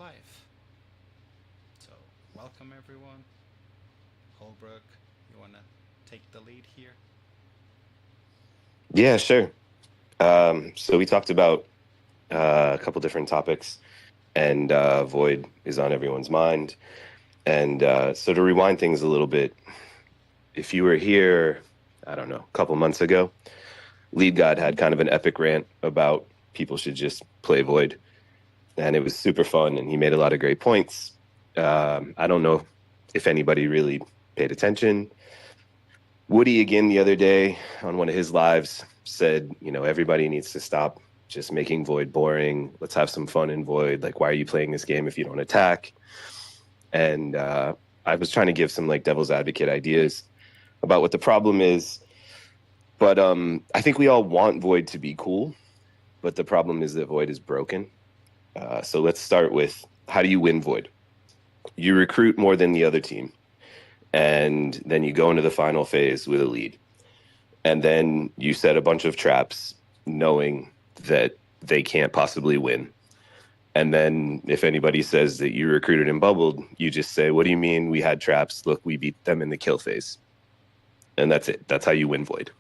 live. So, welcome everyone. Holbrook, you want to take the lead here? Yeah, sure. So we talked about a couple different topics, and Void is on everyone's mind. And so to rewind things a little bit, if you were here, I don't know, a couple months ago, Lead God had kind of an epic rant about people should just play Void, and it was super fun, and he made a lot of great points. I don't know if anybody really paid attention. Woody again the other day on one of his lives said, everybody needs to stop just making Void boring. Let's have some fun in Void. Like, why are you playing this game if you don't attack? And I was trying to give some like devil's advocate ideas about what the problem is. But I think we all want Void to be cool. But the problem is that Void is broken. So let's start with, how do you win Void? You recruit more than the other team, and then you go into the final phase with a lead. And then you set a bunch of traps knowing that they can't possibly win. And then if anybody says that you recruited and bubbled, you just say, what do you mean we had traps? Look, we beat them in the kill phase. And that's it. That's how you win Void.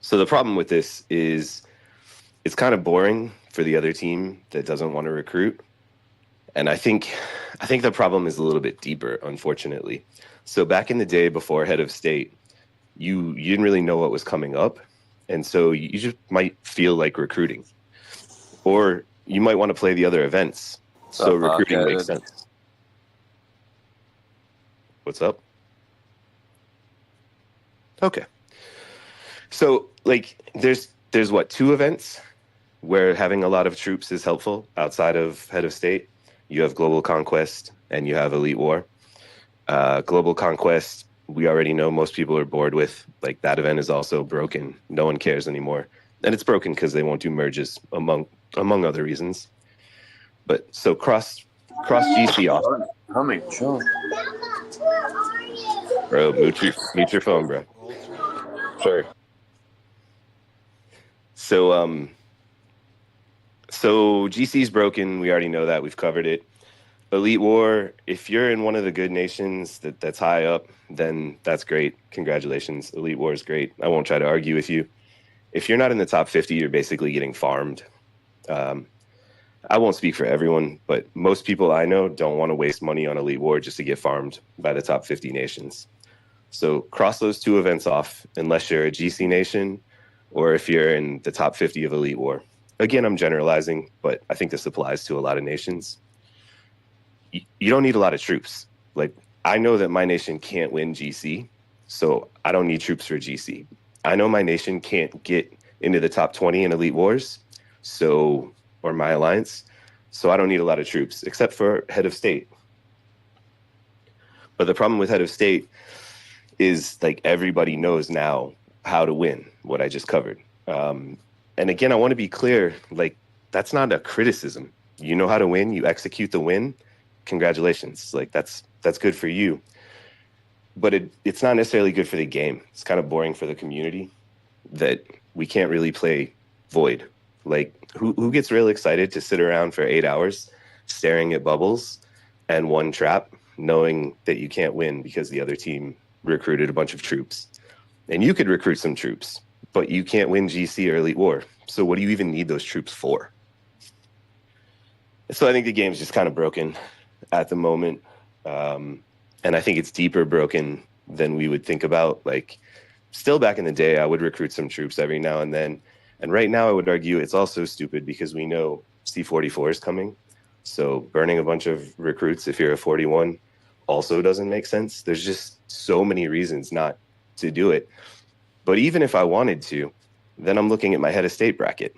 So the problem with this is it's kind of boring for the other team that doesn't want to recruit. And I think the problem is a little bit deeper, unfortunately. So back in the day before Head of State, you didn't really know what was coming up. And so you just might feel like recruiting. Or you might want to play the other events. So recruiting makes sense. What's up? Okay. So like there's what, two events where having a lot of troops is helpful outside of Head of State. You have Global Conquest and you have Elite War. Global Conquest, we already know most people are bored with. Like, that event is also broken. No one cares anymore. And it's broken because they won't do merges among other reasons. But so cross GC off. Coming, sure. Bro, mute your phone, bro. All three. Sure. So GC's broken. We already know that. We've covered it. Elite War, if you're in one of the good nations that's high up, then that's great. Congratulations. Elite War is great. I won't try to argue with you. If you're not in the top 50, you're basically getting farmed. I won't speak for everyone, but most people I know don't want to waste money on Elite War just to get farmed by the top 50 nations. So cross those two events off unless you're a GC nation or if you're in the top 50 of Elite War. Again, I'm generalizing, but I think this applies to a lot of nations. You don't need a lot of troops. Like, I know that my nation can't win GC, so I don't need troops for GC. I know my nation can't get into the top 20 in Elite Wars, or my alliance, so I don't need a lot of troops, except for Head of State. But the problem with Head of State is, like, everybody knows now how to win, what I just covered. And again, I want to be clear, like, that's not a criticism. You know how to win, you execute the win, congratulations. Like, that's good for you. But it's not necessarily good for the game. It's kind of boring for the community that we can't really play Void. Like, who gets real excited to sit around for 8 hours staring at bubbles and one trap, knowing that you can't win because the other team recruited a bunch of troops? And you could recruit some troops, but you can't win GC or Elite War. So what do you even need those troops for? So I think the game's just kind of broken at the moment. And I think it's deeper broken than we would think about. Like, still back in the day, I would recruit some troops every now and then. And right now, I would argue it's also stupid because we know C44 is coming. So burning a bunch of recruits if you're a 41 also doesn't make sense. There's just so many reasons not to do it. But even if I wanted to, then I'm looking at my Head of State bracket.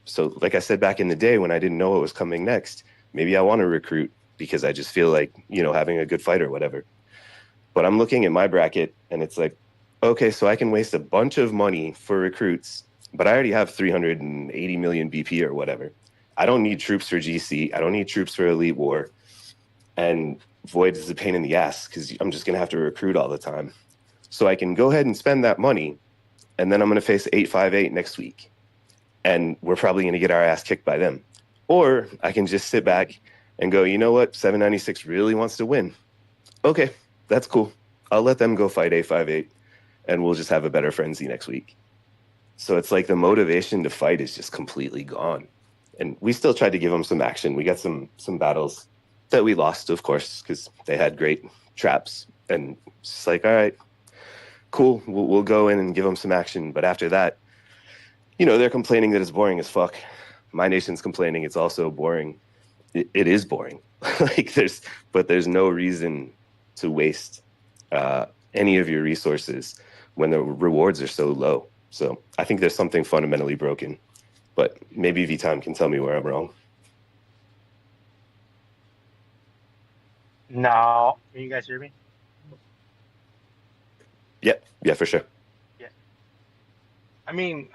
So like I said, back in the day when I didn't know what was coming next, maybe I want to recruit because I just feel like, having a good fight or whatever. But I'm looking at my bracket and it's like, okay, so I can waste a bunch of money for recruits, but I already have 380 million BP or whatever. I don't need troops for GC. I don't need troops for Elite War. And Void is a pain in the ass because I'm just going to have to recruit all the time. So I can go ahead and spend that money, and then I'm going to face 858 next week. And we're probably going to get our ass kicked by them. Or I can just sit back and go, you know what? 796 really wants to win. Okay, that's cool. I'll let them go fight A58 and we'll just have a better frenzy next week. So it's like the motivation to fight is just completely gone. And we still tried to give them some action. We got some battles that we lost, of course, because they had great traps. And it's just like, all right, cool. We'll go in and give them some action. But after that, they're complaining that it's boring as fuck. My nation's complaining it's also boring. It is boring. There's no reason to waste any of your resources when the rewards are so low. So I think there's something fundamentally broken, but maybe V-Time can tell me where I'm wrong. No, can you guys hear me? Yeah, for sure. Yeah. I mean,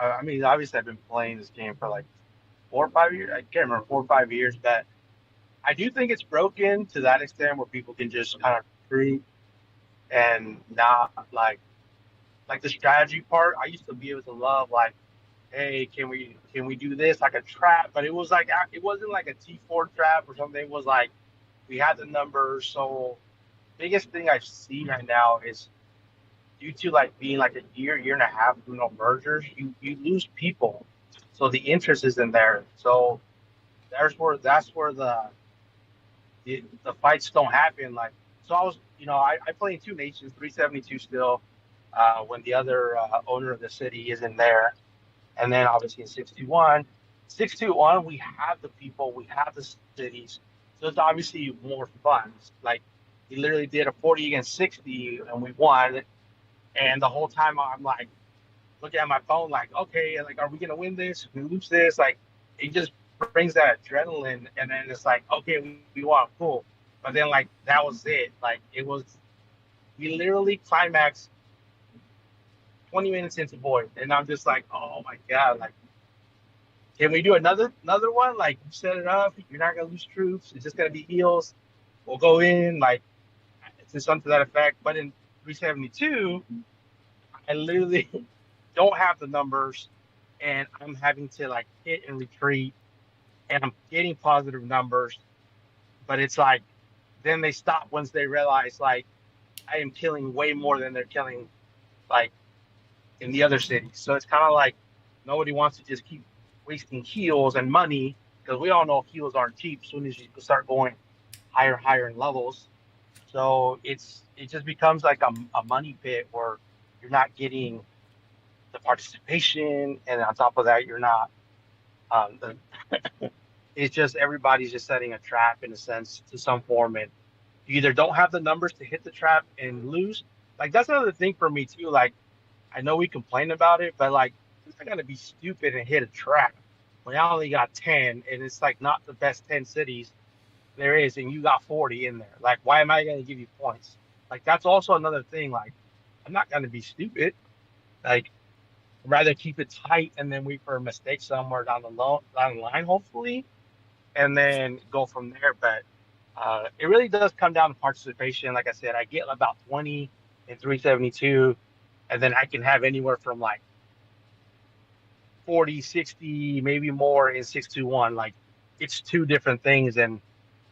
obviously I've been playing this game for like 4 or 5 years. I can't remember 4 or 5 years, but I do think it's broken to that extent where people can just kind of recruit and not like the strategy part. I used to be able to love like, hey, can we do this like a trap? But it was like it wasn't like a T4 trap or something. It was like we had the numbers. So biggest thing I've seen right now is due to like being like a year and a half, mergers, you lose people. So the interest isn't there. So that's where the fights don't happen. Like so, I was I play in two nations, 372 still, when the other owner of the city isn't there, and then obviously in 621, 621 we have the people, we have the cities, so it's obviously more fun. Like we literally did a 40 against 60 and we won, and the whole time I'm like looking at my phone, like, okay, like, are we gonna win this? If we lose this, like, it just brings that adrenaline, and then it's like, okay, we won, cool. But then, like, that was it. Like, it was we literally climaxed 20 minutes into void, and I'm just like, oh my god, like, can we do another one? Like, you set it up, you're not gonna lose troops. It's just gonna be heals. We'll go in, like, it's something to that effect. But in 372, I literally don't have the numbers, and I'm having to like hit and retreat, and I'm getting positive numbers, but it's like then they stop once they realize like I am killing way more than they're killing like in the other cities. So it's kind of like nobody wants to just keep wasting heals and money because we all know heals aren't cheap as soon as you start going higher in levels. So it just becomes like a money pit where you're not getting the participation, and on top of that, you're not. The, it's just everybody's just setting a trap in a sense to some form, and you either don't have the numbers to hit the trap and lose. Like that's another thing for me too. Like I know we complain about it, but like I gotta be stupid and hit a trap when I only got 10, and it's like not the best 10 cities there is, and you got 40 in there. Like why am I gonna give you points? Like that's also another thing. Like I'm not gonna be stupid. Like rather keep it tight and then wait for a mistake somewhere down the line, hopefully, and then go from there. But it really does come down to participation. Like I said, I get about 20 in 372, and then I can have anywhere from like 40, 60, maybe more in 621. Like it's two different things. And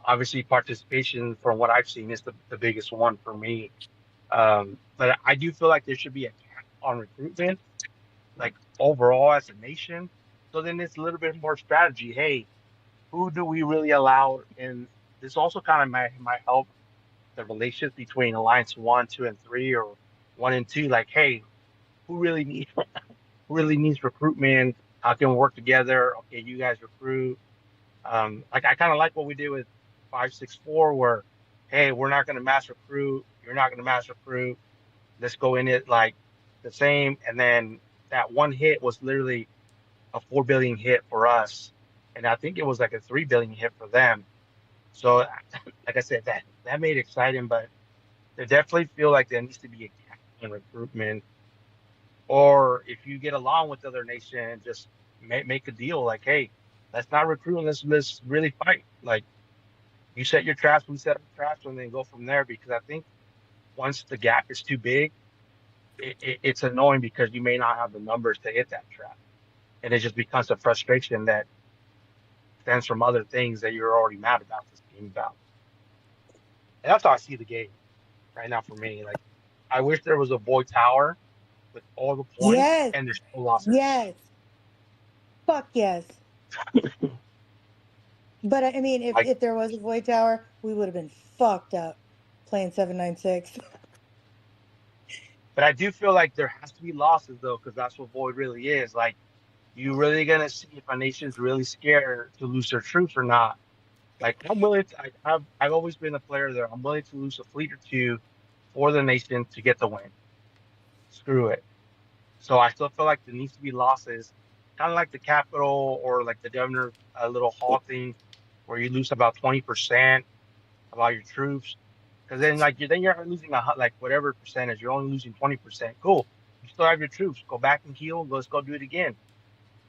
obviously, participation, from what I've seen, is the biggest one for me. But I do feel like there should be a cap on recruitment like overall as a nation. So then it's a little bit more strategy. Hey, who do we really allow? And this also kind of might help the relations between Alliance 1, 2, and 3, or 1 and 2. Like, hey, who really needs recruitment? How can we work together? Okay, you guys recruit. Like I kind of like what we did with 564, where hey, we're not going to mass recruit. You're not going to mass recruit. Let's go in it like the same. And then that one hit was literally a 4 billion hit for us, and I think it was like a 3 billion hit for them. So, like I said, that made it exciting, but they definitely feel like there needs to be a cap on recruitment, or if you get along with the other nation, just make a deal like, hey, let's not recruit, let's really fight. Like you set your traps, we set our traps, and then go from there. Because I think once the gap is too big, it's annoying because you may not have the numbers to hit that trap, and it just becomes a frustration that stems from other things that you're already mad about this game about. And that's how I see the game right now for me. Like, I wish there was a Void Tower with all the points Yes. and there's no losses. Yes. Fuck yes. But I mean, Like, if there was a Void Tower, we would have been fucked up playing 796. but I do feel like there has to be losses though, because that's what Void really is. Like, you really gonna see if a nation's really scared to lose their troops or not. Like, I'm willing to, I've always been a player there. I'm willing to lose a fleet or two for the nation to get the win. Screw it. So I still feel like there needs to be losses, kind of like the capital or like the governor little hall thing, where you lose about 20% of all your troops. Because then like you're losing like whatever percentage, you're only losing 20%. Cool. You still have your troops. Go back and heal. Let's go do it again.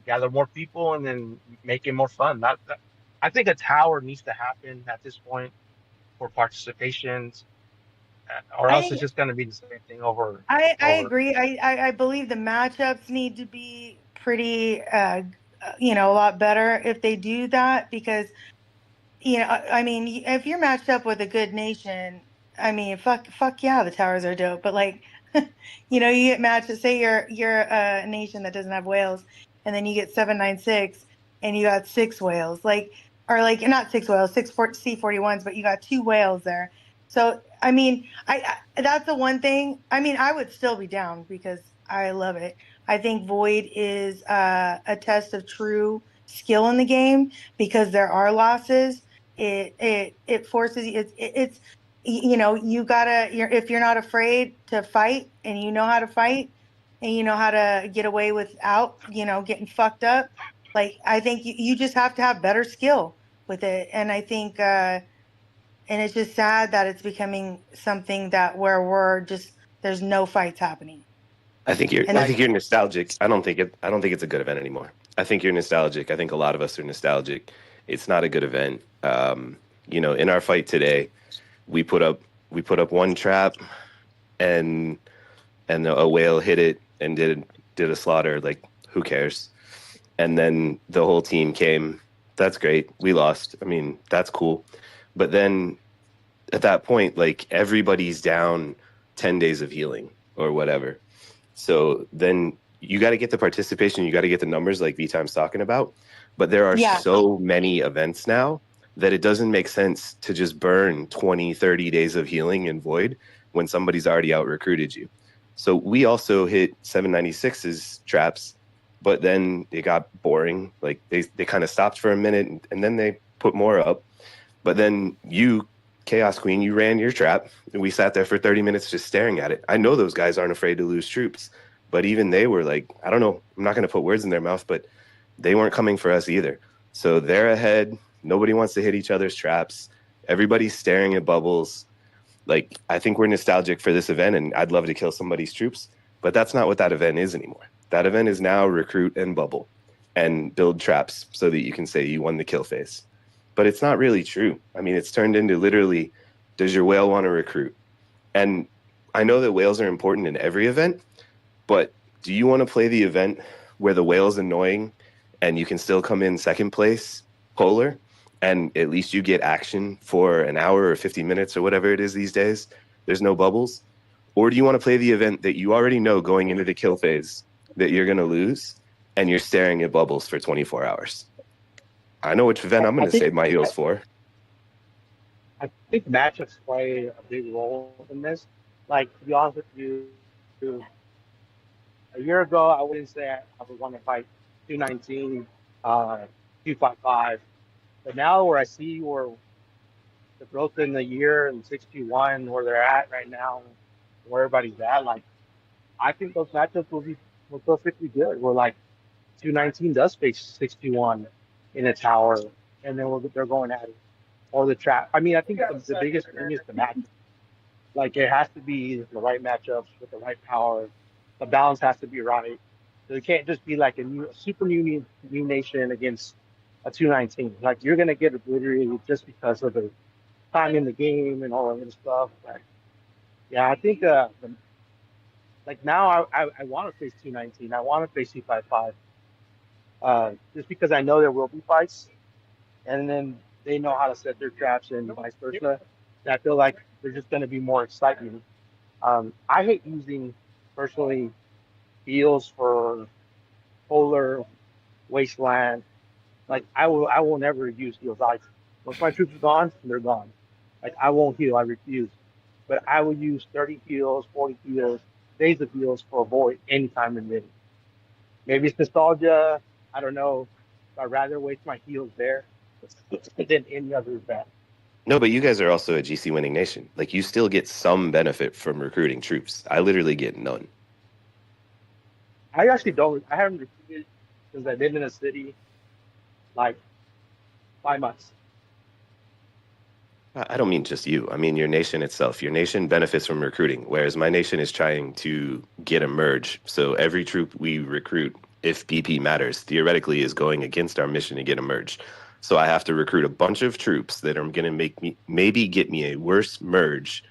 Gather more people and then make it more fun. I think a tower needs to happen at this point for participations, or else it's I just going to be the same thing over I over. agree. I believe the matchups need to be pretty a lot better if they do that, because I mean, if you're matched up with a good nation, I mean, fuck yeah, the towers are dope. But like, you get matched. Say you're a nation that doesn't have whales, and then you get 796, and you got 6 whales, like, or like not 6 whales, C41s, but you got 2 whales there. So I mean, I that's the one thing. I mean, I would still be down because I love it. I think Void is a test of true skill in the game because there are losses. It forces you. It's you gotta. If you're not afraid to fight and you know how to fight and you know how to get away without getting fucked up. Like, I think you just have to have better skill with it, and I think and it's just sad that it's becoming something that where we're just there's no fights happening. I think you're And I Like, think you're nostalgic. I don't think it's a good event anymore. I think you're nostalgic. I think a lot of us are nostalgic. It's not a good event. In our fight today, we put up one trap, and a whale hit it and did a slaughter. Like, who cares? And then the whole team came. That's great. We lost. I mean, that's cool. But then at that point, like, everybody's down 10 days of healing or whatever. So then you got to get the participation, you got to get the numbers like V-Time's talking about. But there are yeah, so many events now that it doesn't make sense to just burn 20, 30 days of healing in Void when somebody's already out recruited you. So we also hit 796's traps, but then it got boring. Like, they kind of stopped for a minute, and then they put more up. But then you, Chaos Queen, you ran your trap, and we sat there for 30 minutes just staring at it. I know those guys aren't afraid to lose troops, but even they were like, I don't know, I'm not going to put words in their mouth, but they weren't coming for us either. So they're ahead. Nobody wants to hit each other's traps. Everybody's staring at bubbles. Like, I think we're nostalgic for this event, and I'd love to kill somebody's troops, but that's not what that event is anymore. That event is now recruit and bubble and build traps so that you can say you won the kill phase. But it's not really true. I mean, it's turned into literally, does your whale want to recruit? And I know that whales are important in every event, but do you want to play the event where the whale's annoying and you can still come in second place polar, and at least you get action for an hour or 50 minutes or whatever it is these days? There's no bubbles. Or do you want to play the event that you already know going into the kill phase that you're going to lose, and you're staring at bubbles for 24 hours? I know which event I'm I going to think save my heals for. I think matchups play a big role in this. Like, to be honest with you, a year ago I wouldn't say I would want to fight 219, 255, but now where I see where the growth in the year and 621 where they're at right now, where everybody's at, like, I think those matchups will perfectly good. Where like 219 does face 61 in a tower, and then they're going at it or the trap. I mean, I think the biggest thing is the match. Like, it has to be the right matchups with the right power. The balance has to be right. So it can't just be like a super new nation against a 219. Like, you're gonna get obliterated just because of the time in the game and all that other stuff. Like, yeah, I think like now I want to face 219. I want to face 255. Just because I know there will be fights. and then they know how to set their traps and vice versa. And I feel like there's just going to be more excitement. I hate using personally heals for polar wasteland. Like I will never use heals. Like once my troops are gone, they're gone. Like I won't heal. I refuse. But I will use 30 heals, 40 heals, days of heals for void anytime in mid. Maybe it's nostalgia. I don't know. I'd rather waste my heals there than any other event. No, but you guys are also a GC winning nation. Like you still get some benefit from recruiting troops. I literally get none. I actually don't. I haven't recruited since I've been in a city like 5 months. I don't mean just you. I mean your nation itself. Your nation benefits from recruiting, whereas my nation is trying to get a merge. So every troop we recruit, if BP matters, theoretically is going against our mission to get a merge. So I have to recruit a bunch of troops that are going to make me maybe get me a worse merge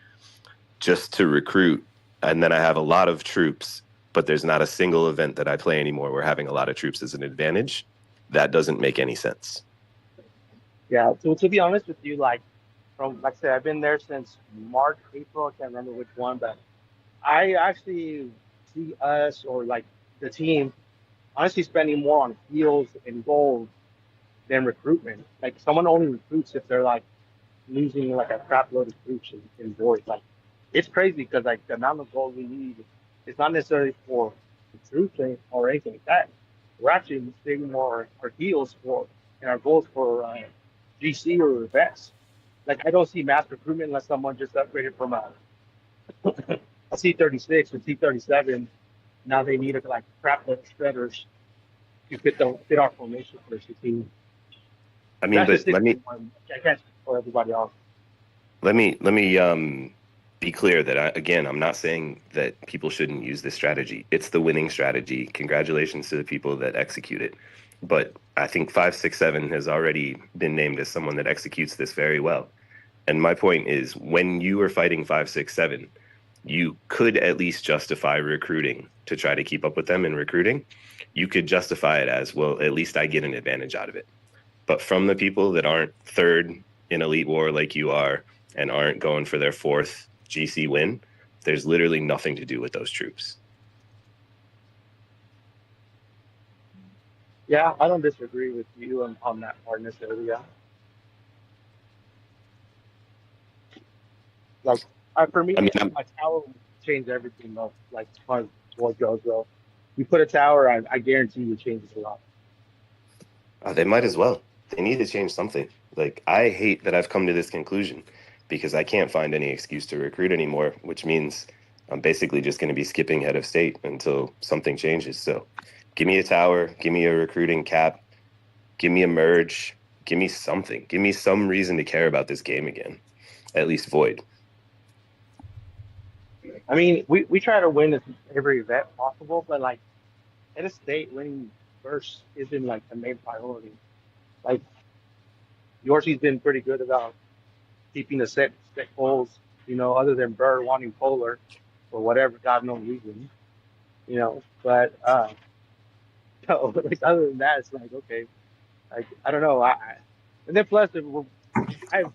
just to recruit. And then I have a lot of troops, but there's not a single event that I play anymore where having a lot of troops is an advantage. That doesn't make any sense. Yeah. So to be honest with you, like from like I said, I've been there since March, April. I can't remember which one, but I actually see us or like the team honestly spending more on heals and gold than recruitment. Like someone only recruits if they're like losing like a crap load of troops in void. Like it's crazy because like the amount of gold we need is not necessarily for the troops or anything like that. We're actually saving more our heals for and our goals for GC or vets. Like I don't see mass recruitment unless someone just upgraded from a C-36 or C-37. Now they need like crap load of shredders to fit our formation for 16. I mean, That's just but let me 61. I can't speak for everybody else. let me be clear that I'm not saying that people shouldn't use this strategy. It's the winning strategy. Congratulations to the people that execute it. But I think 567 has already been named as someone that executes this very well. And my point is, when you are fighting 567, you could at least justify recruiting to try to keep up with them in recruiting. You could justify it as, well, at least I get an advantage out of it. But from the people that aren't third in Elite War like you are and aren't going for their fourth GC win, there's literally nothing to do with those troops. Yeah, I don't disagree with you on that part necessarily. Yeah. Like, for me, I mean, a tower would change everything, though. Like, as far as what goes, though. You put a tower, I guarantee you it changes a lot. they might as well. They need to change something. Like, I hate that I've come to this conclusion because I can't find any excuse to recruit anymore, which means I'm basically just going to be skipping head of state until something changes. So give me a tower, give me a recruiting cap, give me a merge, give me something. Give me some reason to care about this game again, at least Void. I mean, we try to win every event possible, but like at a state, winning first isn't like the main priority. Like Yorshi's been pretty good about keeping the set goals, other than Bird wanting polar for whatever God knows reason, But no, like other than that, it's like okay, like I don't know. And then plus I'm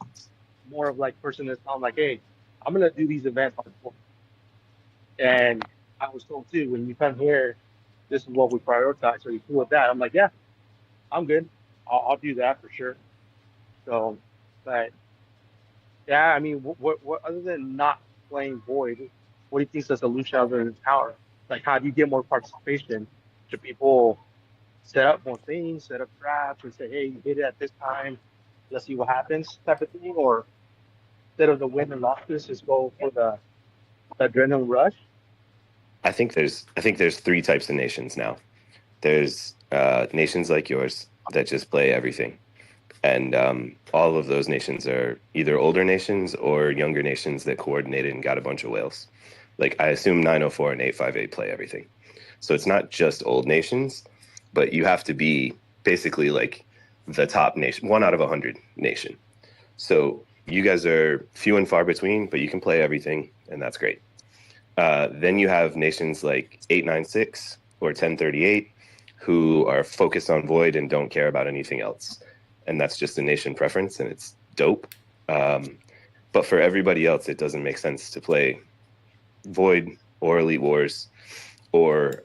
more of like person that's I'm like, hey, I'm gonna do these events on. And I was told too, when you come here, this is what we prioritize. Are you cool with that? I'm like, yeah, I'm good. I'll do that for sure. So, but yeah, I mean, what other than not playing Void, what do you think is the solution other than power? Like, how do you get more participation? Should people set up more things, set up traps, and say, hey, you hit it at this time, let's see what happens, type of thing? Or instead of the win and losses, just go for the adrenaline rush? I think there's three types of nations now. There's nations like yours that just play everything. And all of those nations are either older nations or younger nations that coordinated and got a bunch of whales. Like I assume 904 and 858 play everything. So it's not just old nations, but you have to be basically like the top nation, 1 out of 100 nation. So you guys are few and far between, but you can play everything, and that's great. Then you have nations like 896 or 1038 who are focused on Void and don't care about anything else. and that's just a nation preference, and it's dope. But for everybody else, it doesn't make sense to play Void or Elite Wars or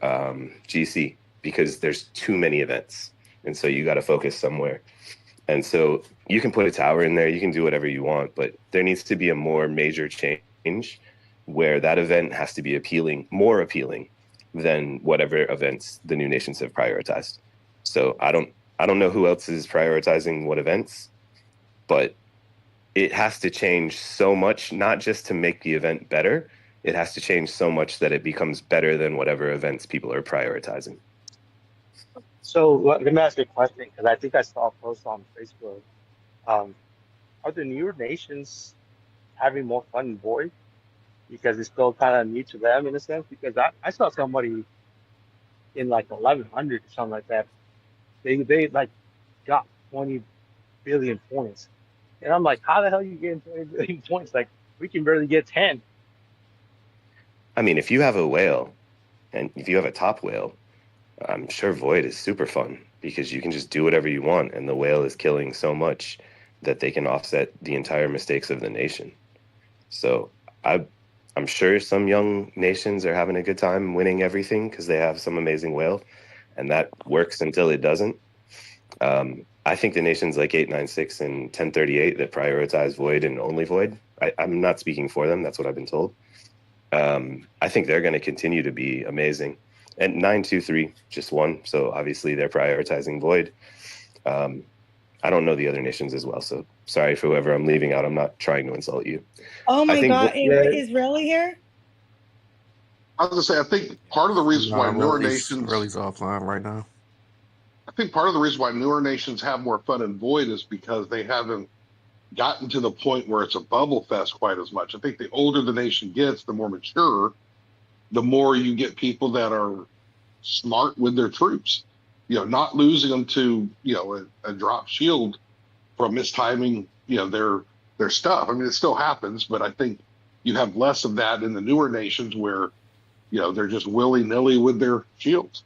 GC because there's too many events, and so you got to focus somewhere. And so you can put a tower in there, you can do whatever you want, but there needs to be a more major change where that event has to be more appealing than whatever events the new nations have prioritized. So I don't know who else is prioritizing what events, but it has to change so much, not just to make the event better. It has to change so much that it becomes better than whatever events people are prioritizing. So let me ask you a question, because I think I saw a post on Facebook. Are the newer nations having more fun in Void because it's still kind of new to them in a sense? Because I saw somebody in like 1100 or something like that. They like got 20 billion points, and I'm like, how the hell are you getting 20 billion points? Like we can barely get 10. I mean, if you have a whale, and if you have a top whale, I'm sure Void is super fun because you can just do whatever you want, and the whale is killing so much that they can offset the entire mistakes of the nation. So I'm sure some young nations are having a good time winning everything because they have some amazing whale, and that works until it doesn't. I think the nations like 896 and 1038 that prioritize Void and only Void, I'm not speaking for them, that's what I've been told. I think they're going to continue to be amazing. And 923 just won, so obviously they're prioritizing Void. I don't know the other nations as well, so sorry for whoever I'm leaving out. I'm not trying to insult you. Oh my God, Yeah. is Relly here? I was gonna say, I think part of the reason why newer Relly's nations, offline right now. I think part of the reason why newer nations have more fun in Void is because they haven't gotten to the point where it's a bubble fest quite as much. I think the older the nation gets, the more mature, the more you get people that are smart with their troops. You know, not losing them to, you know, a drop shield from mistiming, you know, their stuff. I mean, it still happens, but I think you have less of that in the newer nations where, you know, they're just willy-nilly with their shields.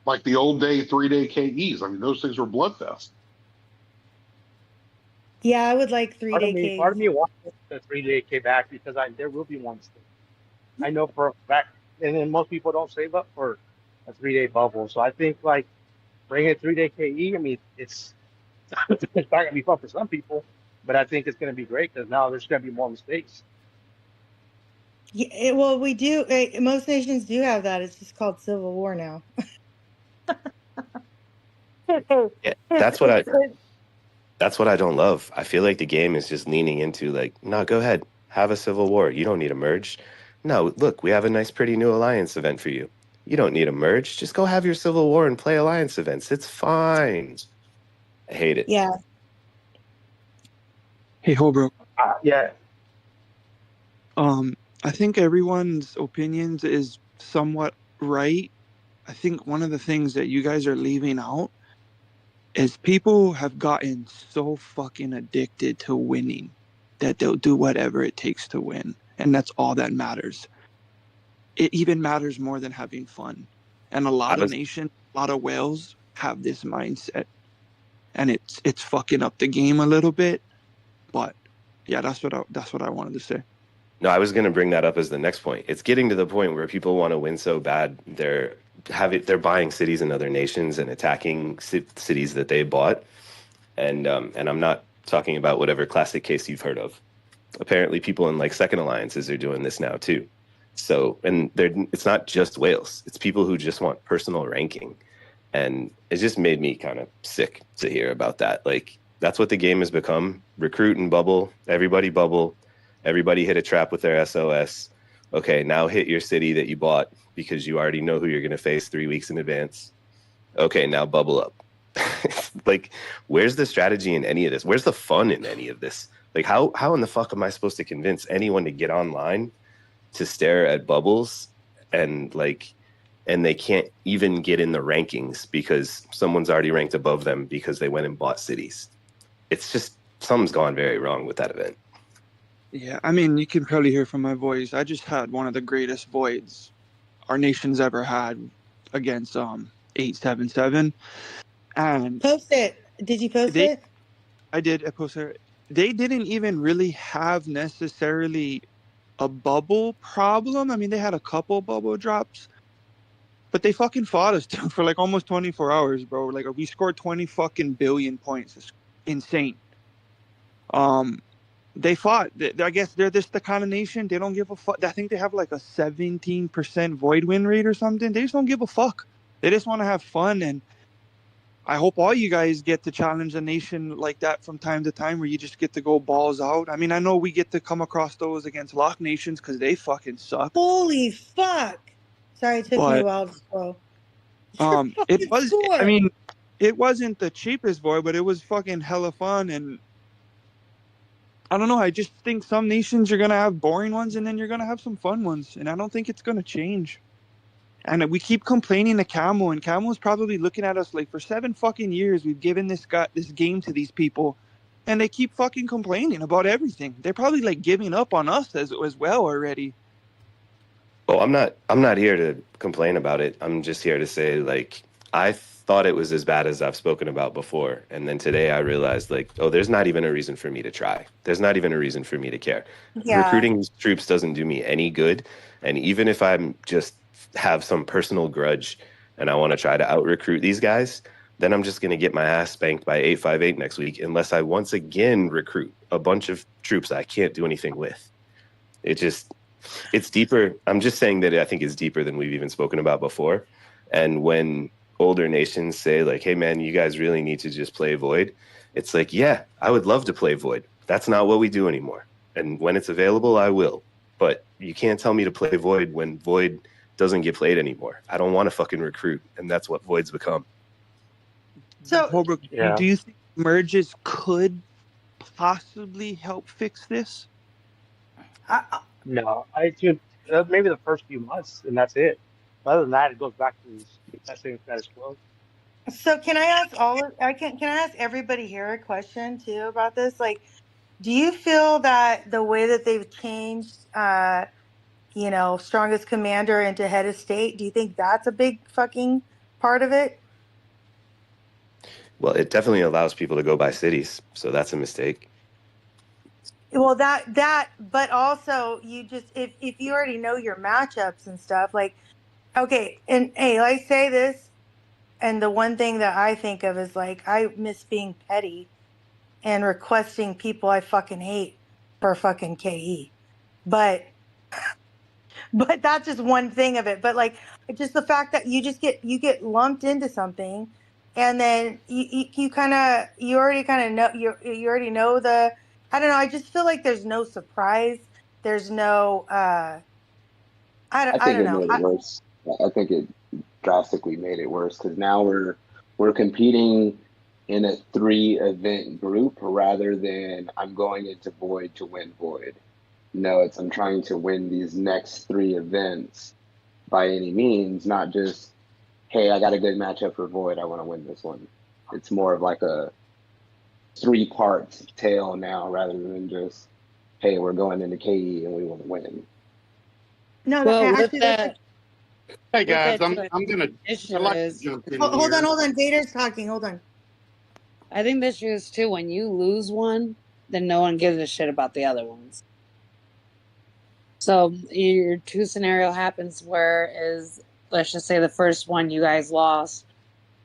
Like the old day 3-day KEs. I mean, those things were bloodfest. Yeah, I would like 3-day Part of me wants the 3-day K back because there will be one still. I know for a fact, and then most people don't save up for a 3-day bubble. So I think like bringing a 3-day KE. I mean, it's not gonna be fun for some people, but I think it's gonna be great because now there's gonna be more mistakes. Yeah, well, we do. Most nations do have that. It's just called Civil War now. Yeah, that's what I don't love. I feel like the game is just leaning into like, no, go ahead, have a civil war. You don't need a merge. No, look, we have a nice, pretty new alliance event for you. You don't need a merge. Just go have your civil war and play alliance events. It's fine. I hate it. Yeah. Hey, Holbrook. Yeah. I think everyone's opinions is somewhat right. I think one of the things that you guys are leaving out is people have gotten so fucking addicted to winning that they'll do whatever it takes to win. And that's all that matters. It even matters more than having fun. And a lot of nations, a lot of whales have this mindset. And it's fucking up the game a little bit. But yeah, that's what I wanted to say. No, I was going to bring that up as the next point. It's getting to the point where people want to win so bad, they're buying cities in other nations and attacking cities that they bought. And I'm not talking about whatever classic case you've heard of. Apparently, people in like second alliances are doing this now too. So, and it's not just whales; it's people who just want personal ranking, and it just made me kind of sick to hear about that. Like that's what the game has become: recruit and bubble, everybody bubble. Everybody hit a trap with their SOS. Okay, now hit your city that you bought because you already know who you're going to face 3 weeks in advance. Okay, now bubble up. Like, where's the strategy in any of this? Where's the fun in any of this? Like, how in the fuck am I supposed to convince anyone to get online to stare at bubbles and they can't even get in the rankings because someone's already ranked above them because they went and bought cities? It's just, something's gone very wrong with that event. Yeah, I mean, you can probably hear from my voice. I just had one of the greatest voids our nation's ever had against 877. And Post it. Did you post They, it? I did. I posted it. They didn't even really have necessarily a bubble problem. I mean, they had a couple bubble drops, but they fucking fought us for like almost 24 hours, bro. Like we scored 20 fucking billion points. It's insane. They fought. I guess they're just the kind of nation. They don't give a fuck. I think they have like a 17% void win rate or something. They just don't give a fuck. They just want to have fun. And I hope all you guys get to challenge a nation like that from time to time where you just get to go balls out. I mean, I know we get to come across those against lock nations because they fucking suck. Holy fuck! Sorry, it took me a But while to scroll. it was, Score. I mean, it wasn't the cheapest void, but it was fucking hella fun. And I don't know. I just think some nations you're gonna have boring ones, and then you're gonna have some fun ones, and I don't think it's gonna change. And we keep complaining to Camel, and Camel's probably looking at us like, for 7 fucking years we've given this game to these people, and they keep fucking complaining about everything. They're probably like giving up on us as well already. Well, I'm not here to complain about it. I'm just here to say, like, I thought it was as bad as I've spoken about before. And then today I realized, like, oh, there's not even a reason for me to try. There's not even a reason for me to care. Yeah. Recruiting these troops doesn't do me any good. And even if I'm just have some personal grudge and I want to try to out recruit these guys, then I'm just going to get my ass spanked by 858 next week unless I once again recruit a bunch of troops I can't do anything with. It's deeper. I'm just saying that I think it's deeper than we've even spoken about before. And when older nations say, like, hey, man, you guys really need to just play Void, it's like, yeah, I would love to play Void. That's not what we do anymore. And when it's available, I will. But you can't tell me to play Void when Void doesn't get played anymore. I don't want to fucking recruit. And that's what Void's become. So, Holbrook, do you think merges could possibly help fix this? No, I think maybe the first few months, and that's it. Other than that, it goes back to that same status quo. So can I ask can I ask everybody here a question too about this? Like, do you feel that the way that they've changed, strongest commander into head of state, do you think that's a big fucking part of it? Well, it definitely allows people to go by cities, so that's a mistake. Well, but also you just if you already know your matchups and stuff, like, okay, and hey, I say this, and the one thing that I think of is, like, I miss being petty and requesting people I fucking hate for fucking KE. But that's just one thing of it. But, like, just the fact that you get lumped into something, and then you already kind of know you already know the, I don't know. I just feel like there's no surprise. There's no I don't know. Made it worse. I think it drastically made it worse because now we're competing in a 3-event group rather than I'm going into Void to win Void. No, I'm trying to win these next 3 events by any means, not just, hey, I got a good matchup for Void, I want to win this one. It's more of like a 3-part tale now rather than just, hey, we're going into KE and we want to win. No, well, actually, that, hey guys, I'm gonna jump in. Hold on. Vader's talking. Hold on. I think the issue is too, when you lose one, then no one gives a shit about the other ones. So your 2 scenario happens where is, let's just say the first one you guys lost,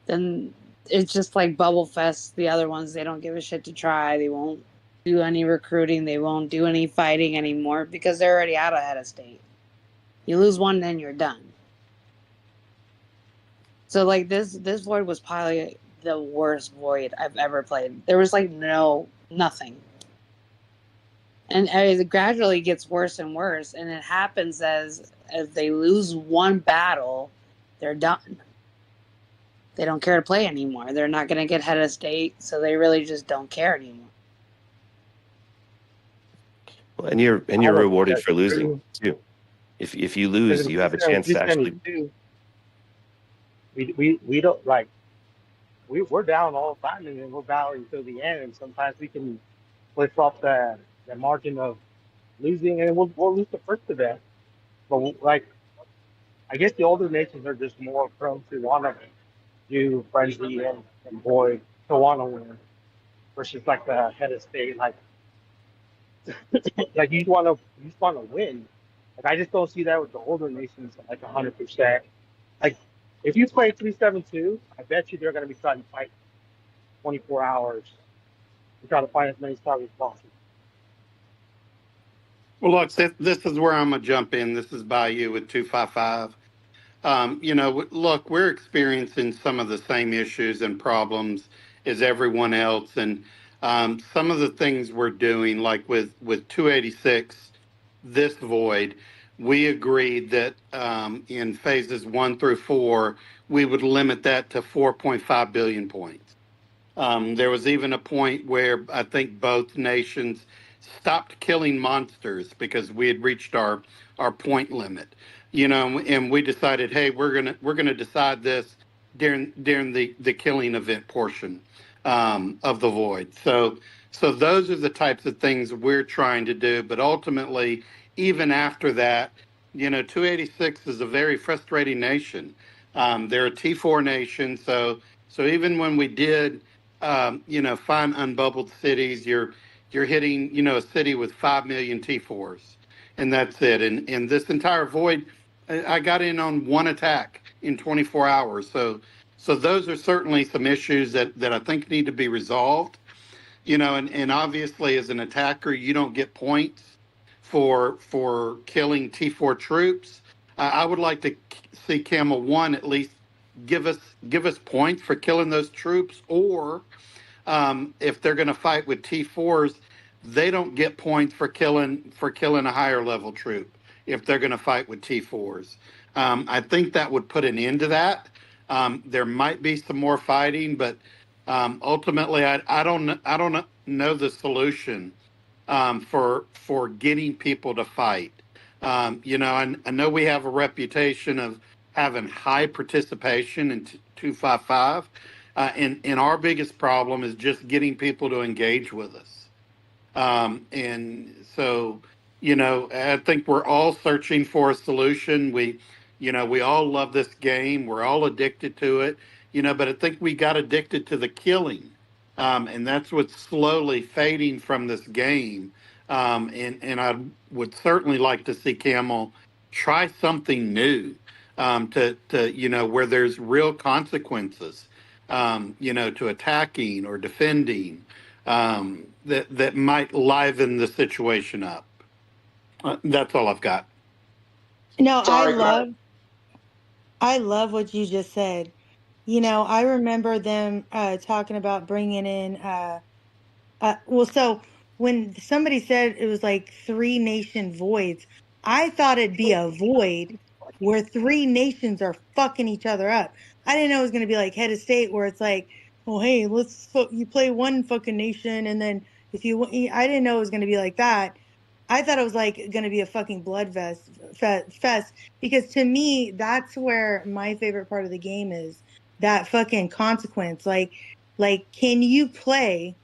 then it's just like Bubble Fest. The other ones, they don't give a shit to try. They won't do any recruiting. They won't do any fighting anymore because they're already out ahead of state. You lose one, then you're done. So, like, this Void was probably the worst Void I've ever played. There was, like, nothing. And it gradually gets worse and worse. And it happens as they lose one battle, they're done. They don't care to play anymore. They're not going to get head of state, so they really just don't care anymore. Well, and you're rewarded for losing too. If you lose, you have a chance to actually. We don't, like, we're down all the time, and then we're battling till the end. And sometimes we can flip off the margin of losing, and we'll lose the first event. But, like, I guess the older nations are just more prone to want to do frenzy and Void to want to win versus like the head of state, like like you just want to win. Like I just don't see that with the older nations like 100%. Like if you play 3-7-2, I bet you they're going to be trying to fight 24 hours and try to find as many stars as possible. Well, look, this is where I'm going to jump in. This is by you with 255. Look, we're experiencing some of the same issues and problems as everyone else. And some of the things we're doing, like with 286, this void, we agreed that in phases 1 through 4, we would limit that to 4.5 billion points. There was even a point where I think both nations stopped killing monsters because we had reached our point limit. And we decided, hey, we're gonna decide this during the killing event portion of the void. So those are the types of things we're trying to do. But ultimately, even after that, 286 is a very frustrating nation. They're a T4 nation, so even when we did, find unbubbled cities, you're hitting, a city with 5 million T4s, and that's it. And this entire void, I got in on one attack in 24 hours. So those are certainly some issues that I think need to be resolved. And obviously as an attacker, you don't get points for killing T4 troops. I would like to see Camel 1 at least give us points for killing those troops, or if they're going to fight with T4s, they don't get points for killing a higher level troop if they're going to fight with T4s. I think that would put an end to that. There might be some more fighting, but ultimately, I don't know the solution for getting people to fight. I know we have a reputation of having high participation in 255. And our biggest problem is just getting people to engage with us. And so, I think we're all searching for a solution. We all love this game. We're all addicted to it, but I think we got addicted to the killing. And that's what's slowly fading from this game. And I would certainly like to see Camel try something new, to where there's real consequences, to attacking or defending, that might liven the situation up. That's all I've got. No, Sorry, I love what you just said. I remember them talking about bringing in so when somebody said it was like 3 nation voids, I thought it'd be a void where 3 nations are fucking each other up. I didn't know it was going to be like head of state where it's like, oh, hey, you play one fucking nation. And then I didn't know it was going to be like that. I thought it was like going to be a fucking blood fest, because to me, that's where my favorite part of the game is, that fucking consequence. Like, can you play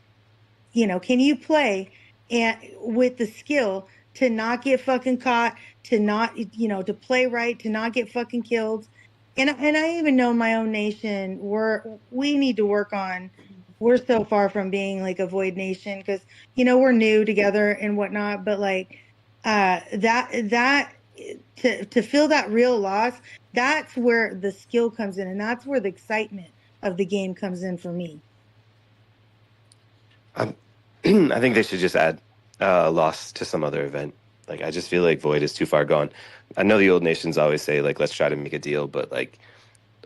and with the skill to not get fucking caught, to not, to play right, to not get fucking killed. And I even know my own nation, we need to work on, we're so far from being like a void nation, because, we're new together and whatnot, but like, that to feel that real loss, that's where the skill comes in, and that's where the excitement of the game comes in for me. I think they should just add loss to some other event. Like, I just feel like Void is too far gone. I know the old nations always say, like, let's try to make a deal, but like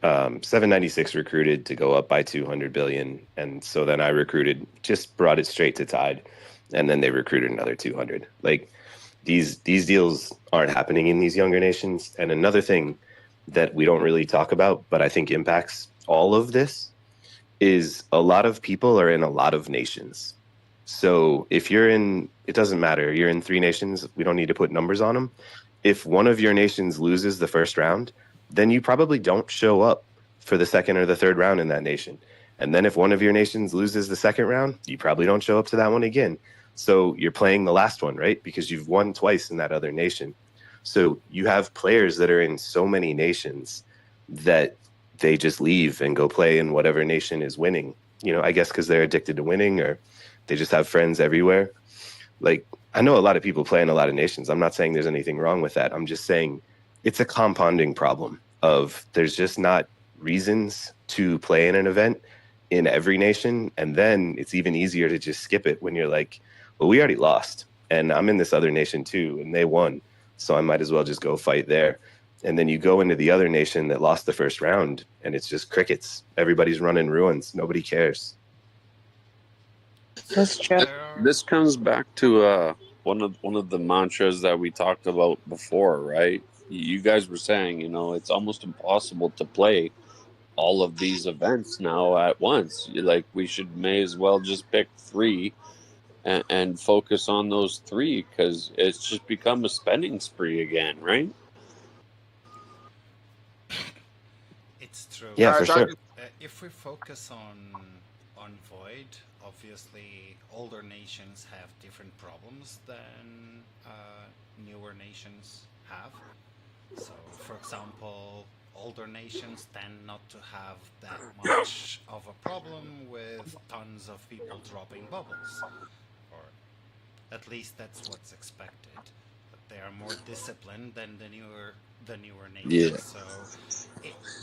796 recruited to go up by 200 billion. And so then I recruited, just brought it straight to tied. And then they recruited another 200. Like, these deals aren't happening in these younger nations. And another thing that we don't really talk about, but I think impacts all of this, is a lot of people are in a lot of nations. So if you're in, it doesn't matter, you're in 3 nations, we don't need to put numbers on them. If one of your nations loses the first round, then you probably don't show up for the second or the third round in that nation. And then if one of your nations loses the second round, you probably don't show up to that one again. So you're playing the last one, right? Because you've won twice in that other nation. So you have players that are in so many nations that they just leave and go play in whatever nation is winning. I guess because they're addicted to winning, or they just have friends everywhere. Like, I know a lot of people play in a lot of nations. I'm not saying there's anything wrong with that. I'm just saying it's a compounding problem of there's just not reasons to play in an event in every nation. And then it's even easier to just skip it when you're like, well, we already lost and I'm in this other nation too, and they won. So I might as well just go fight there. And then you go into the other nation that lost the first round and it's just crickets. Everybody's running ruins. Nobody cares. That's true. This comes back to one of the mantras that we talked about before, right? You guys were saying, it's almost impossible to play all of these events now at once. Like, we may as well just pick 3 and focus on those 3, because it's just become a spending spree again, right? It's true. Yeah, for Guys, I sure. just If we focus on Void, obviously older nations have different problems than newer nations have. So, for example, older nations tend not to have that much of a problem with tons of people dropping bubbles, or at least that's what's expected. But they are more disciplined than the newer nations. Yeah. So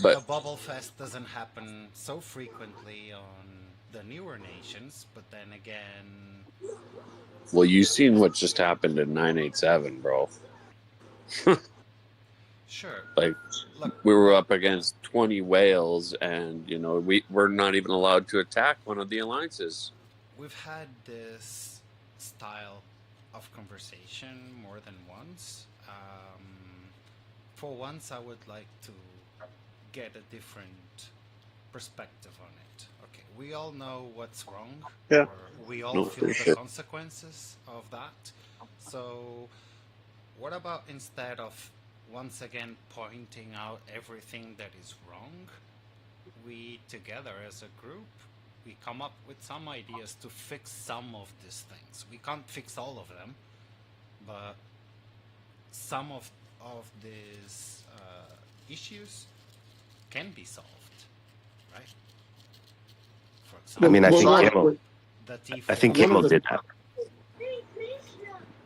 But the bubble fest doesn't happen so frequently on the newer nations, but then again, well, you seen what just happened in 987, bro. sure. Like, Look, we were up against 20 whales, and we're not even allowed to attack one of the alliances. we've had this style of conversation more than once. For once, I would like to get a different perspective on it. Okay, we all know what's wrong. Yeah. Or we all No, feel for the sure. consequences of that. So, what about instead of once again pointing out everything that is wrong, we together as a group, we come up with some ideas to fix some of these things. We can't fix all of them, but some of these issues can be solved, right? For I mean, I example, think Camel. the T4. I think One of Camel the- did that.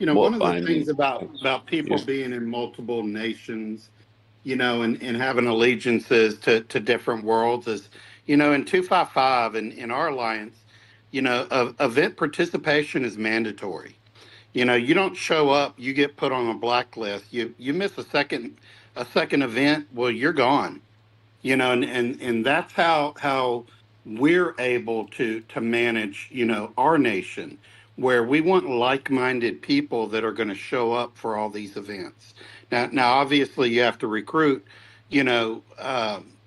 One of the I mean, things about people being in multiple nations, and having allegiances to different worlds is, in 255 and in our alliance, event participation is mandatory. You don't show up, you get put on a blacklist. You miss a second event, well, you're gone. And that's how we're able to manage, our nation, where we want like-minded people that are going to show up for all these events. Now obviously you have to recruit,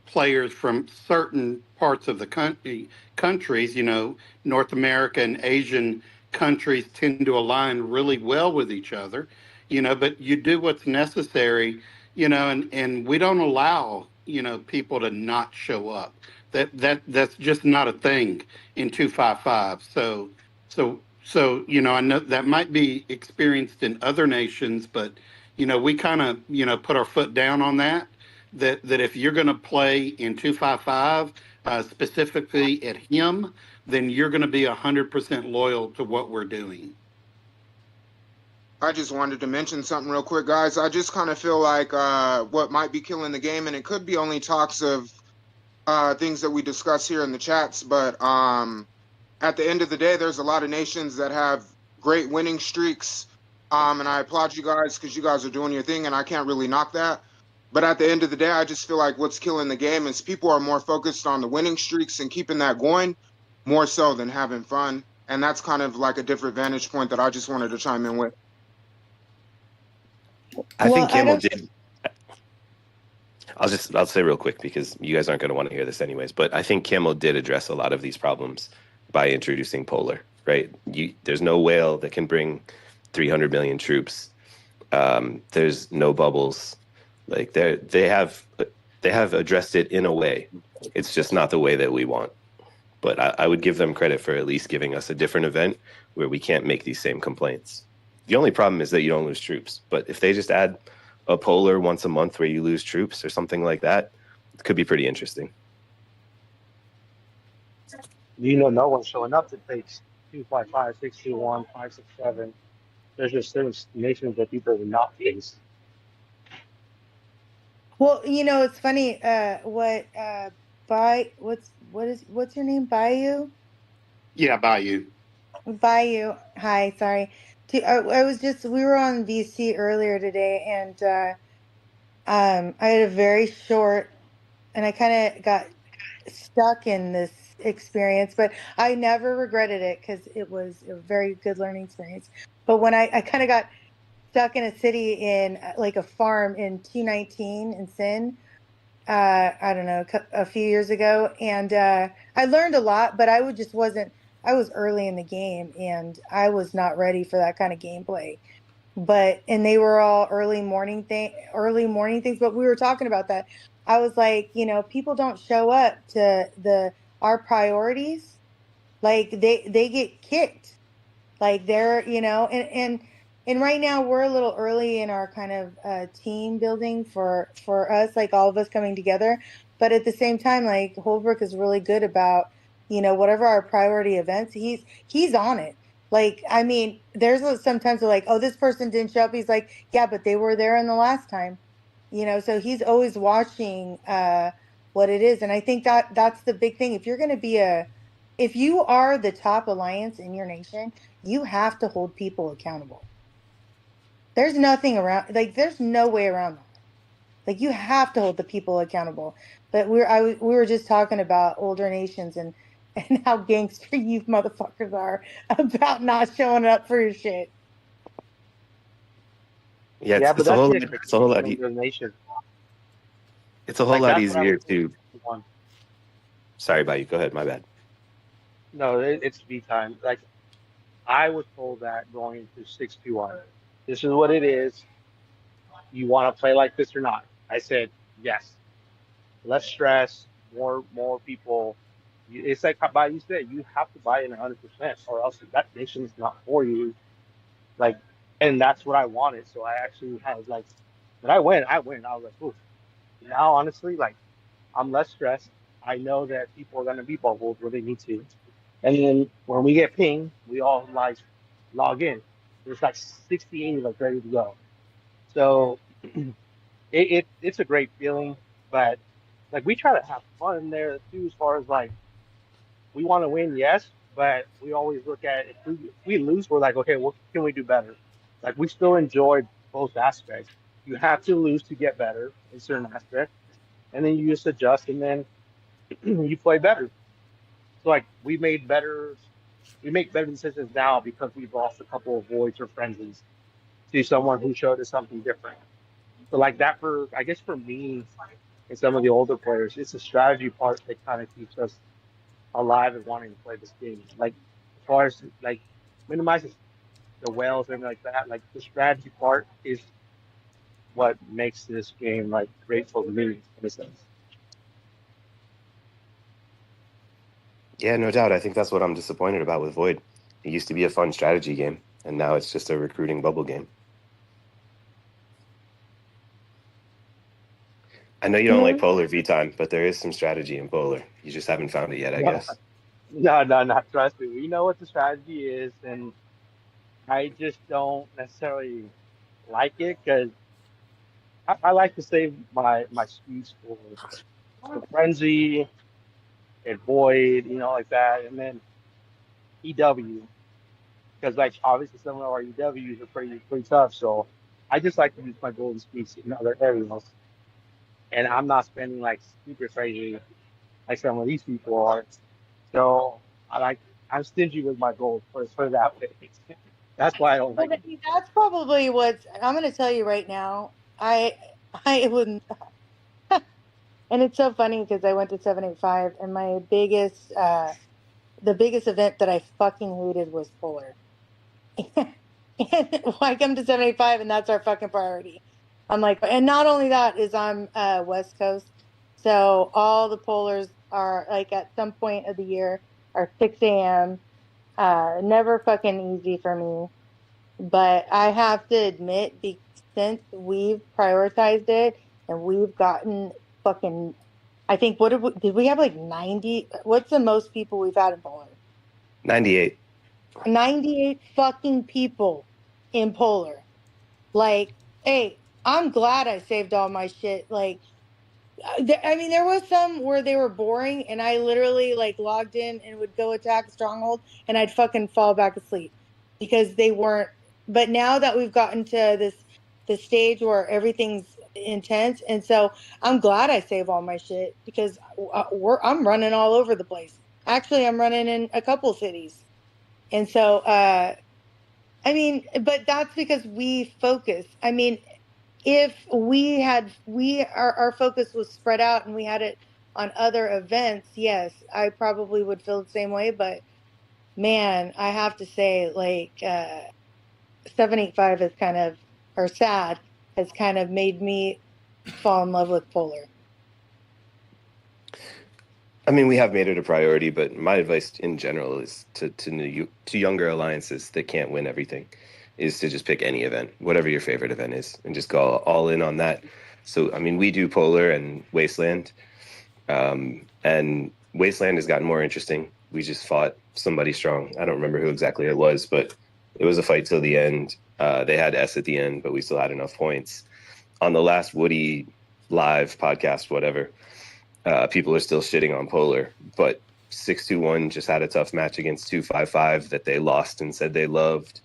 players from certain parts of the countries. North America and Asian countries tend to align really well with each other, but you do what's necessary, and we don't allow, people to not show up. That's just not a thing in 255. So I know that might be experienced in other nations, but we kind of put our foot down on that. That if you're going to play in 255, specifically at him, then you're going to be 100% loyal to what we're doing. I just wanted to mention something real quick, guys. I just kind of feel like what might be killing the game, and it could be only talks of things that we discuss here in the chats, but at the end of the day, there's a lot of nations that have great winning streaks, and I applaud you guys because you guys are doing your thing, and I can't really knock that. But at the end of the day, I just feel like what's killing the game is people are more focused on the winning streaks and keeping that going more so than having fun. And that's kind of like a different vantage point that I just wanted to chime in with. I Well, think I Camel don't- did. I'll say real quick because you guys aren't going to want to hear this anyways. But I think Camel did address a lot of these problems by introducing Polar. Right? There's no whale that can bring 300 million troops. There's no bubbles. Like they have addressed it in a way. It's just not the way that we want. But I would give them credit for at least giving us a different event where we can't make these same complaints. The only problem is that you don't lose troops. But if they just add a polar once a month where you lose troops or something like that, it could be pretty interesting. No one's showing up to take 255, 621, 567. There's just certain nations that people will not face. Well, it's funny. What's your name? Bayou? Yeah, by you. Bayou. Hi, sorry. We were on VC earlier today, and I had a very short, and I kind of got stuck in this experience, but I never regretted it because it was a very good learning experience. But when I kind of got stuck in a city in like a farm in 219 in Sin, I don't know, a few years ago, and I learned a lot, but just wasn't. I was early in the game, and I was not ready for that kind of gameplay. And they were all early morning things. But we were talking about that. I was like, people don't show up to our priorities. Like they get kicked. Like they're, and right now we're a little early in our kind of team building for us, like all of us coming together. But at the same time, like Holbrook is really good about, whatever our priority events, he's on it. Like, I mean, sometimes they're like, oh, this person didn't show up. He's like, yeah, but they were there in the last time, so he's always watching what it is. And I think that's the big thing. If you are the top alliance in your nation, you have to hold people accountable. There's nothing around, like, there's no way around that. Like, you have to hold the people accountable. But we were just talking about older nations and how gangster you motherfuckers are about not showing up for your shit. Yeah, Yeah, but it's a that's whole the it's a whole lot expectation of the nation. it's a whole Like lot that's what I was easier told to. in one. Sorry about you. Go ahead. My bad. No, it's V time. Like I was told that going into 621. This is what it is. You want to play like this or not? I said yes. Less stress, more people. It's like how you said, you have to buy in 100%, or else that nation is not for you. Like, and that's what I wanted. So I actually had like, when I went. I was like, ooh. Now honestly, like, I'm less stressed. I know that people are gonna be bubbled where they need to, and then when we get pinged, we all like log in. There's like 60, 80 like ready to go. So it's a great feeling, but like we try to have fun there too, as far as like we want to win, yes, but we always look at if we lose, we're like, okay, what can we do better? Like we still enjoy both aspects. You have to lose to get better in certain aspects, and then you just adjust, and then you play better. So like we make better decisions now because we've lost a couple of voids or frenzies to someone who showed us something different. So like that for I guess for me and some of the older players, it's the strategy part that kind of keeps us alive and wanting to play this game. Like as far as like minimizes the whales and like that, like the strategy part is what makes this game like great for me in a sense. Yeah, no doubt. I think that's what I'm disappointed about with Void. It used to be a fun strategy game, and now it's just a recruiting bubble game. I know you don't like Yeah. Polar V time, but there is some strategy in Polar. You just haven't found it yet, I No, guess. no, not trust me. We know what the strategy is, and I just don't necessarily like it because I like to save my speeds for frenzy and void, like that, and then EW because like obviously some of our EWs are pretty tough. So I just like to use my golden speeds in other areas, and I'm not spending like super crazy like some of these people are. So I'm stingy with my gold for that way. That's why I don't But like it. that's probably what I'm going to tell you right now. I wouldn't, and it's so funny because I went to 785, and the biggest event that I fucking hated was Polar. And I come to 785 and that's our fucking priority. I'm like, and not only that is I'm West Coast. So all the polars are like at some point of the year are 6 a.m. Never fucking easy for me. But I have to admit, since we've prioritized it and we've gotten fucking I think did we have like 90? What's the most people we've had in Polar? 98. 98 fucking people in Polar. Like, hey, I'm glad I saved all my shit. Like, I mean, there was some where they were boring, and I literally like logged in and would go attack a stronghold, and I'd fucking fall back asleep because they weren't. But now that we've gotten to the stage where everything's intense, and so I'm glad I save all my shit because I'm running all over the place. Actually, I'm running in a couple cities, and so I mean, but that's because we focus. I mean, if our focus was spread out and we had it on other events, yes, I probably would feel the same way. But man, I have to say, like 785 is kind of, or sad, has kind of made me fall in love with Polar. I mean, we have made it a priority, but my advice in general is to younger alliances that can't win everything, is to just pick any event, whatever your favorite event is, and just go all in on that. So, I mean, we do Polar and Wasteland, and Wasteland has gotten more interesting. We just fought somebody strong. I don't remember who exactly it was, but it was a fight till the end. They had S at the end, but we still had enough points. On the last Woody live podcast, whatever, people are still shitting on Polar, but 621 just had a tough match against 255 that they lost and said they loved.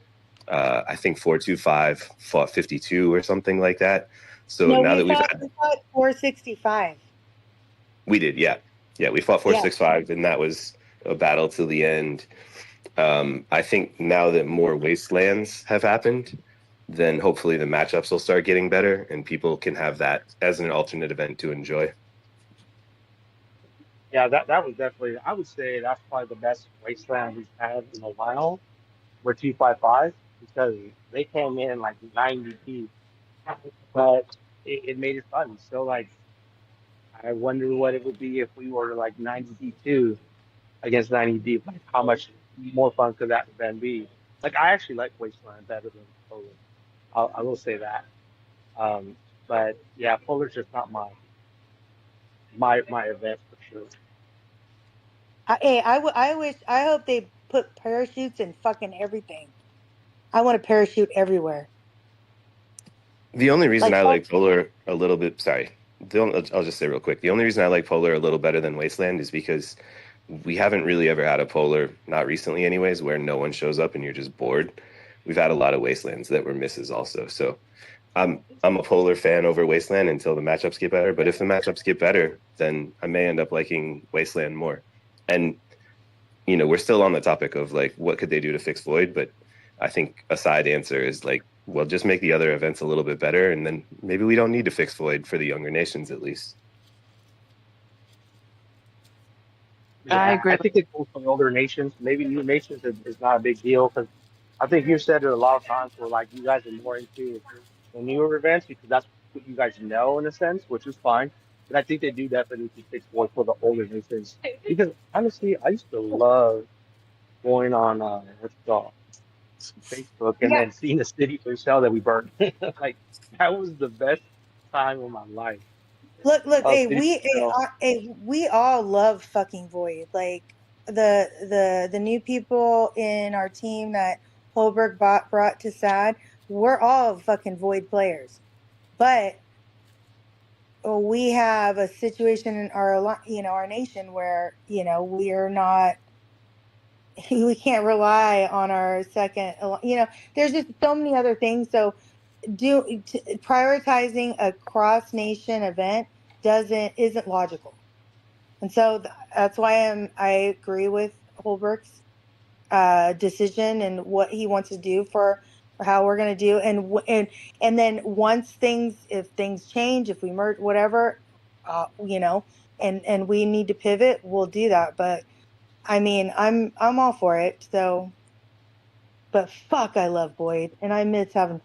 I think 425 fought 52 or something like that. So No, now that we fought 465. We did, yeah. Yeah, we fought 465, and that was a battle till the end. I think now that more Wastelands have happened, then hopefully the matchups will start getting better, and people can have that as an alternate event to enjoy. Yeah, that was definitely. I would say that's probably the best wasteland we've had in a while. We're 255 because they came in like 90 deep, but it made it fun. So like, I wonder what it would be if we were like 90 deep too against 90 deep. Like, how much more fun could that then be? Like, I actually like Wasteland better than Polar. I will say that. Um, but yeah, Polar's just not my event for sure. I hope they put parachutes in fucking everything. I want a parachute everywhere. The only reason Like, I like Polar a little bit, I'll just say real quick. The only reason I like Polar a little better than Wasteland is because we haven't really ever had a Polar, not recently anyways, where no one shows up and you're just bored. We've had a lot of Wastelands that were misses also. So I'm a Polar fan over Wasteland until the matchups get better. But if the matchups get better, then I may end up liking Wasteland more. And we're still on the topic of like what could they do to fix Void, but I think a side answer is like, well, just make the other events a little bit better, and then maybe we don't need to fix Void for the younger nations at least. Yeah, I agree. I think it goes for the older nations. Maybe new nations is not a big deal because I think you said it a lot of times where like you guys are more into the newer events because that's what you guys know in a sense, which is fine. But I think they do definitely need to fix Void for the older nations because honestly, I used to love going on what's it called Facebook and yeah, then seeing the city for sale that we burned. Like that was the best time of my life. look, hey, City for sale. we all love fucking Void. Like the new people in our team that Holberg brought to SAD, we're all fucking Void players. But we have a situation in our nation where we are not. We can't rely on our second. There's just so many other things. So prioritizing a cross nation event isn't logical, and so that's why I agree with Holberg's decision and what he wants to do for how we're going to do, and then if things change, if we merge, whatever, and we need to pivot, we'll do that. But I mean, I'm all for it. So, but fuck, I love Boyd, and I miss having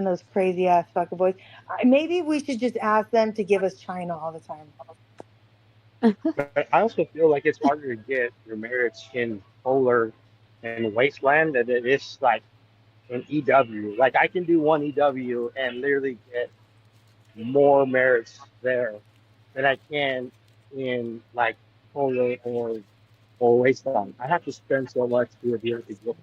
those crazy ass fucking boys. Maybe we should just ask them to give us China all the time. But I also feel like it's harder to get your merits in Polar and Wasteland than it is like in EW. Like I can do one EW and literally get more merits there than I can in like polo or wasteland. I have to spend so much to deal with people.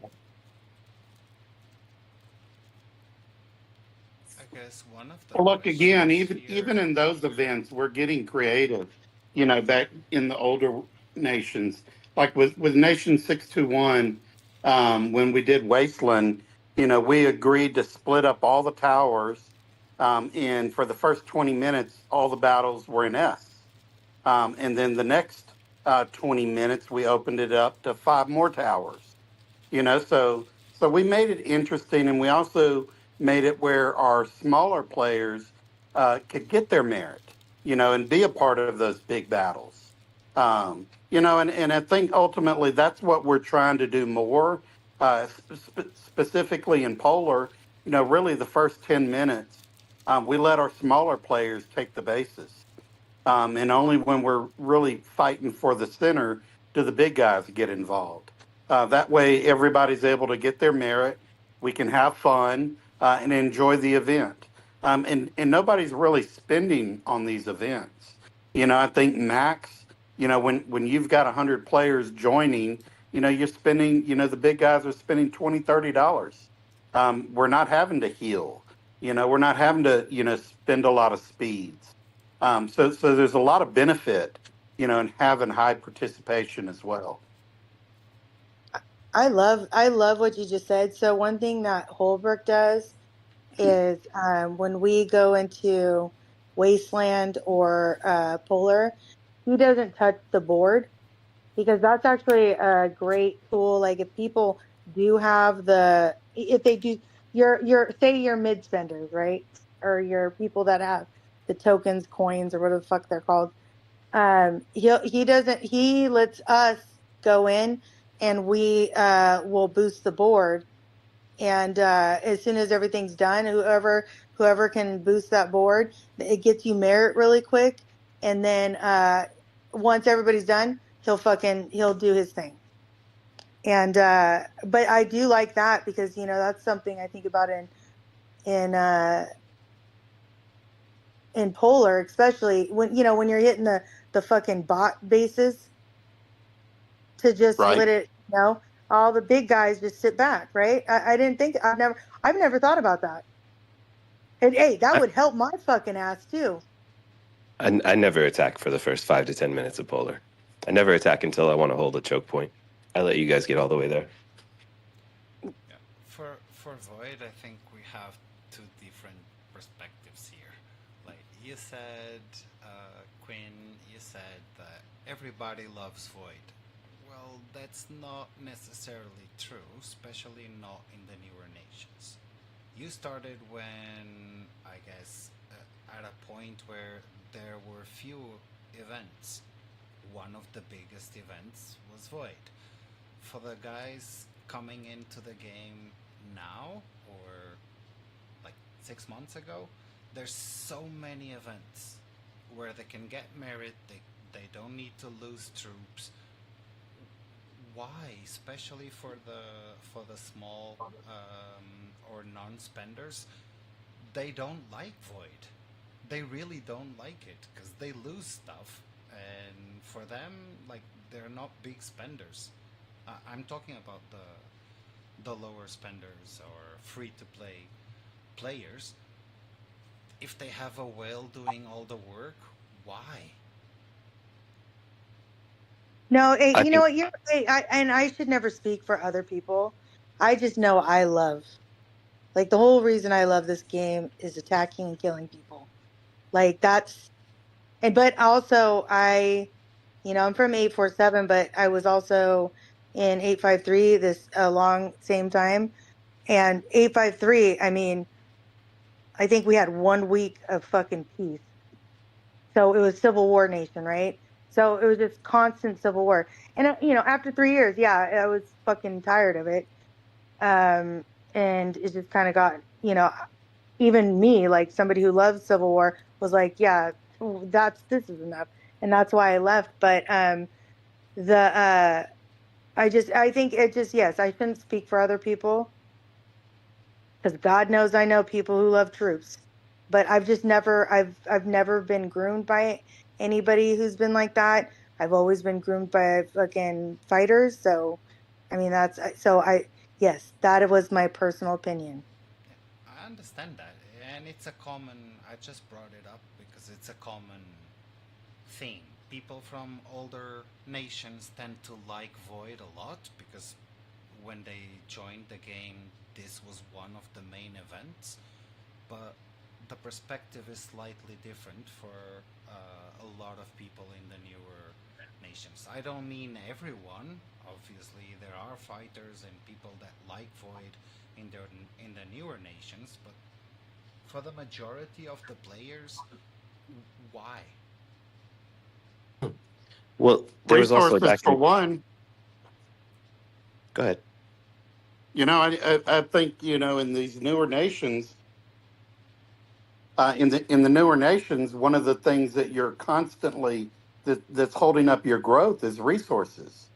I guess one of the Well, look again, questions even here. even in those events, we're getting creative. You know, back in the older nations, like with Nation 621, when we did Wasteland, you know, we agreed to split up all the towers. And for the first 20 minutes, all the battles were in S. And then the next 20 minutes, we opened it up to five more towers. You know, so we made it interesting, and we also made it where our smaller players could get their merit, you know, and be a part of those big battles. You know, and I think ultimately that's what we're trying to do more, specifically in Polar. You know, really the first 10 minutes, we let our smaller players take the bases, and only when we're really fighting for the center do the big guys get involved. That way, everybody's able to get their merit. We can have fun and enjoy the event. And nobody's really spending on these events. You know, I think max. You know, when you've got 100 players joining, you know, you're spending. You know, the big guys are spending $20, $30. We're not having to heal. You know, we're not having to spend a lot of speeds. So there's a lot of benefit, you know, in having high participation as well. I love what you just said. So one thing that Holbrook does is when we go into Wasteland or Polar, he doesn't touch the board because that's actually a great tool. Like if people do have if they do, your say your mid spenders, right, or your people that have the tokens, coins, or whatever the fuck they're called. He lets us go in and we will boost the board, and as soon as everything's done, whoever can boost that board, it gets you merit really quick, and then once everybody's done, he'll do his thing. And but I do like that because that's something I think about in uh in Polar, especially when you're hitting the fucking bot bases, to just Right. let it, all the big guys just sit back, right? I didn't think I've never thought about that. And hey, that I, would help my fucking ass too. I never attack for the first 5 to 10 minutes of Polar. I never attack until I want to hold a choke point. I let you guys get all the way there. Yeah. For Void, I think we have two different perspectives here. Like you said, Quinn, you said that everybody loves Void. Well, that's not necessarily true, especially not in the newer nations. You started when, I guess, at a point where there were few events. One of the biggest events was Void. For the guys coming into the game now, or like 6 months ago, there's so many events where they can get merit, they don't need to lose troops. Why, especially for the small or non-spenders, they don't like Void. They really don't like it because they lose stuff, and for them, like, they're not big spenders. I'm talking about the lower spenders or free to play players. If they have a whale doing all the work, why? No, I you know think what? And I should never speak for other people. I just know I love, like, the whole reason I love this game is attacking and killing people. Like but also I'm from 847, but I was also in 853 this a long same time. And 853, I mean, I think we had 1 week of fucking peace. So it was Civil War nation, right? So it was just constant Civil War. And after 3 years, yeah, I was fucking tired of it. And it just kind of got, even me, like somebody who loves Civil War, was like, yeah, this is enough, and that's why I left. But the I think it just, yes, I shouldn't speak for other people because God knows I know people who love troops. but I've never been groomed by anybody who's been like that. I've always been groomed by fucking fighters. So, I mean, yes, that was my personal opinion. I understand that, and it's a common. I just brought it up because it's a common theme. People from older nations tend to like Void a lot because when they joined the game, this was one of the main events. But the perspective is slightly different for a lot of people in the newer nations. I don't mean everyone. Obviously, there are fighters and people that like Void in the newer nations, but for the majority of the players, why? Well, there was also Resources back for in. one. Go ahead. I think in these newer nations, in the newer nations, one of the things that you're constantly that's holding up your growth is resources.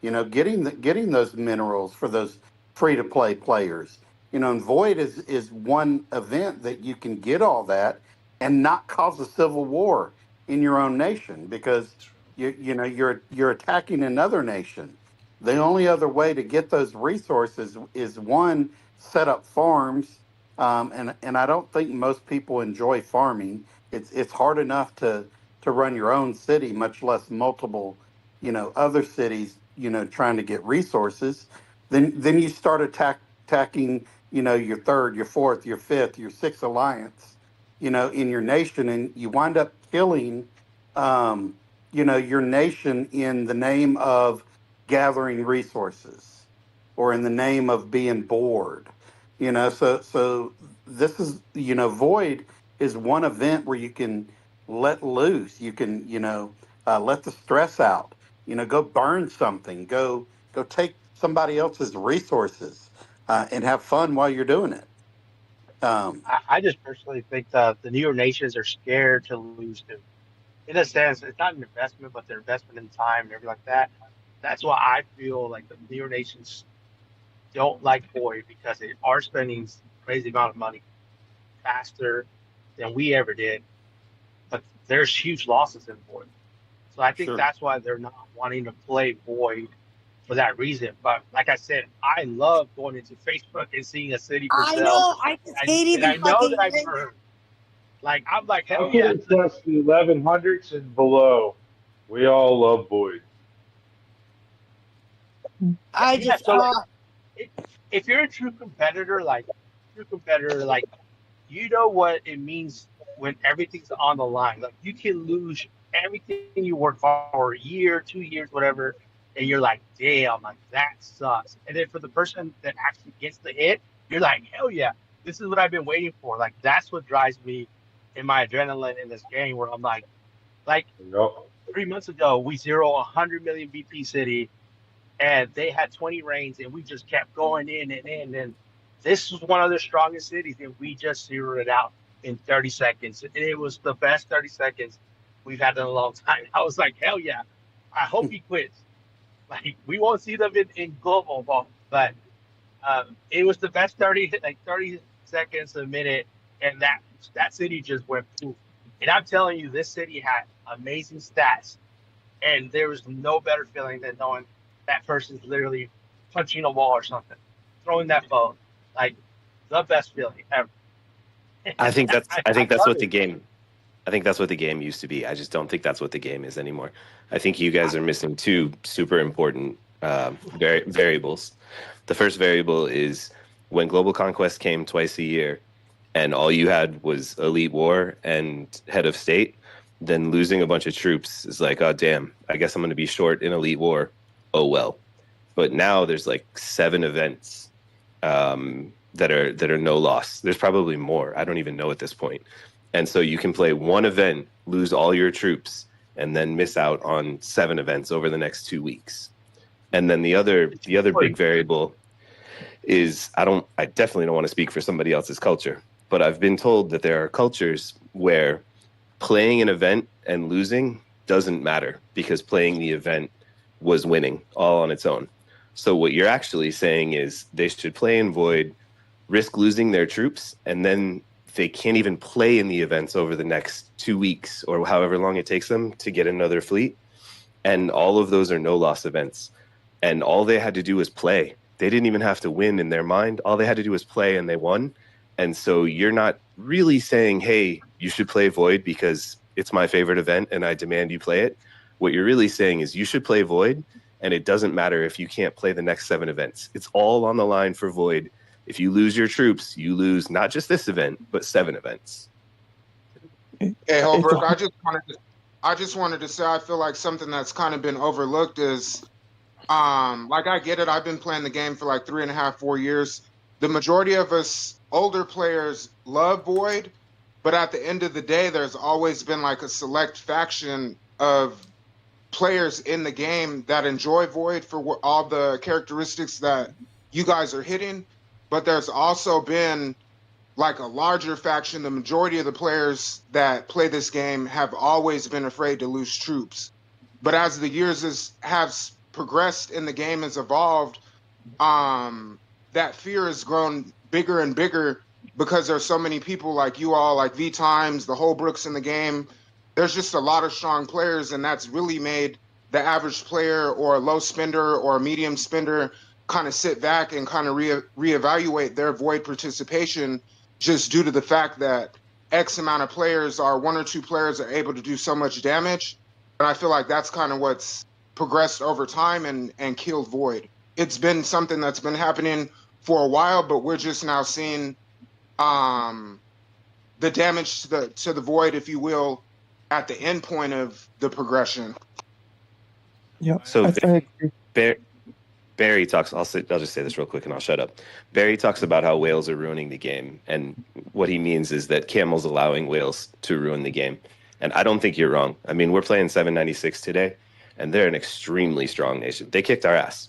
Getting those minerals for those free to play players. And Void is one event that you can get all that and not cause a civil war in your own nation because True. you're attacking another nation. The only other way to get those resources is one, set up farms, and I don't think most people enjoy farming. It's hard enough to run your own city, much less multiple other cities trying to get resources. Then you start attacking your third, your fourth, your fifth, your sixth alliance in your nation, and you wind up killing your nation in the name of gathering resources or in the name of being bored. So this is Void is one event where you can let loose. You can let the stress out. Go burn something. Go take somebody else's resources and have fun while you're doing it. I just personally think the newer nations are scared to lose to. In a sense, it's not an investment, but their investment in time and everything like that. That's why I feel like the newer nations don't like Void because they are spending crazy amount of money faster than we ever did. But there's huge losses in Void. So I think Sure. that's why they're not wanting to play Void for that reason. But like I said, I love going into Facebook and seeing a city for I sale. know. I just hate And even I know fucking that I've hearing never heard. Like, I'm like, I hell yeah. couldn't trust the 1100s and below. We all love Boyd. I Yeah, just, so like, if, if you're a true competitor, like, you know what it means when everything's on the line. Like, you can lose everything you work for a year, 2 years, whatever, and you're like, damn, like that sucks. And then for the person that actually gets the hit, you're like, hell yeah, this is what I've been waiting for. Like, that's what drives me in my adrenaline in this game, where I'm like Yep. 3 months ago, we 100 million BP city, and they had 20 reigns, and we just kept going in and in. And this was one of their strongest cities, and we just zeroed it out in 30 seconds. And it was the best 30 seconds we've had in a long time. I was like, hell yeah. I hope he quits. Like, we won't see them in global ball, but it was the best 30 seconds a minute, and that city just went poof. And I'm telling you, this city had amazing stats, and there was no better feeling than knowing that person's literally punching a wall or something, throwing that phone. Like, the best feeling ever. I think that's I, I I think that's love what the it. game I think that's what the game used to be. I just don't think that's what the game is anymore. I think you guys are missing two super important variables. The first variable is when Global Conquest came twice a year, and all you had was Elite War and Head of State. Then losing a bunch of troops is like, oh damn, I guess I'm going to be short in Elite War. Oh well. But now there's like 7 events that are no loss. There's probably more. I don't even know at this point. And so you can play one event, lose all your troops, and then miss out on 7 events over the next 2 weeks. And then the other big variable is I definitely don't want to speak for somebody else's culture, but I've been told that there are cultures where playing an event and losing doesn't matter because playing the event was winning all on its own. So what you're actually saying is they should play in Void, risk losing their troops, and then they can't even play in the events over the next 2 weeks or however long it takes them to get another fleet. And all of those are no loss events. And all they had to do was play. They didn't even have to win in their mind. All they had to do was play, and they won. And so you're not really saying, hey, you should play Void because it's my favorite event and I demand you play it. What you're really saying is you should play Void, and it doesn't matter if you can't play the next 7 events. It's all on the line for Void. If you lose your troops, you lose not just this event, but 7 events. Hey, Holbrook, I just wanted to say I feel like something that's kind of been overlooked is, like, I get it. I've been playing the game for like 3.5, 4 years. The majority of us older players love Void, but at the end of the day, there's always been like a select faction of players in the game that enjoy Void for all the characteristics that you guys are hitting. But there's also been like a larger faction. The majority of the players that play this game have always been afraid to lose troops. But as the years have progressed and the game has evolved, that fear has grown bigger and bigger because there's so many people like you all, like V Times, the Holbrooks in the game. There's just a lot of strong players, and that's really made the average player or a low spender or a medium spender kind of sit back and kind of reevaluate their Void participation, just due to the fact that X amount of players or 1 or 2 players are able to do so much damage. And I feel like that's kind of what's progressed over time and killed Void. It's been something that's been happening for a while, but we're just now seeing the damage to the Void, if you will, at the end point of the progression. Yeah. So Barry talks, I'll just say this real quick and I'll shut up. Barry talks about how whales are ruining the game. And what he means is that Camel's allowing whales to ruin the game. And I don't think you're wrong. I mean, we're playing 796 today, and they're an extremely strong nation. They kicked our ass.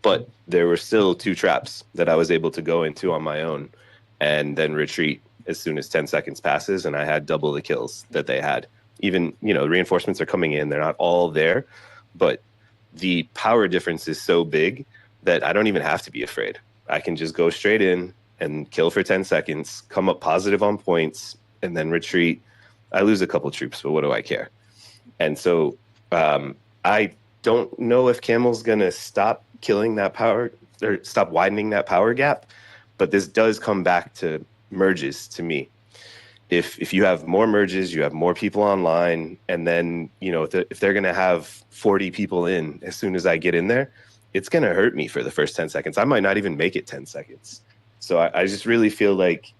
But there were still 2 traps that I was able to go into on my own and then retreat as soon as 10 seconds passes, and I had double the kills that they had. Even, reinforcements are coming in. They're not all there, but the power difference is so big that I don't even have to be afraid. I can just go straight in and kill for 10 seconds, come up positive on points, and then retreat. I lose a couple troops, but what do I care? And so I don't know if Camel's going to stop killing that power or stop widening that power gap, but this does come back to merges to me. If you have more merges, you have more people online, and then, if they're going to have 40 people in as soon as I get in there, it's going to hurt me for the first 10 seconds. I might not even make it 10 seconds. So I just really feel like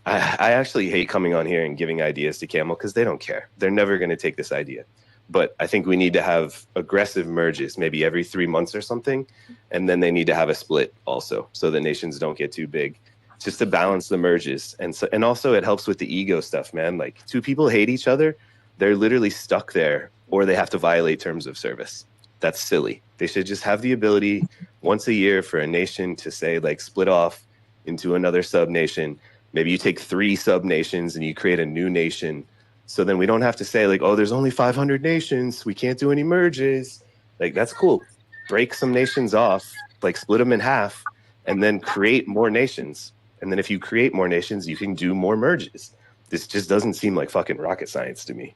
I actually hate coming on here and giving ideas to Camel because they don't care. They're never going to take this idea. But I think we need to have aggressive merges, maybe every 3 months or something, and then they need to have a split also so the nations don't get too big, just to balance the merges. And also it helps with the ego stuff, man. Like 2 people hate each other, they're literally stuck there, or they have to violate terms of service. That's silly. They should just have the ability once a year for a nation to say, like, split off into another sub-nation. Maybe you take 3 sub-nations and you create a new nation. So then we don't have to say, like, oh, there's only 500 nations, we can't do any merges. Like, that's cool. Break some nations off, like split them in half, and then create more nations. And then if you create more nations, you can do more merges. This just doesn't seem like fucking rocket science to me.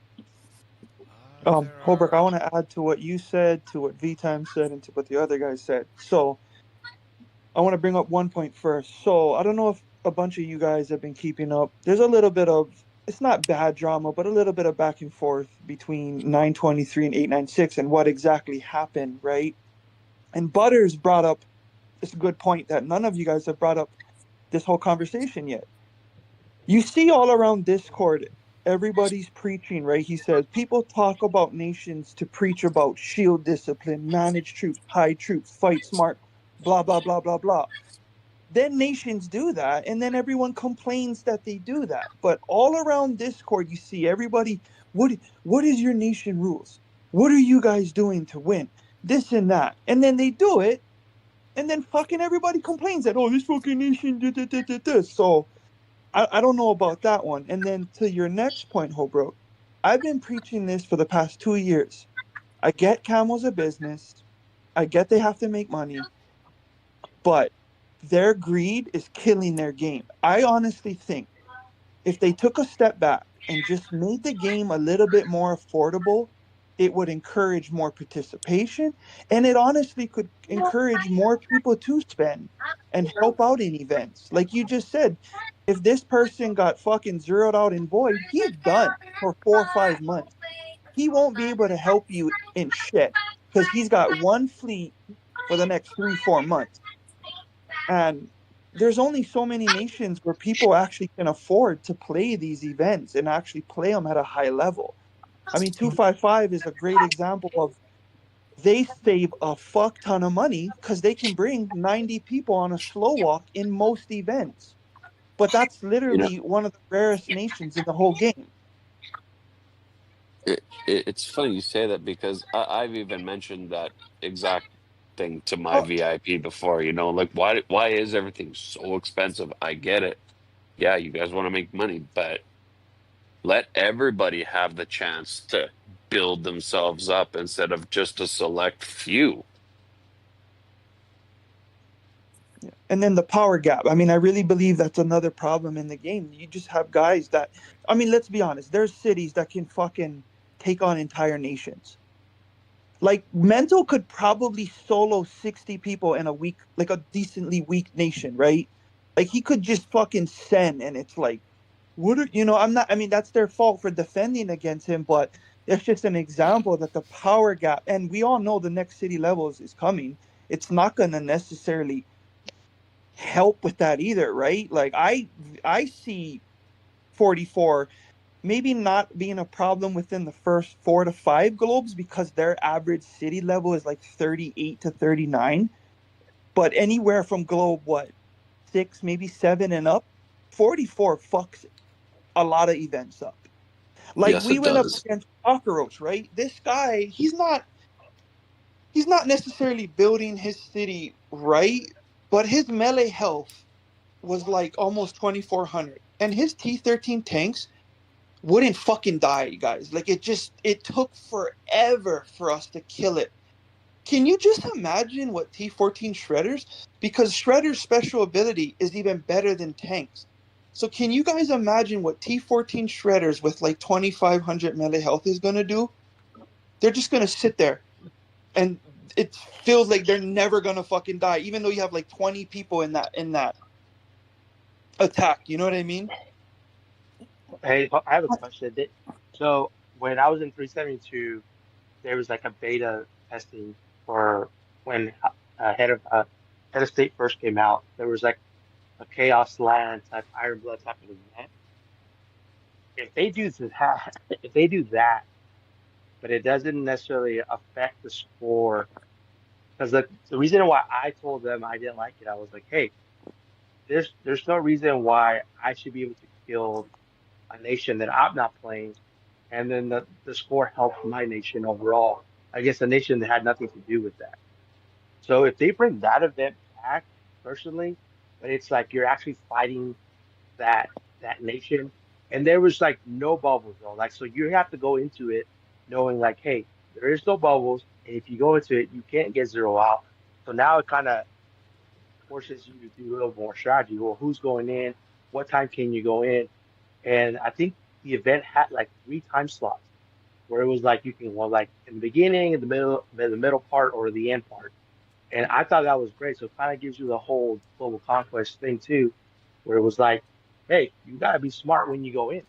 Holbrook, I want to add to what you said, to what V-Time said, and to what the other guys said. So I want to bring up one point first. So I don't know if a bunch of you guys have been keeping up. There's a little bit of, it's not bad drama, but a little bit of back and forth between 923 and 896 and what exactly happened, right? And Butters brought up this good point that none of you guys have brought up this whole conversation yet. You see all around Discord, everybody's preaching, right? He says people talk about nations to preach about shield discipline, manage troops, hide troops, fight smart, blah, blah, blah, blah, blah. Then nations do that, and then everyone complains that they do that. But all around Discord, you see everybody, what is your nation rules? What are you guys doing to win? This and that. And then they do it, and then fucking everybody complains that, oh, this fucking nation, da. So I don't know about that one. And then to your next point, Holbrook, I've been preaching this for the past 2 years. I get Camel's a business. I get they have to make money. But their greed is killing their game. I honestly think if they took a step back and just made the game a little bit more affordable, it would encourage more participation, and it honestly could encourage more people to spend and help out in events. Like you just said, if this person got fucking zeroed out in Void, he's done for 4 or 5 months. He won't be able to help you in shit because he's got one fleet for the next 3 4 months. And there's only so many nations where people actually can afford to play these events and actually play them at a high level. I mean, 255 is a great example of they save a fuck ton of money because they can bring 90 people on a slow walk in most events. But that's You know, literally one of the rarest nations in the whole game. it's funny you say that because I've even mentioned that exact thing to my Oh, VIP before. You know, like why is everything so expensive? I get it. Yeah, you guys want to make money, but let everybody have the chance to build themselves up instead of just a select few. and then the power gap. I mean, I really believe that's another problem in the game. You just have guys that, I mean, let's be honest, there's cities that can fucking take on entire nations. Like Mental could probably solo 60 people in a week, like a decently weak nation, right? Like he could just fucking send, and it's like, what are, I'm not, I mean, that's their fault for defending against him, but it's just an example that the power gap, and we all know the next city levels is coming. It's not going to necessarily help with that either, right? Like I see 44 maybe not being a problem within the first 4 to 5 globes because their average city level is like 38 to 39. But anywhere from globe, what, 6, maybe 7 and up, 44 fucks a lot of events up. Like Yes, we it went up does. against Cockroach, right? This guy, he's not necessarily building his city right, but his melee health was like almost 2400. And his T13 tanks wouldn't fucking die, guys. Like it took forever for us to kill it. Can you just imagine what T14 shredders? Because shredder's special ability is even better than tanks. So can you guys imagine what T14 shredders with like 2500 melee health is gonna do? They're just gonna sit there, and it feels like they're never gonna fucking die, even though you have like 20 people in that attack. You know what I mean? Hey, I have a question. So when I was in 372, there was like a beta testing for when head of state first came out. There was like a Chaos Land type Iron Blood type of event. If they do that, if they do that, but it doesn't necessarily affect the score, because the reason why I told them I didn't like it, I was like, hey, there's no reason why I should be able to kill a nation that I'm not playing, and then the score helped my nation overall against a nation that had nothing to do with that. So if they bring that event back, personally, but it's like you're actually fighting that that nation, and there was like no bubbles though. Like so you have to go into it knowing like, hey, there is no bubbles, and if you go into it, you can't get zero out. So now it kind of forces you to do a little more strategy. Well, who's going in? What time can you go in? And I think the event had like 3 time slots where it was like you can go like in the beginning, in the middle part, or the end part. And I thought that was great. So it kind of gives you the whole global conquest thing too, where it was like, hey, you gotta be smart when you go in.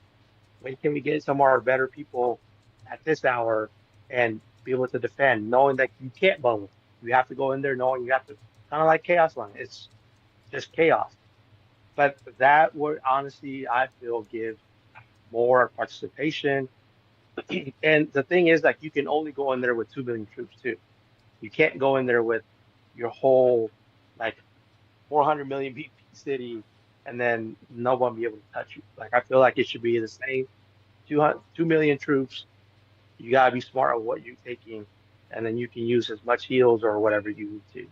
When can we get some of our better people at this hour and be able to defend, knowing that you can't bubble. You have to go in there knowing you have to kind of like chaos line. It's just chaos. But that would honestly, I feel, give more participation. And the thing is, like, you can only go in there with 2 million troops too. You can't go in there with your whole like 400 million BP city and then no one be able to touch you. Like, I feel like it should be the same 2 million troops. You gotta be smart on what you're taking, and then you can use as much heals or whatever you need to.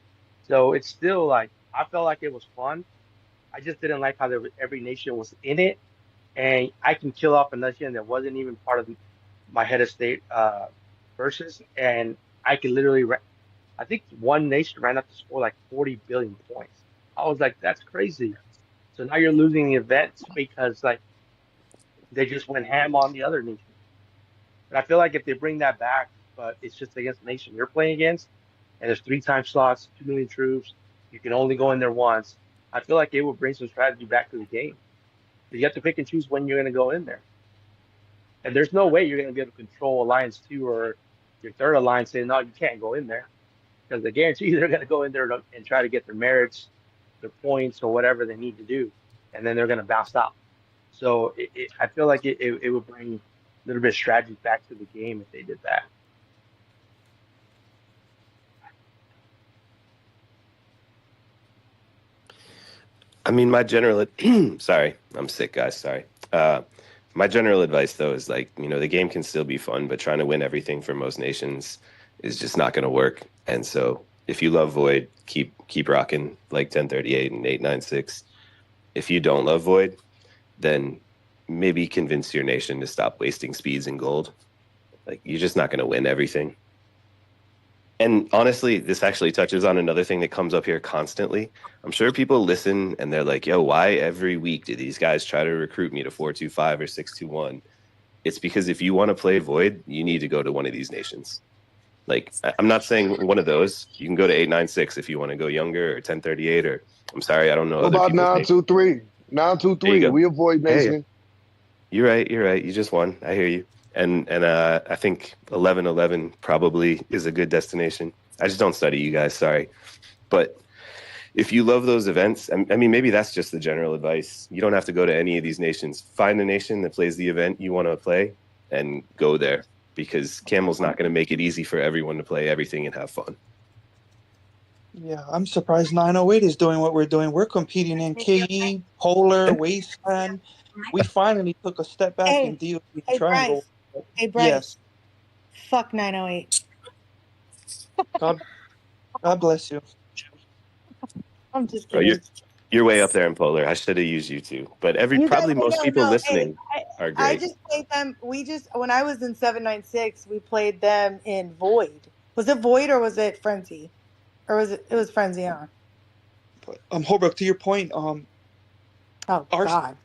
So it's still like I felt like it was fun. I just didn't like how every nation was in it, and I can kill off a nation that wasn't even part of my head of state versus, and I could literally, I think one nation ran up to score like 40 billion points. I was like, that's crazy. So now you're losing the event because like they just went ham on the other nation. And I feel like if they bring that back, but it's just against the nation you're playing against, and there's 3 time slots, 2 million troops, you can only go in there once. I feel like it would bring some strategy back to the game. You have to pick and choose when you're going to go in there. And there's no way you're going to be able to control Alliance 2 or your third alliance saying, no, you can't go in there. Because they guarantee you they're going to go in there and try to get their merits, their points, or whatever they need to do. And then they're going to bounce out. So I feel like it would bring a little bit of strategy back to the game if they did that. I mean, my general sorry, I'm sick, guys. Sorry. My general advice though is like, the game can still be fun, but trying to win everything for most nations is just not going to work. And so, if you love Void, keep rocking like 1038 and 896. If you don't love Void, then maybe convince your nation to stop wasting speeds and gold. Like, you're just not going to win everything. And honestly, this actually touches on another thing that comes up here constantly. I'm sure people listen and they're like, yo, why every week do these guys try to recruit me to 425 or 621? It's because if you want to play Void, you need to go to one of these nations. Like, I'm not saying one of those. You can go to 896 if you want to go younger, or 1038, or I'm sorry, I don't know. What Other about people's names. 923? 923. We avoid nation. Hey, you're right. You just won. I hear you. And I think 1111 probably is a good destination. I just don't study you guys, sorry. But if you love those events, I mean, maybe that's just the general advice. You don't have to go to any of these nations. Find a nation that plays the event you want to play and go there, because Camel's not going to make it easy for everyone to play everything and have fun. Yeah, I'm surprised 908 is doing what we're doing. We're competing in KE, Polar, Wasteland. We finally took a step back in DOT Triangle. Bryce. Hey, Bryce. Yes. Fuck 908. God bless you. I'm just Bro, kidding. you're way up there in Polar. I should have used you too. But most people listening are great. I just played them. When I was in 796, we played them in Void. Was it Void or was it Frenzy? Or was it was Frenzy, huh? Holbrook, to your point, our God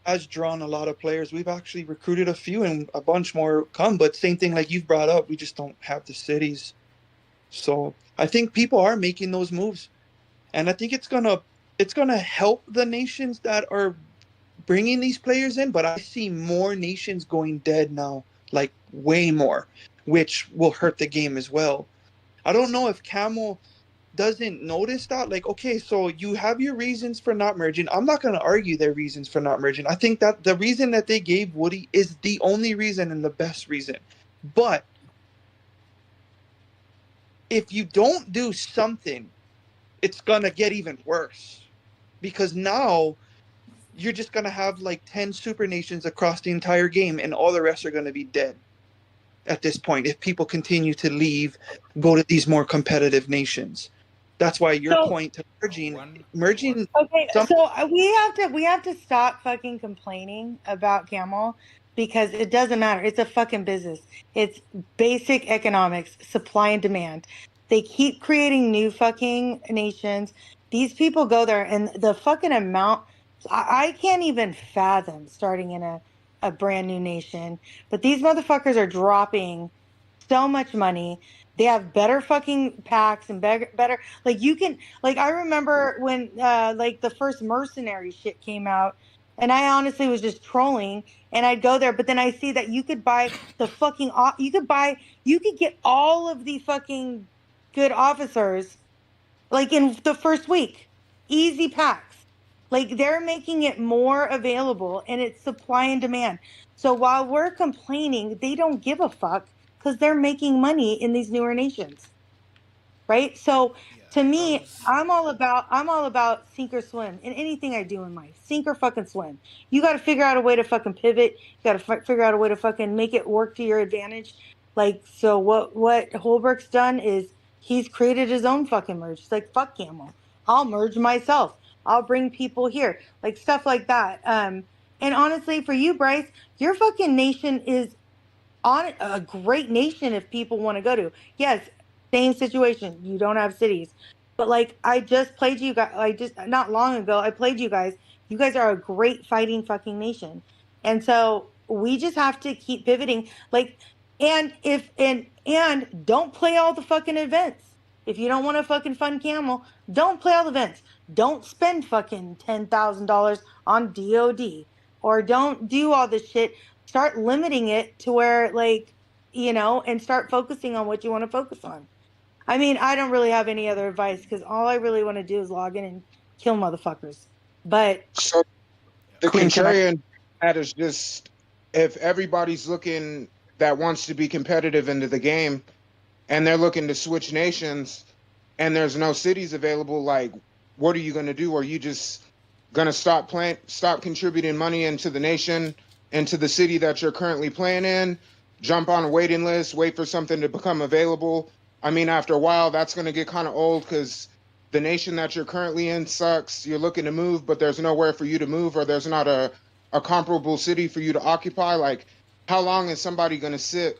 has drawn a lot of players. We've actually recruited a few and a bunch more come, but same thing like you've brought up, we just don't have the cities. So I think people are making those moves, and I think it's gonna help the nations that are bringing these players in. But I see more nations going dead now, like way more, which will hurt the game as well. I don't know if Camel doesn't notice that. Like, okay, so you have your reasons for not merging. I'm not going to argue their reasons for not merging. I think that the reason that they gave Woody is the only reason and the best reason. But if you don't do something, it's going to get even worse, because now you're just going to have like 10 super nations across the entire game, and all the rest are going to be dead at this point if people continue to leave, go to these more competitive nations. That's why your point to merging. Okay, so we have to stop fucking complaining about Camel, because it doesn't matter. It's a fucking business. It's basic economics, supply and demand. They keep creating new fucking nations. These people go there, and the fucking amount, I can't even fathom starting in a brand new nation. But these motherfuckers are dropping so much money. They have better fucking packs and better, like, you can, like, I remember when like the first mercenary shit came out, and I honestly was just trolling, and I'd go there, but then I see that you could buy the fucking, you could get all of the fucking good officers like in the first week, easy packs. Like, they're making it more available, and it's supply and demand. So while we're complaining, they don't give a fuck, because they're making money in these newer nations, right? So to me, I'm all about sink or swim in anything I do in life. Sink or fucking swim. You got to figure out a way to fucking pivot. You got to figure out a way to fucking make it work to your advantage. Like, so what Holbrook's done is he's created his own fucking merge. He's like, fuck Camel, I'll merge myself. I'll bring people here, like stuff like that. And honestly, for you, Bryce, your fucking nation is on a great nation if people want to go to. Yes, same situation. You don't have cities. But like, I just played you guys, not long ago, I played you guys. You guys are a great fighting fucking nation. And so we just have to keep pivoting. Like, and don't play all the fucking events. If you don't want to fucking fun camel, don't play all the events. Don't spend fucking $10,000 on DOD, or don't do all this shit. Start limiting it to where, like, and start focusing on what you want to focus on. I mean, I don't really have any other advice because all I really want to do is log in and kill motherfuckers. But So the Queen, can I? contrarian that is just if everybody's looking that wants to be competitive into the game and they're looking to switch nations and there's no cities available, like what are you going to do? Are you just going to stop contributing money into the nation, into the city that you're currently playing in, jump on a waiting list, wait for something to become available? I mean, after a while, that's going to get kind of old because the nation that you're currently in sucks. You're looking to move, but there's nowhere for you to move, or there's not a comparable city for you to occupy. Like, how long is somebody going to sit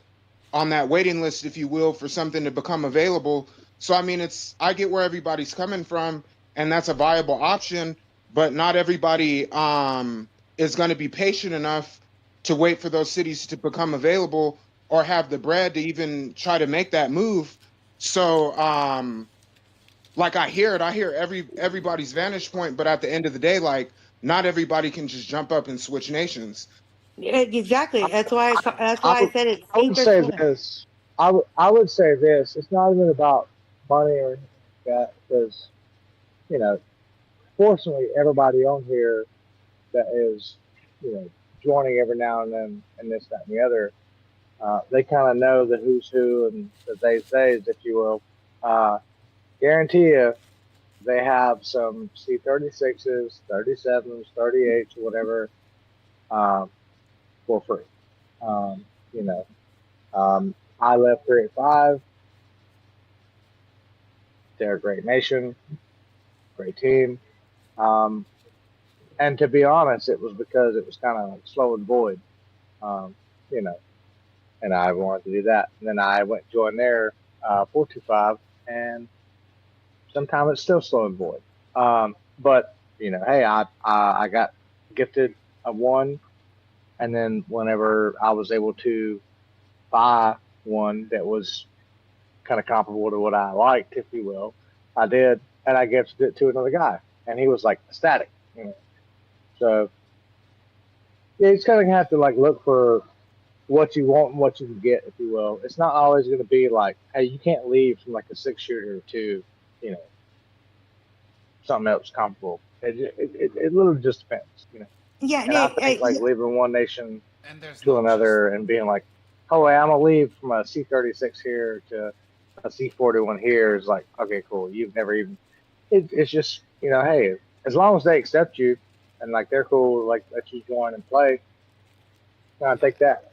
on that waiting list, if you will, for something to become available? So, I mean, I get where everybody's coming from, and that's a viable option, but not everybody is going to be patient enough to wait for those cities to become available or have the bread to even try to make that move. So, like I hear everybody's vantage point, but at the end of the day, like not everybody can just jump up and switch nations. exactly, that's why I said it's I would sink or say swim. this. I would say this. It's not even about money or anything like that, because fortunately, everybody on here that is joining every now and then, and this, that, and the other, they kind of know the who's who and the they's, if you will. Guarantee you, they have some C36s, 37s, 38s, whatever, for free. You know, I left 385. They're a great nation, great team. And to be honest, it was because it was kind of like slow and void, you know, and I wanted to do that. And then I went and joined their 425, and sometimes it's still slow and void. But hey, I got gifted a one, and then whenever I was able to buy one that was kind of comparable to what I liked, if you will, I did, and I gifted it to another guy, and he was like ecstatic. So yeah, you just kind of have to like look for what you want and what you can get, if you will. It's not always going to be like, hey, you can't leave from like a 6-shooter to, something else comparable. It literally just depends. Yeah, And I think like leaving one nation to another and being like, oh, I'm gonna leave from a C36 here to a C41 here is like, okay, cool. You've never even. It's just hey, as long as they accept you and like they're cool, like let you join and play, I take that.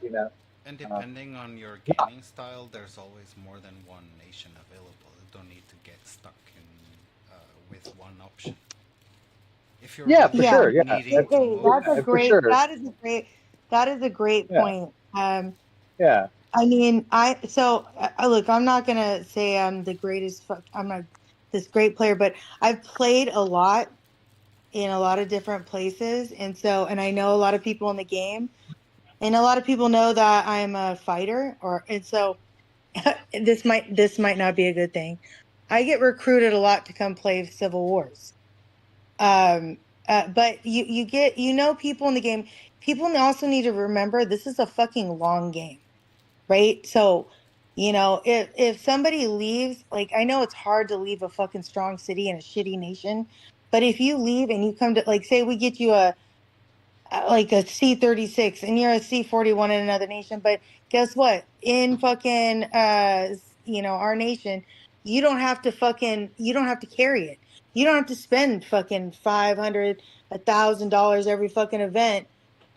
And depending on your gaming style, there's always more than one nation available. You don't need to get stuck in with one option. If you're yeah, for sure, yeah, needing to move, that's a great. Sure. That is a great point. Yeah. I mean, look. I'm not gonna say I'm the greatest. I'm not this great player, but I've played a lot in a lot of different places, and I know a lot of people in the game, and a lot of people know that I'm a fighter, and so this might not be a good thing. I get recruited a lot to come play Civil Wars. But you get people in the game. People also need to remember this is a fucking long game, right? So, if somebody leaves, like I know it's hard to leave a fucking strong city in a shitty nation, but if you leave and you come to like say we get you a C36 and you're a C41 in another nation, but guess what? In fucking our nation, you don't have to carry it. You don't have to spend fucking $500, $1,000 every fucking event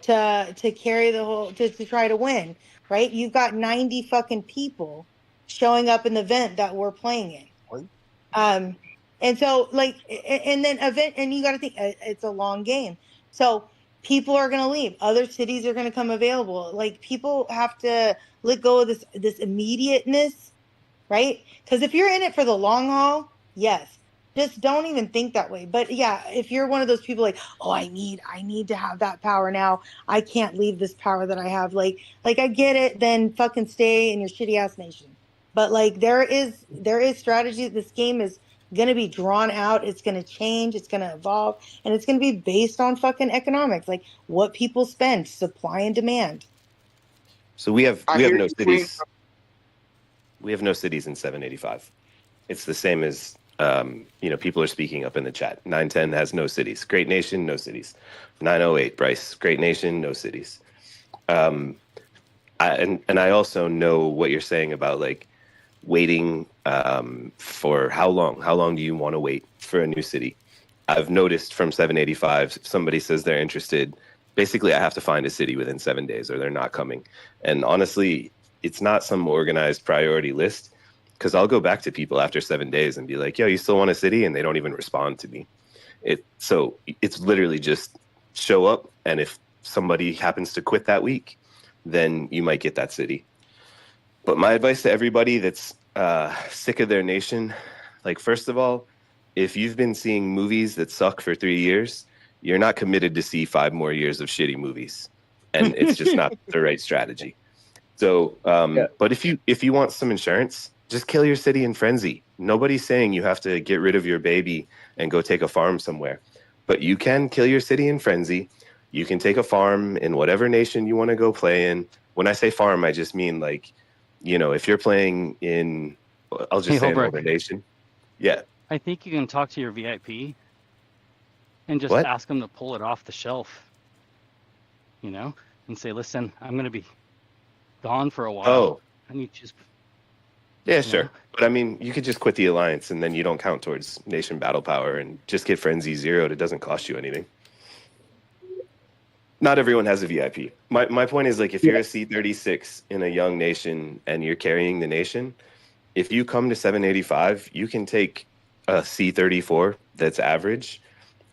to carry the whole to try to win, right? You've got 90 fucking people showing up in the event that we're playing in. And so and then event, and you got to think it's a long game. So people are going to leave. Other cities are going to come available. Like people have to let go of this immediateness, right? Because if you're in it for the long haul, yes, just don't even think that way. But yeah, if you're one of those people like, oh, I need to have that power now. I can't leave this power that I have. Like I get it. Then fucking stay in your shitty ass nation. But like there is strategy. This game is going to be drawn out. It's going to change. It's going to evolve, and it's going to be based on fucking economics, like what people spend, supply and demand. So we have I no hear you, Queen. cities. We have no cities in 785. It's the same as people are speaking up in the chat. 910 has no cities. Great Nation, no cities. 908, Bryce, Great Nation, no cities. I also know what you're saying about like waiting for how long? How long do you want to wait for a new city? I've noticed from 785, if somebody says they're interested, basically I have to find a city within 7 days or they're not coming. And honestly, it's not some organized priority list, because I'll go back to people after 7 days and be like, yo, you still want a city? And they don't even respond to me. So it's literally just show up. And if somebody happens to quit that week, then you might get that city. But my advice to everybody that's sick of their nation, like, first of all, if you've been seeing movies that suck for 3 years, you're not committed to see 5 more years of shitty movies. And it's just not the right strategy. So, but if you want some insurance, just kill your city in frenzy. Nobody's saying you have to get rid of your baby and go take a farm somewhere. But you can kill your city in frenzy. You can take a farm in whatever nation you want to go play in. When I say farm, I just mean like, if you're playing in, I'll just say another nation. Yeah. I think you can talk to your VIP and just ask them to pull it off the shelf, and say, listen, I'm going to be gone for a while. Oh. And you just... Yeah, sure. But I mean, you could just quit the alliance and then you don't count towards nation battle power and just get Frenzy zeroed. It doesn't cost you anything. Not everyone has a VIP. My point is, like, if you're a C36 in a young nation and you're carrying the nation, if you come to 785, you can take a C34 that's average.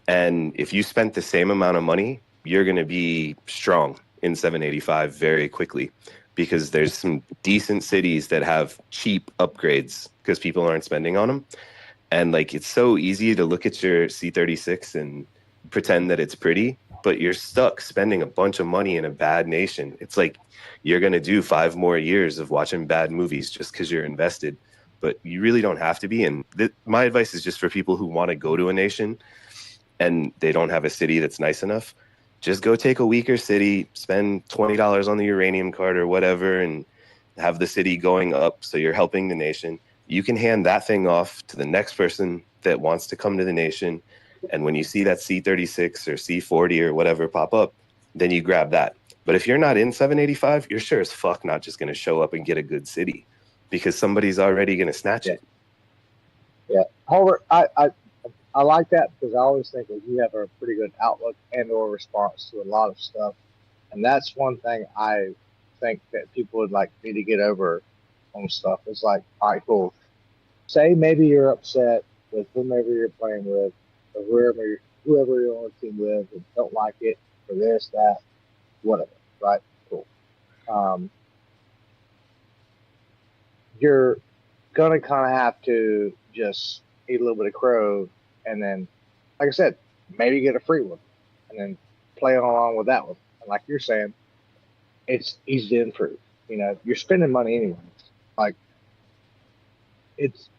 And if you spent the same amount of money, you're going to be strong in 785 very quickly, because there's some decent cities that have cheap upgrades because people aren't spending on them. And like, it's so easy to look at your C36 and pretend that it's pretty, but you're stuck spending a bunch of money in a bad nation. It's like you're going to do 5 more years of watching bad movies just because you're invested, but you really don't have to be. And my advice is just for people who want to go to a nation and they don't have a city that's nice enough. Just go take a weaker city, spend $20 on the uranium card or whatever, and have the city going up so you're helping the nation. You can hand that thing off to the next person that wants to come to the nation. And when you see that C36 or C40 or whatever pop up, then you grab that. But if you're not in 785, you're sure as fuck not just going to show up and get a good city, because somebody's already going to snatch it. Yeah. However, I like that, because I always think that you have a pretty good outlook and or response to a lot of stuff. And that's one thing I think that people would like me to get over on stuff. It's like, all right, cool. Say maybe you're upset with whomever you're playing with, or whoever you're on the team with, and don't like it for this, that, whatever, right? Cool. You're gonna kind of have to just eat a little bit of crow, and then, like I said, maybe get a free one, and then play along with that one. And like you're saying, it's easy to improve. You're spending money anyway. Like, it's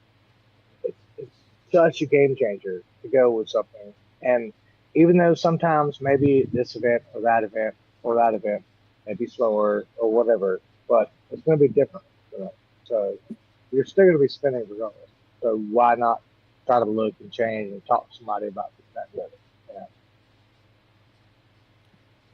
such a game changer to go with something. And even though sometimes maybe this event or that event may be slower or whatever, but it's going to be different. So you're still going to be spending regardless. So why not try to look and change and talk to somebody about that?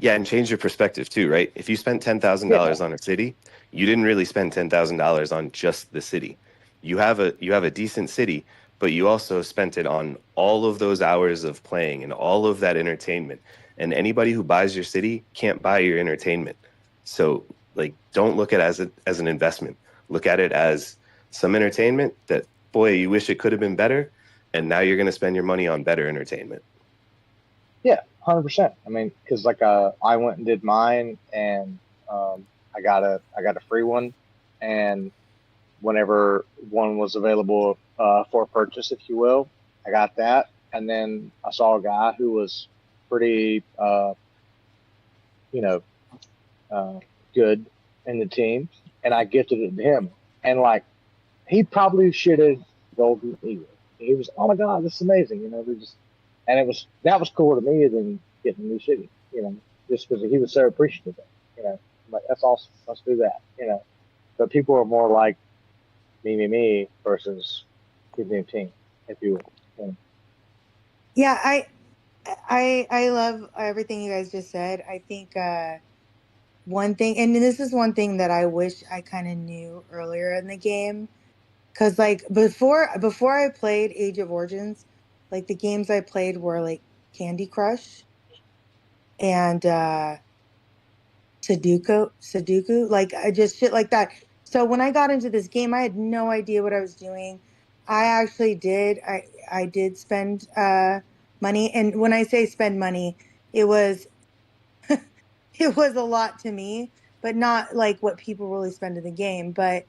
Yeah, and change your perspective too, right? If you spent $10,000 on a city, you didn't really spend $10,000 on just the city. You have a decent city, but you also spent it on all of those hours of playing and all of that entertainment. And anybody who buys your city can't buy your entertainment. So, like, don't look at it as an investment. Look at it as some entertainment that, boy, you wish it could have been better, and now you're going to spend your money on better entertainment. Yeah, 100%. I mean, because like I went and did mine, and I got a free one, and whenever one was available for purchase, if you will, I got that, and then I saw a guy who was pretty, you know, good in the team, and I gifted it to him. And like, he probably should have Golden Eagle. He was, oh my god, this is amazing, we just, and that was cooler to me than getting a new city, just because he was so appreciative of it, I'm like, that's awesome, let's do that. But people are more like me versus the team, if you will. Yeah, I love everything you guys just said. I think one thing, and this is one thing that I wish I kind of knew earlier in the game, because like before I played Age of Origins, like the games I played were like Candy Crush and Sudoku, like I just shit like that. So when I got into this game, I had no idea what I was doing. I actually did. I did spend money, and when I say spend money, it was it was a lot to me, but not like what people really spend in the game. But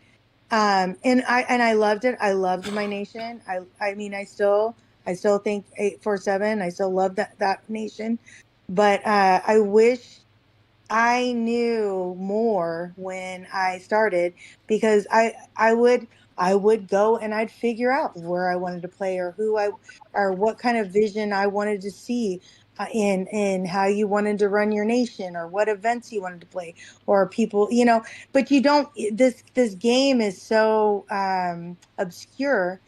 and I loved it. I loved my nation. I mean I still think 847. I still love that nation. But I wish I knew more when I started, because I would go and I'd figure out where I wanted to play, or or what kind of vision I wanted to see in how you wanted to run your nation, or what events you wanted to play, or people, but you don't. This game is so obscure.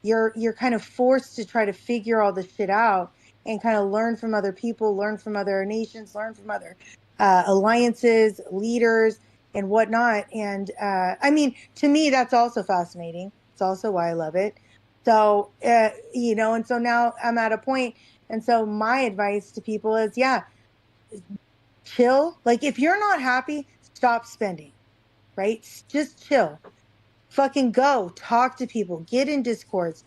You're kind of forced to try to figure all this shit out, and kind of learn from other people, learn from other nations, learn from other alliances, leaders, and whatnot. And I mean, to me, that's also fascinating. It's also why I love it. So, and so now I'm at a point, and so my advice to people is, yeah, chill. Like, if you're not happy, stop spending, right? Just chill. Fucking go talk to people, get in discords,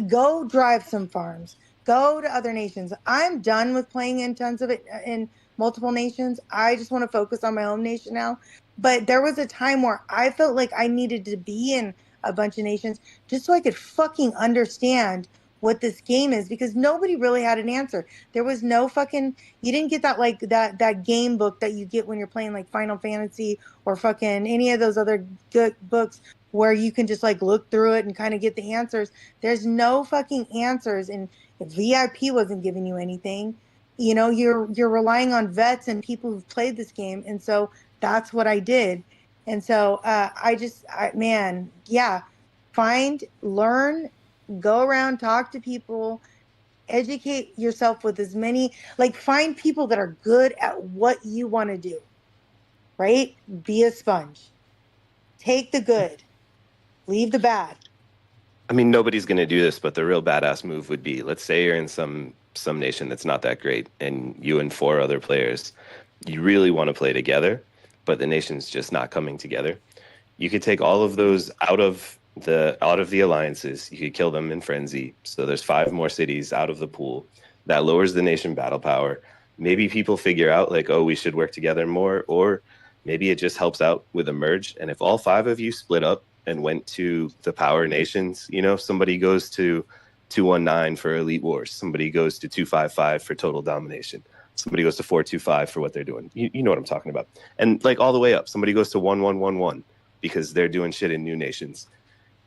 go drive some farms, go to other nations. I'm done with playing in tons of it in multiple nations. I just want to focus on my own nation now. But there was a time where I felt like I needed to be in a bunch of nations just so I could fucking understand what this game is, because nobody really had an answer. There was no fucking, you didn't get that, like that game book that you get when you're playing like Final Fantasy or fucking any of those other good books where you can just like look through it and kind of get the answers. There's no fucking answers, and VIP wasn't giving you anything. You're relying on vets and people who've played this game, and so that's what I did. And so man, yeah, find, learn, go around, talk to people, educate yourself with as many, like, find people that are good at what you want to do, right? Be a sponge. Take the good, leave the bad. I mean, nobody's going to do this, but the real badass move would be, let's say you're in some nation that's not that great, and you and 4 other players, you really want to play together, but the nation's just not coming together. You could take all of those out of the alliances. You could kill them in frenzy. So there's 5 more cities out of the pool. That lowers the nation battle power. Maybe people figure out like, oh, we should work together more, or maybe it just helps out with a merge. And if all 5 of you split up and went to the power nations, somebody goes to 219 for Elite Wars, somebody goes to 255 for total domination, somebody goes to 425 for what they're doing. You know what I'm talking about. And like all the way up, somebody goes to 1111 because they're doing shit in new nations.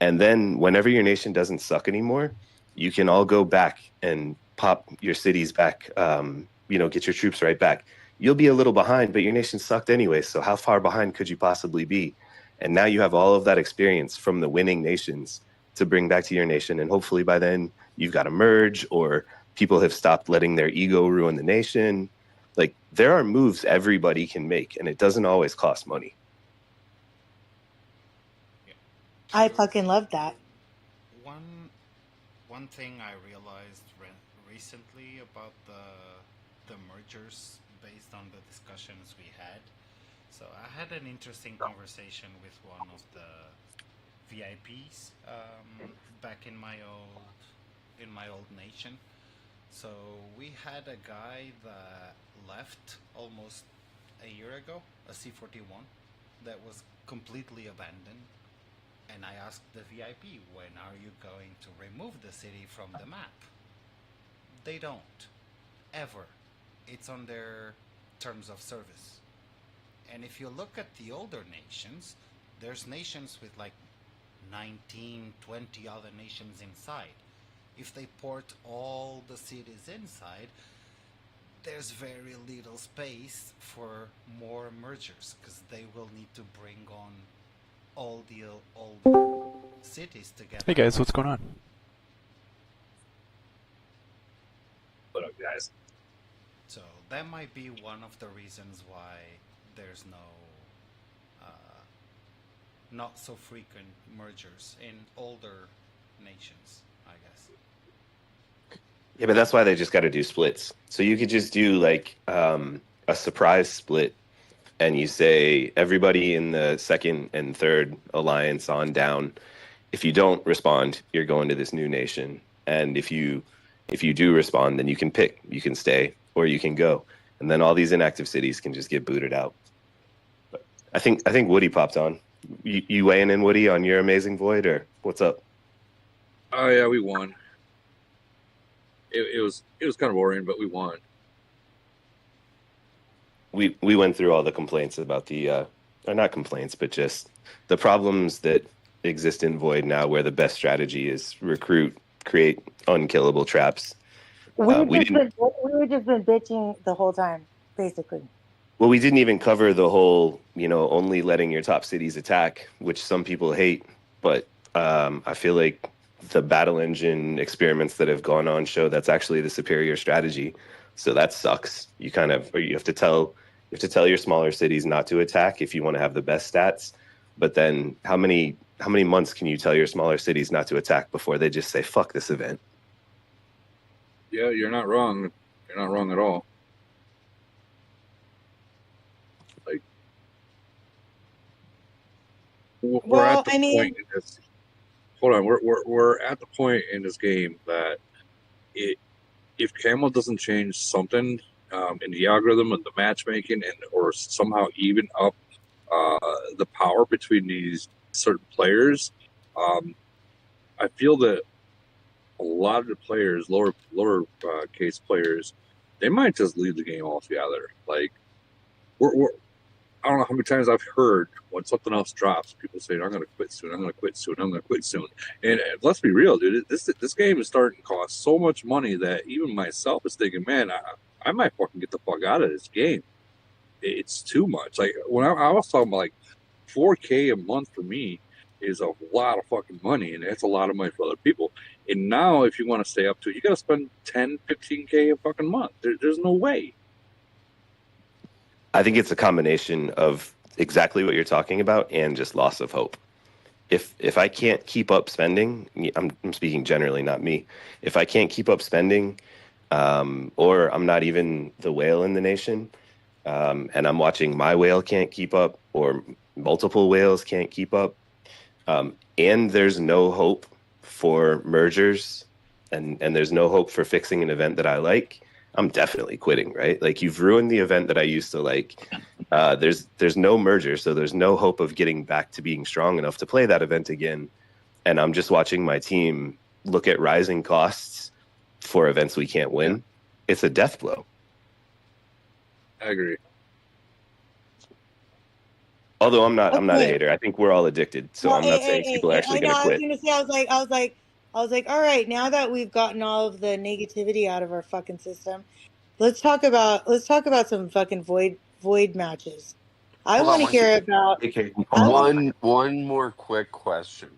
And then whenever your nation doesn't suck anymore, you can all go back and pop your cities back, get your troops right back. You'll be a little behind, but your nation sucked anyway. So how far behind could you possibly be? And now you have all of that experience from the winning nations to bring back to your nation. And hopefully by then you've got a merge, or people have stopped letting their ego ruin the nation. Like, there are moves everybody can make, and it doesn't always cost money. I fucking love that. One thing I realized recently about the mergers, based on the discussions we had. So I had an interesting conversation with one of the VIPs back in my old nation. So we had a guy that left almost a year ago, a C41, that was completely abandoned, And I asked the VIP, when are you going to remove the city from the map? They don't. Ever. It's on their terms of service. And if you look at the older nations, there's nations with like 19, 20 other nations inside. If they port all the cities inside, there's very little space for more mergers because they will need to bring on all the older cities together. Hey guys, what's going on? What up, guys? So that might be one of the reasons why there's no not so frequent mergers in older nations, I guess. Yeah, but that's why they just got to do splits. So you could just do like a surprise split, and you say everybody in the second and third alliance on down. If you don't respond, you're going to this new nation, and if you do respond, then you can pick. You can stay or you can go, and then all these inactive cities can just get booted out. But I think Woody popped on. You weighing in, Woody, on your amazing void, or what's up? Oh yeah, we won. It was kind of boring, but we won. We went through all the complaints about the or not complaints, but just the problems that exist in Void now, where the best strategy is recruit, create unkillable traps. We've just been bitching the whole time, basically. Well, we didn't even cover the whole, only letting your top cities attack, which some people hate. But I feel like the battle engine experiments that have gone on show that's actually the superior strategy. So that sucks. You have to tell your smaller cities not to attack if you want to have the best stats. But then how many months can you tell your smaller cities not to attack before they just say fuck this event? Yeah, you're not wrong. You're not wrong at all. Like, we're at the point in this. Hold on, we're at the point in this game that if Camel doesn't change something in the algorithm and the matchmaking or somehow even up the power between these certain players, I feel that a lot of the players, lower case players, they might just leave the game altogether. Like I don't know how many times I've heard when something else drops, people say, I'm going to quit soon, I'm going to quit soon, I'm going to quit soon. And let's be real, dude, this game is starting to cost so much money that even myself is thinking, man, I might fucking get the fuck out of this game. It's too much. Like, when I was talking about, like, $4K a month for me is a lot of fucking money, and that's a lot of money for other people. And now, if you want to stay up to it, you got to spend 10, 15K a fucking month. There's no way. I think it's a combination of exactly what you're talking about and just loss of hope. If I can't keep up spending, I'm speaking generally, not me. If I can't keep up spending, or I'm not even the whale in the nation, and I'm watching my whale can't keep up, or multiple whales can't keep up, and there's no hope for mergers, and there's no hope for fixing an event that I like, I'm definitely quitting, right? Like, you've ruined the event that I used to like. There's no merger, so there's no hope of getting back to being strong enough to play that event again. And I'm just watching my team look at rising costs for events we can't win. Yeah. It's a death blow. I agree. Although I'm not a hater. I think we're all addicted. So I'm not saying people are actually going to quit. I was going to say, I was like, all right, now that we've gotten all of the negativity out of our fucking system, let's talk about some fucking void matches. I want to hear about one more quick question.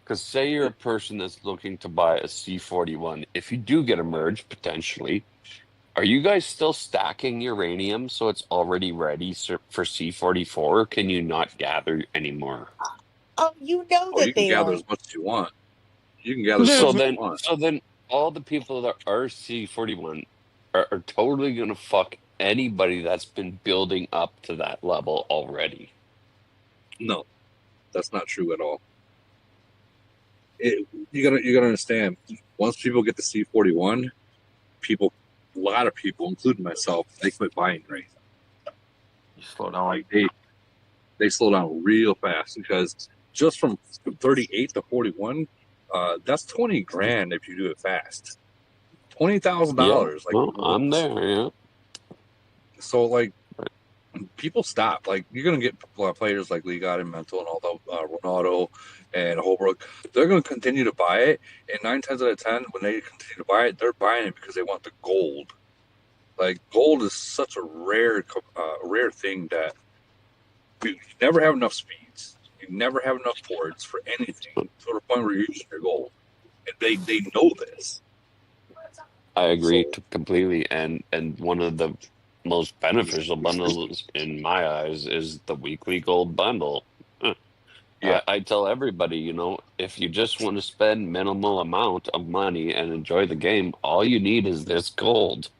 Because say you're a person that's looking to buy a C41. If you do get a merge potentially, are you guys still stacking uranium so it's already ready for C44? Or can you not gather anymore? Oh, you know that you can gather as much as you want. You can gather so then all the people that are C41 are totally going to fuck anybody that's been building up to that level already. No, that's not true at all. You gotta understand. Once people get to C41, a lot of people, including myself, they quit buying right. You slow down. Like they slow down real fast because just from 38 to 41, that's 20 grand if you do it fast. $20,000. Yeah, Like, well, I'm there. Yeah. So like, people stop. Like, you're gonna get players like Lee God and Mental and all the Ronaldo and Holbrook. They're gonna continue to buy it, and 9 times out of 10, when they continue to buy it, they're buying it because they want the gold. Like, gold is such a rare thing that you never have enough speeds. You never have enough ports for anything to the point where you're using your gold, and they know this. I agree completely, and one of the most beneficial bundles in my eyes is the weekly gold bundle. Yeah. I tell everybody, you know, if you just want to spend minimal amount of money and enjoy the game, all you need is this gold.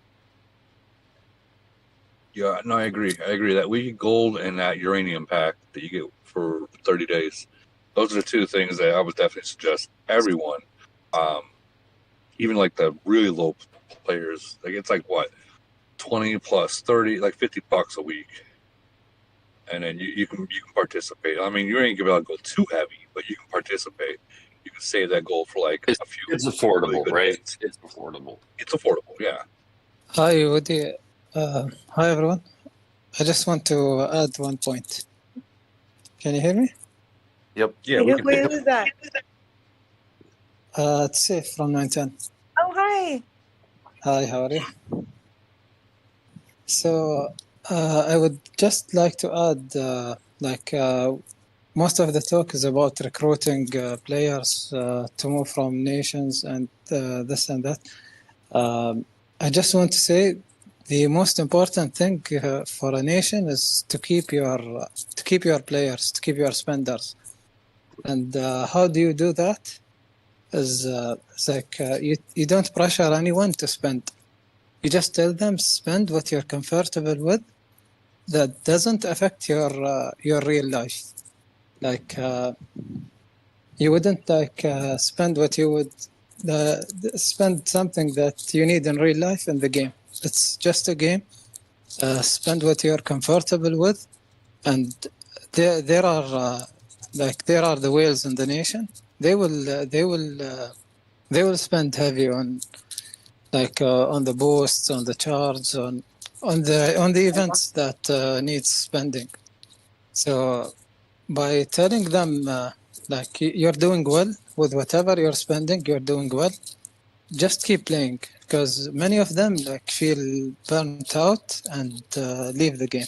Yeah, no, I agree. I agree that weekly gold and that uranium pack that you get for 30 days. Those are the two things that I would definitely suggest everyone. Even like the really low players, like it's like what, 20 plus 30, like $50 a week, and then you can participate. I mean, you ain't gonna go too heavy, but you can participate. You can save that gold for like a few. It's affordable, really right? days. It's affordable. It's affordable, yeah. Hi, Woody. Hi, everyone. I just want to add one point. Can you hear me? Yep. Yeah, we Wait, who's that? It's Safe from 910. Oh, hi. Hi, how are you? So, I would just like to add, most of the talk is about recruiting players to move from nations and this and that. I just want to say the most important thing for a nation is to keep your players, to keep your spenders. And how do you do that? Is you don't pressure anyone to spend. You just tell them spend what you're comfortable with. That doesn't affect your real life. Like you wouldn't spend what you would spend something that you need in real life in the game. It's just a game. Spend what you're comfortable with, and there are the whales in the nation. They will spend heavy on on the boosts, on the charts, on the events that needs spending. So by telling them you're doing well with whatever you're spending, you're doing well, just keep playing, because many of them feel burnt out and leave the game.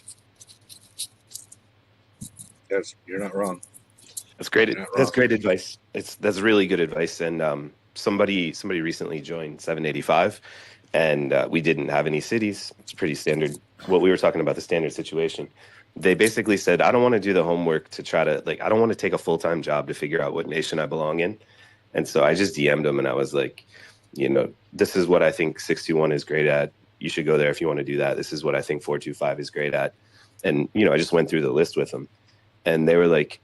Yes, you're not wrong. That's great. That's great advice. That's really good advice. And somebody recently joined 785, and we didn't have any cities. It's pretty standard. What we were talking about, the standard situation. They basically said, I don't want to do the homework to try to I don't want to take a full-time job to figure out what nation I belong in. And so I just DM'd them and I was like, you know, this is what I think 621 is great at. You should go there if you want to do that. This is what I think 425 is great at. And, you know, I just went through the list with them. And they were like,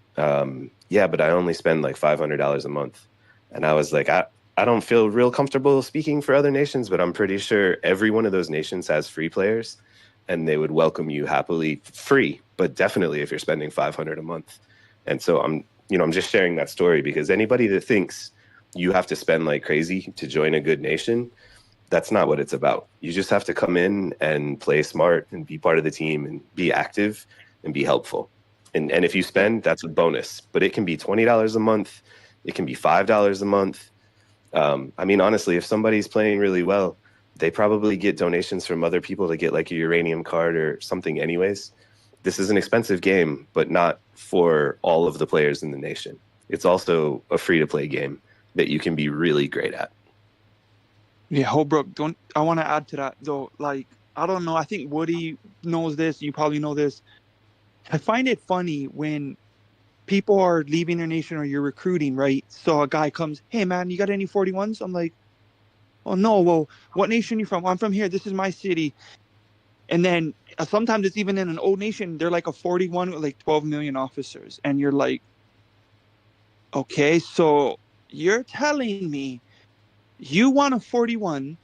yeah, but I only spend like $500 a month. And I was like, I don't feel real comfortable speaking for other nations, but I'm pretty sure every one of those nations has free players and they would welcome you happily free, but definitely if you're spending $500 a month. And so I'm just sharing that story because anybody that thinks you have to spend like crazy to join a good nation, that's not what it's about. You just have to come in and play smart and be part of the team and be active and be helpful. And if you spend, that's a bonus, but it can be $20 a month. It can be $5 a month. I mean, honestly, if somebody's playing really well, they probably get donations from other people to get like a uranium card or something anyways. This is an expensive game, but not for all of the players in the nation. It's also a free-to-play game that you can be really great at. Yeah, Holbrook, I want to add to that, though. Like, I don't know. I think Woody knows this. You probably know this. I find it funny when people are leaving their nation or you're recruiting, right? So a guy comes, hey, man, you got any 41s? I'm like, oh, no. Well, what nation are you from? I'm from here. This is my city. And then sometimes it's even in an old nation. They're like a 41 with like 12 million officers. And you're like, okay, so you're telling me you want a 41,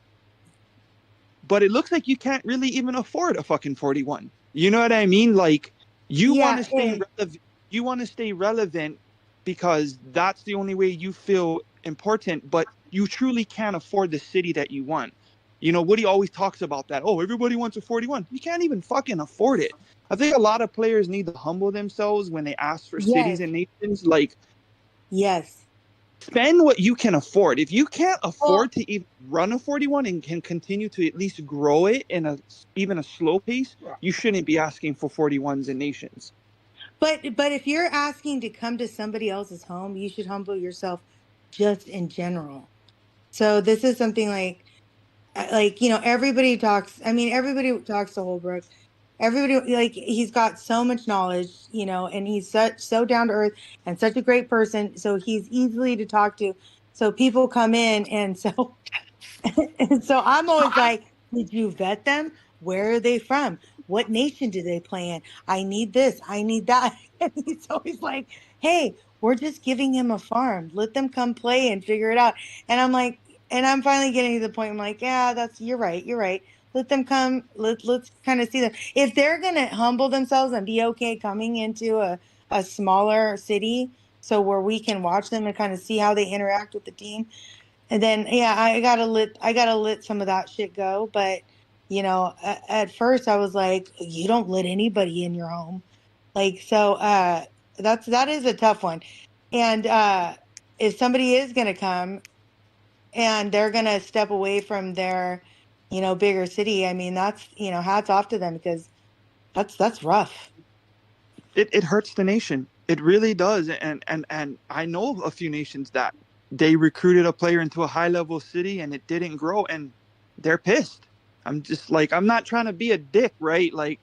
but it looks like you can't really even afford a fucking 41. You know what I mean? Like, you want to stay relevant. You want to stay relevant because that's the only way you feel important, but you truly can't afford the city that you want. You know, Woody always talks about that. Oh, everybody wants a 41. You can't even fucking afford it. I think a lot of players need to humble themselves when they ask for cities Yes. and nations. Like, yes. spend what you can afford. If you can't Well, afford to even run a 41 and can continue to at least grow it in even a slow pace, you shouldn't be asking for 41s and nations. but if you're asking to come to somebody else's home, you should humble yourself just in general. So this is something like everybody talks. I mean, everybody talks to Holbrook. Everybody, like, he's got so much knowledge, and he's so down to earth and such a great person. So he's easily to talk to. So people come in, and so and so I'm always like, did you vet them? Where are they from? What nation do they play in? I need this. I need that. And he's always like, hey, we're just giving him a farm. Let them come play and figure it out. And I'm like, and I'm finally getting to the point. I'm like, yeah, you're right. You're right. Let them come. Let's kind of see them. If they're gonna humble themselves and be okay coming into a smaller city, so where we can watch them and kind of see how they interact with the team, and then yeah, I gotta let some of that shit go. But at first I was like, you don't let anybody in your home, like, so. That is a tough one, and if somebody is gonna come and they're gonna step away from their, bigger city, I mean, that's, hats off to them, because that's rough. It hurts the nation. It really does. And I know a few nations that they recruited a player into a high level city and it didn't grow, and they're pissed. I'm just like, I'm not trying to be a dick, right? Like,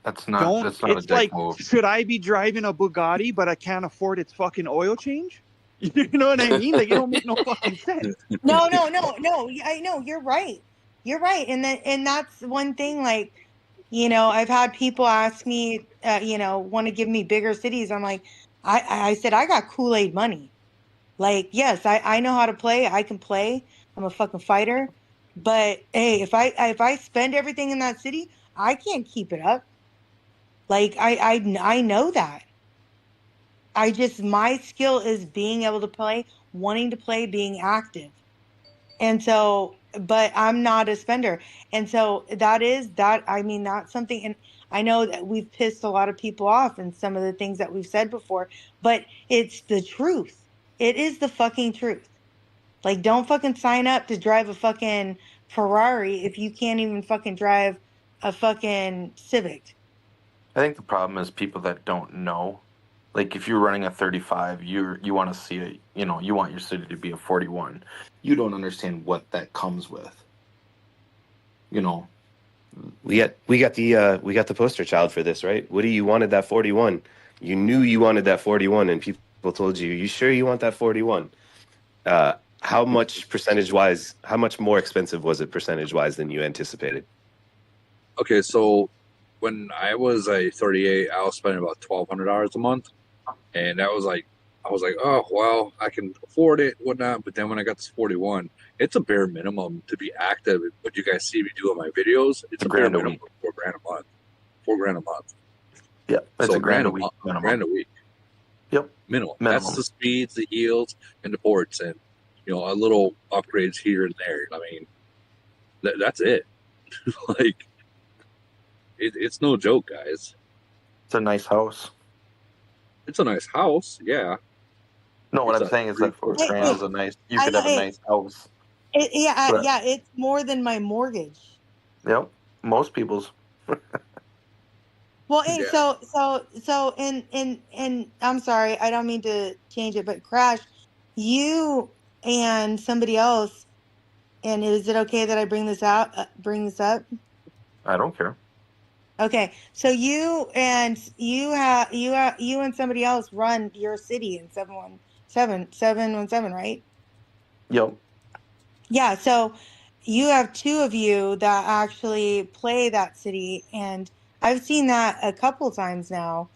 That's not a it's dick like, move. should I be driving a Bugatti but I can't afford its fucking oil change? You know what I mean? Like, it don't make no fucking sense. No, no, no, no. I know you're right. You're right, and that's one thing. Like, I've had people ask me, want to give me bigger cities. I'm like, I said I got Kool-Aid money. Like, yes, I know how to play. I can play. I'm a fucking fighter. But hey, if I spend everything in that city, I can't keep it up. Like, I know that. My skill is being able to play, wanting to play, being active. And so, but I'm not a spender. And so I mean, that's something, and I know that we've pissed a lot of people off in some of the things that we've said before, but it's the truth. It is the fucking truth. Like, don't fucking sign up to drive a fucking Ferrari if you can't even fucking drive a fucking Civic. I think the problem is people that don't know. Like if you're running a 35, you want to see it. You want your city to be a 41. You don't understand what that comes with. We got the poster child for this, right? Woody, you wanted that 41. You knew you wanted that 41, and people told you, "You sure you want that 41?" How much percentage-wise? How much more expensive was it percentage-wise than you anticipated? Okay, so when I was a 38, I was spending about $1,200 a month, and I was like, oh well, I can afford it, whatnot. But then when I got this 41, it's a bare minimum to be active. What you guys see me do on my videos, it's a bare minimum of $4,000 a month. $4,000 a month. Yeah, that's so a grand a week minimum. Grand a week. Yep. Minimum. That's the speeds, the yields, and the ports, and a little upgrades here and there. I mean, that's it. Like, it's no joke, guys. It's a nice house. It's a nice house, yeah. No, what I'm saying is that $4,000 is a nice. You could have a nice house. Yeah, it's more than my mortgage. Yep, most people's. Well, and so, and I'm sorry, I don't mean to change it, but Crash, you and somebody else, and is it okay that I bring this up? I don't care. Okay, so you and somebody else run your city in 717, right? Yep. Yeah, so you have two of you that actually play that city, and I've seen that a couple times now.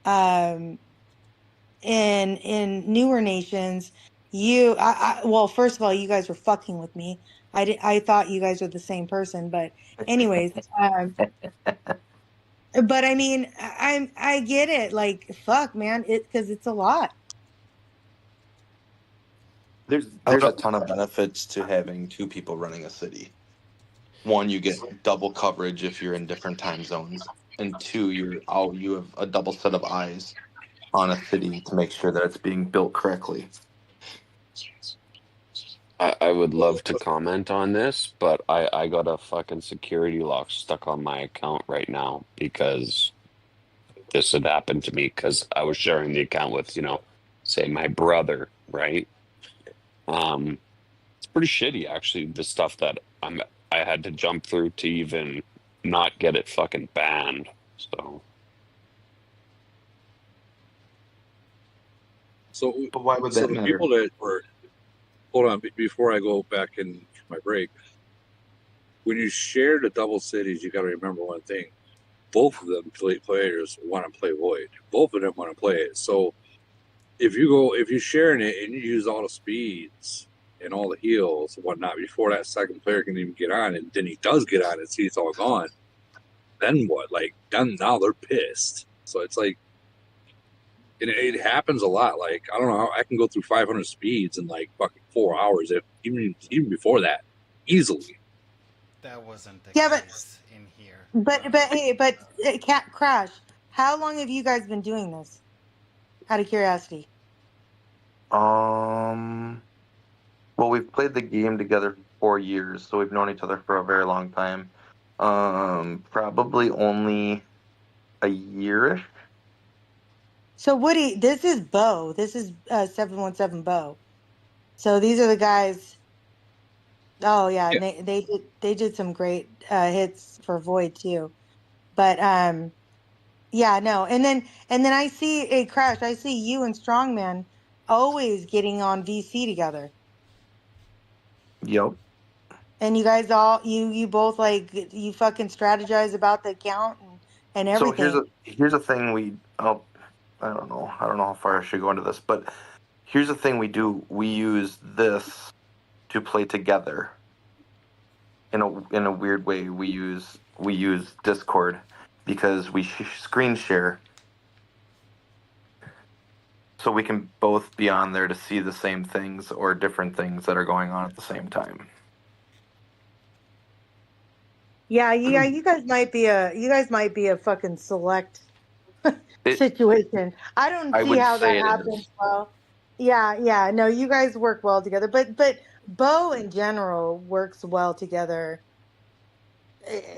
In newer nations, well, first of all, you guys were fucking with me. I thought you guys were the same person, but anyways, but I mean, I get it. Like, fuck, man, because it's a lot. There's a ton of benefits to having two people running a city. One, you get double coverage if you're in different time zones, and two, you have a double set of eyes on a city to make sure that it's being built correctly. I would love to comment on this, but I got a fucking security lock stuck on my account right now because this had happened to me because I was sharing the account with, say my brother, right? It's pretty shitty actually, the stuff that I had to jump through to even not get it fucking banned. But why would that the matter? people that were, hold on, before I go back in for my break, when you share the double cities, you got to remember one thing. Both of them players want to play Void. Both of them want to play it. So if you're sharing it and you use all the speeds and all the heals and whatnot before that second player can even get on, and then he does get on and sees it's all gone, then what? Like, then now they're pissed. So it's like, and it happens a lot. Like, I don't know how I can go through 500 speeds in like fucking 4 hours, if even before that, easily. That wasn't the Yeah, case in here. but Cat Crash, how long have you guys been doing this? Out of curiosity. Well, we've played the game together for 4 years, so we've known each other for a very long time. Probably only a year-ish. So Woody, this is Bo. This is 717 Bo. So these are the guys. Oh yeah, Yeah. and they did some great hits for Void too. But yeah, no. And then I see a Crash. I see you and Strongman always getting on VC together. Yep. And you guys you both like you fucking strategize about the account and everything. So here's a thing I don't know how far I should go into this, but here's the thing we do. We use this to play together. In a weird way, we use Discord because we screen share, so we can both be on there to see the same things or different things that are going on at the same time. Yeah, you guys might be a fucking select situation. I don't see would how say that it happens is. well. Yeah, no, you guys work well together. But Bo in general works well together.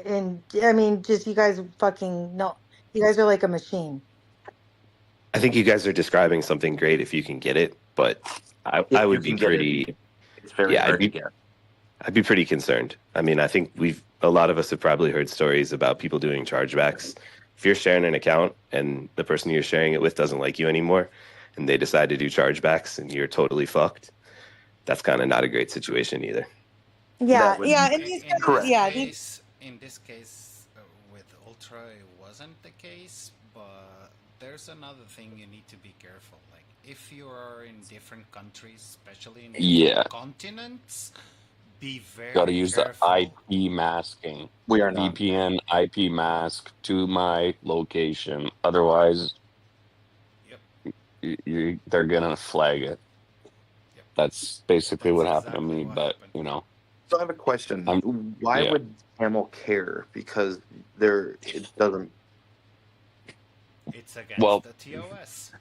And I mean, just you guys fucking no, you guys are like a machine. I think you guys are describing something great if you can get it, but I would be pretty. It's very hard to get. I'd be pretty concerned. I mean, I think a lot of us have probably heard stories about people doing chargebacks. If you're sharing an account and the person you're sharing it with doesn't like you anymore, and they decide to do chargebacks, and you're totally fucked, that's kind of not a great situation either. Yeah. In this case, with Ultra, it wasn't the case, but there's another thing you need to be careful. Like, if you are in different countries, especially in different continents, be very Gotta use careful. the IP masking. We are not. VPN IP mask to my location. Otherwise, they're gonna flag it. Yep. That's basically what happened to me. But So I have a question. Why would Camel care? Because it doesn't. It's against the TOS.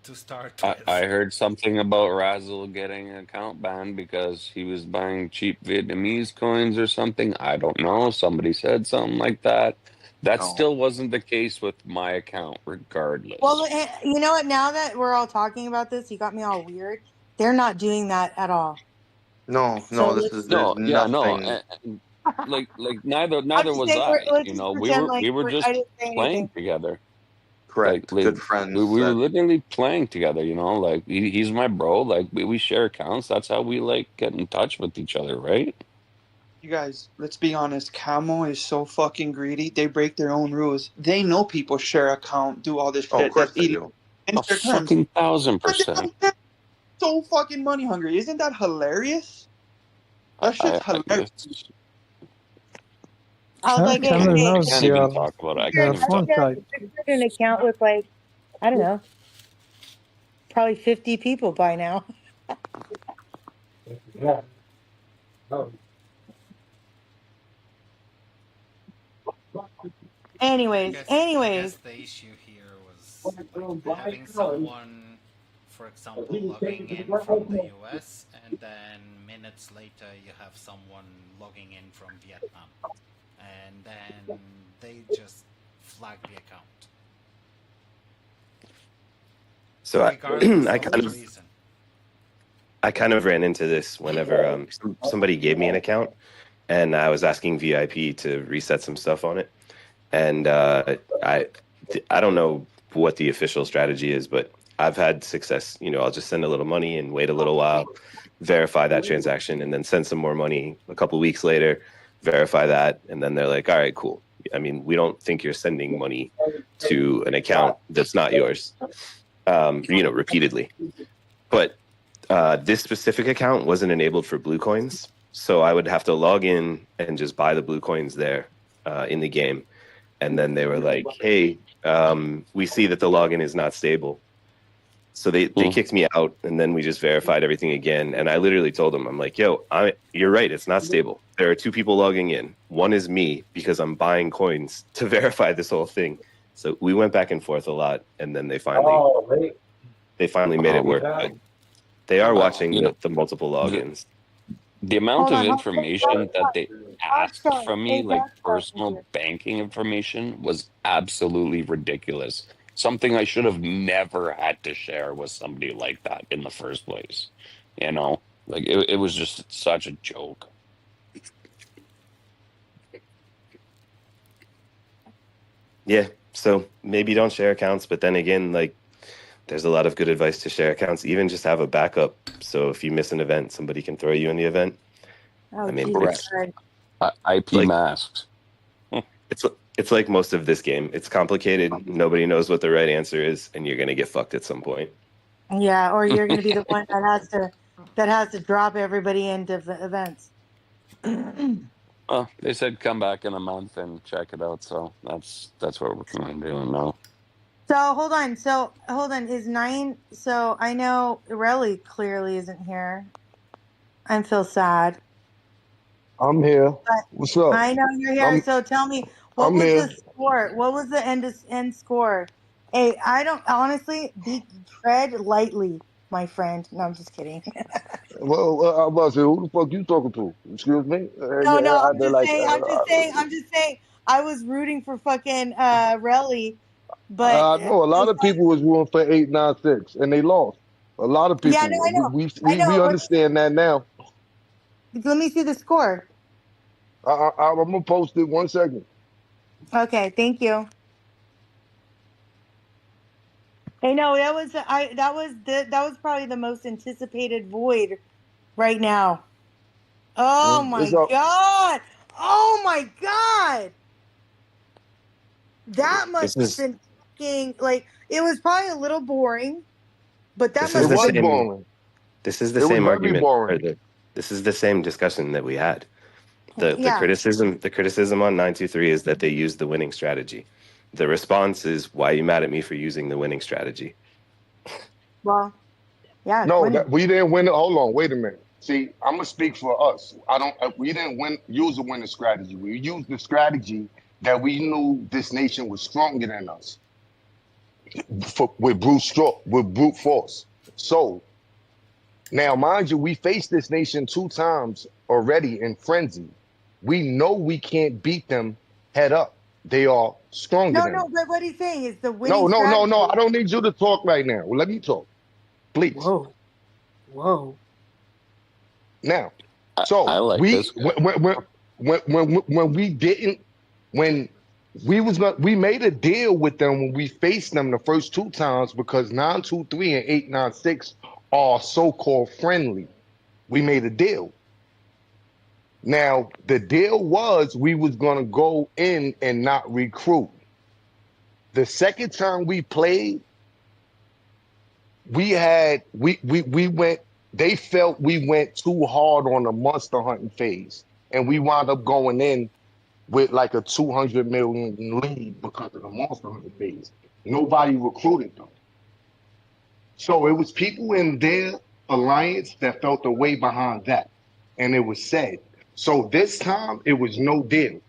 To start with. I heard something about Razzle getting an account banned because he was buying cheap Vietnamese coins or something. I don't know. Somebody said something like that. That still wasn't the case with my account, regardless. Well, you know what? Now that we're all talking about this, you got me all weird. They're not doing that at all. No, there's nothing. Like neither was I. We were just playing together. Correct. Good friends. We were literally playing together, like he's my bro. Like we share accounts. That's how we like get in touch with each other, right? You guys, let's be honest. Camo is so fucking greedy. They break their own rules. They know people share account, do all this shit. Of course they do. Fucking 1000%. So fucking money hungry. Isn't that hilarious? That shit's hilarious. I was like, I can't even talk about it. I can't even talk about it. An account with like, I don't know, probably 50 people by now. Yeah. Oh. Anyways, I guess the issue here was like having someone, for example, logging in from the US, and then minutes later you have someone logging in from Vietnam, and then they just flag the account. So regardless I of kind the of reason. I kind of ran into this whenever somebody gave me an account and I was asking VIP to reset some stuff on it, and I don't know what the official strategy is, but I've had success. You know, I'll just send a little money and wait a little while, verify that transaction, and then send some more money a couple weeks later, verify that, and then they're like, "All right, cool. I mean, we don't think you're sending money to an account that's not yours, you know, repeatedly." But this specific account wasn't enabled for blue coins, so I would have to log in and just buy the blue coins there in the game. And then they were like, "Hey, we see that the login is not stable." So they kicked me out, and then we just verified everything again. And I literally told them, I'm like, "Yo, you're right. It's not stable. There are two people logging in. One is me because I'm buying coins to verify this whole thing." So we went back and forth a lot, and then they finally made it work. But they are watching You know, the multiple logins. the amount hold of on. information that they asked Darkstar, from me, hey, like Darkstar, personal banking information, was absolutely ridiculous. Something I should have never had to share with somebody like that in the first place. You know, like it was just such a joke. Yeah, so maybe don't share accounts, but then again, like there's a lot of good advice to share accounts. Even just have a backup, so if you miss an event, somebody can throw you in the event. Oh, I mean, Jesus Christ. IP like masks. it's like most of this game. It's complicated. Nobody knows what the right answer is, and you're gonna get fucked at some point. Yeah, or you're going to be the one that has to drop everybody into events. Well, they said come back in a month and check it out, so that's what we're going to do now. So hold on. Is 9? So I know Relly clearly isn't here. I feel sad. I'm here. But What's up? I know you're here. So tell me, what I'm was here. the score? What was the end score? Hey, I don't honestly tread lightly, my friend. No, I'm just kidding. Well, I'm about to say, who the fuck you talking to? Excuse me. No, I'm They're just like, saying. I'm just saying. I was rooting for fucking Relly, but I know a lot of people was rooting for 896, and they lost. A lot of yeah, people. no, I know. We understand that now. Let me see the score. I'm gonna post it 1 second. Okay, thank you. Hey, no, that was probably the most anticipated void right now. Oh my It's up. god! Oh my god! That This must have is been fucking like it was probably a little boring, but that this is It must the have was been same. boring. This is the It was same very argument, or boring. this is the same discussion that we had. The yeah. criticism on 923 is that they use the winning strategy. The response is, why are you mad at me for using the winning strategy? Well, yeah, it's No, winning. that we didn't win it. Hold on, wait a minute. See, I'm gonna speak for us. I don't. We didn't use a winning strategy. We used the strategy that we knew this nation was stronger than us with brute force. So now, mind you, we faced this nation 2 times already in frenzy. We know we can't beat them head up. They are stronger than No, us. but what he's saying is the No, winning no, no, strategy. no. I don't need you to talk right now. Let me talk, please. Whoa. Now, so I like this. when we didn't when we made a deal with them when we faced them the first 2 times because 923 and 896 are so-called friendly. We made a deal. Now, the deal was we was gonna go in and not recruit. The second time we played, we went, they felt we went too hard on the monster hunting phase. And we wound up going in with like a 200 million lead because of the monster hunting phase. Nobody recruited them. So it was people in there alliance that felt the way behind that. And it was said. So this time it was no deal.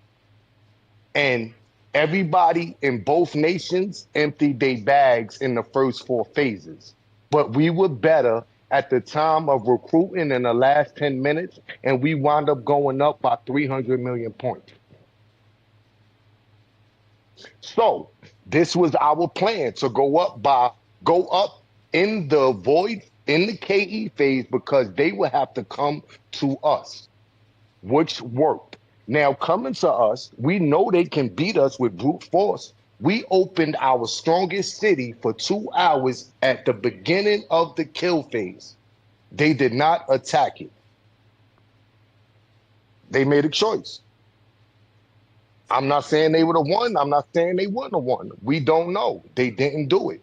And everybody in both nations emptied their bags in the first 4 phases. But we were better at the time of recruiting in the last 10 minutes, and we wound up going up by 300 million points. So this was our plan to go up in the void in the KE phase because they would have to come to us, which worked. Now coming to us, we know they can beat us with brute force. We opened our strongest city for 2 hours at the beginning of the kill phase. They did not attack it. They made a choice. I'm not saying they would have won. I'm not saying they wouldn't have won. We don't know. They didn't do it.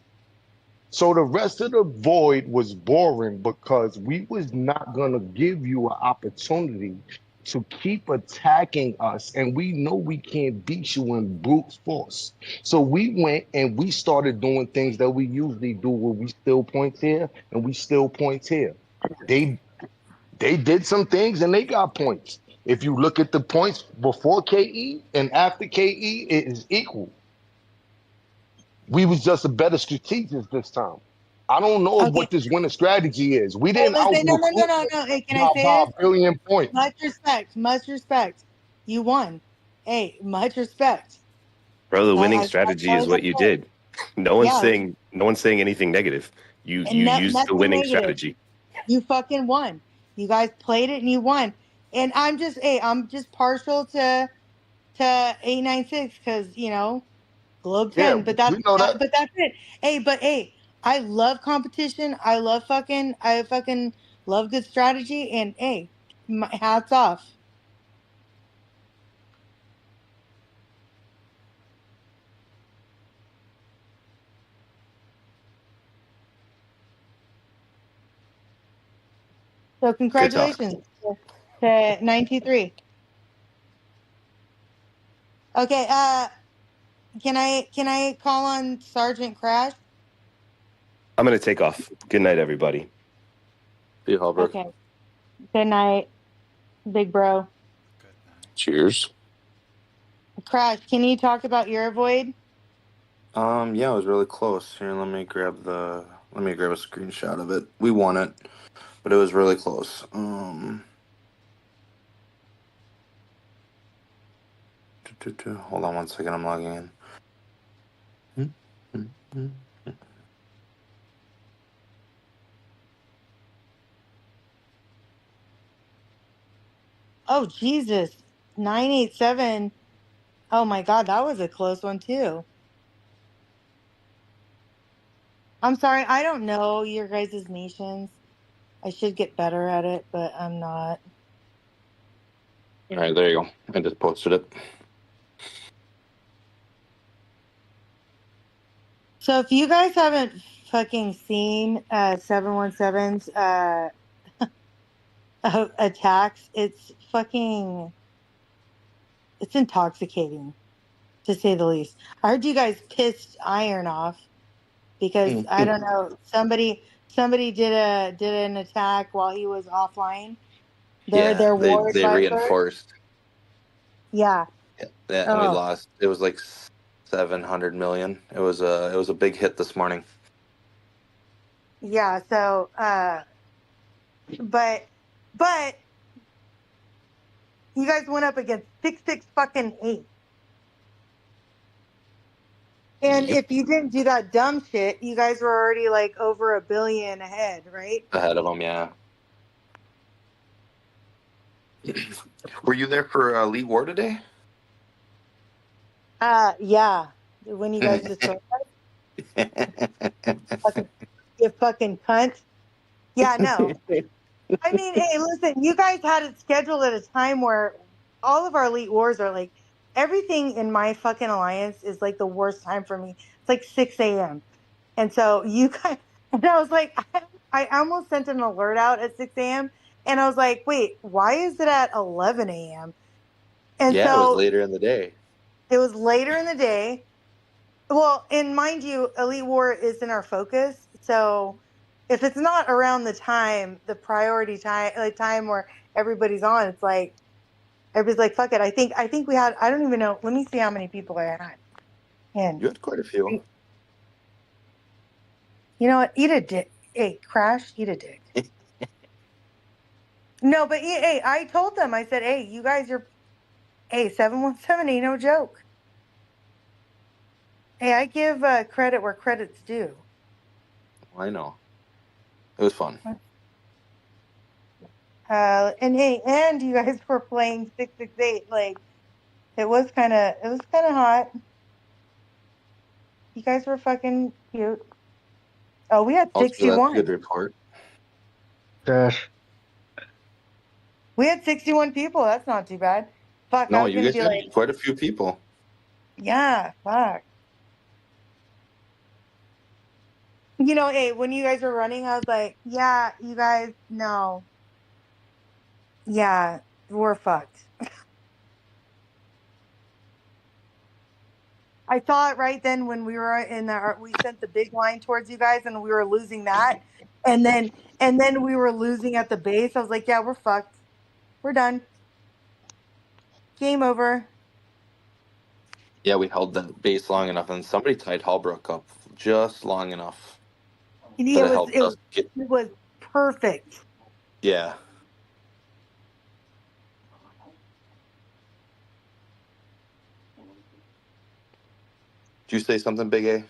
So the rest of the void was boring because we was not going to give you an opportunity to keep attacking us. And we know we can't beat you in brute force. So we went and we started doing things that we usually do where we steal points here and we steal points here. They did some things and they got points. If you look at the points before KE and after KE, it is equal. We was just a better strategist this time. I don't know Okay. what this winning strategy is. We Hey, didn't listen, no. out-recruit Hey, can I say by this? a billion points. Much respect. You won. Hey, much respect. Bro, the winning As strategy far is as what I you say. did. No one's Yeah, saying anything negative. You and used the nothing winning negative. strategy. You fucking won. You guys played it and you won. And I'm just partial to 896 because Globe 10. Yeah, But that's we know that. but that's it. Hey, I love competition. I fucking love good strategy. And hey, hats off. So Good talk. congratulations to 93. Okay, can I call on Sergeant Crash? I'm gonna take off. Good night, everybody. See you, Halbert. Okay. Good night, big bro. Cheers. Crash, can you talk about your void? Yeah, it was really close. Here, let me grab a screenshot of it. We won it, but it was really close. Hold on 1 second. I'm logging in. Oh Jesus, 987. Oh my God, that was a close one too. I'm sorry, I don't know your guys' nations. I should get better at it, but I'm not. All right, there you go. I just posted it. So if you guys haven't fucking seen 717's attacks, it's intoxicating, to say the least. I heard you guys pissed Iron off because I don't know, somebody did an attack while he was offline. Their ward they viper. reinforced. Yeah. Yeah, and we lost. It was like 700 million. It was a big hit this morning. Yeah, so but you guys went up against 668. And if you didn't do that dumb shit, you guys were already like over $1 billion ahead, right? Ahead of them, yeah. Were you there for Elite War today? Yeah. When you guys destroyed us, you fucking cunt. Yeah, no. I mean, hey, listen, you guys had it scheduled at a time where all of our Elite Wars are like, everything in my fucking alliance is like the worst time for me. It's like 6 a.m. And so you guys, and I was like, I almost sent an alert out at 6 a.m. And I was like, wait, why is it at 11 a.m.? And Yeah, so it was later in the day. It was later in the day. Well, and mind you, Elite War is in our focus. So if it's not around the priority time, like time where everybody's on, it's like everybody's like, fuck it. I think we had, I don't even know. Let me see how many people I had. And You had quite a few. you know what? Eat a dick. Hey, Crash, eat a dick. No, but hey, I told them, I said, hey, you guys are, hey, 717 ain't no joke. Hey, I give credit where credit's due. I know. It was fun. And hey, and you guys were playing 668. Like, it was kind of hot. You guys were fucking cute. Oh, we had Also, that's a 61. good report. Trash. We had 61 people. That's not too bad. Fuck, I No, was you gonna guys be had like, quite a few people. yeah, fuck. You know, hey, when you guys were running, I was like, yeah, you guys, no. Yeah, we're fucked. I saw it right then when we were in the, we sent the big line towards you guys and we were losing that. And then we were losing at the base. I was like, yeah, we're fucked. We're done. Game over. Yeah, we held the base long enough, and somebody tied Hallbrook up just long enough that It it was, helped us get. it was perfect. Yeah. Did you say something, Big A?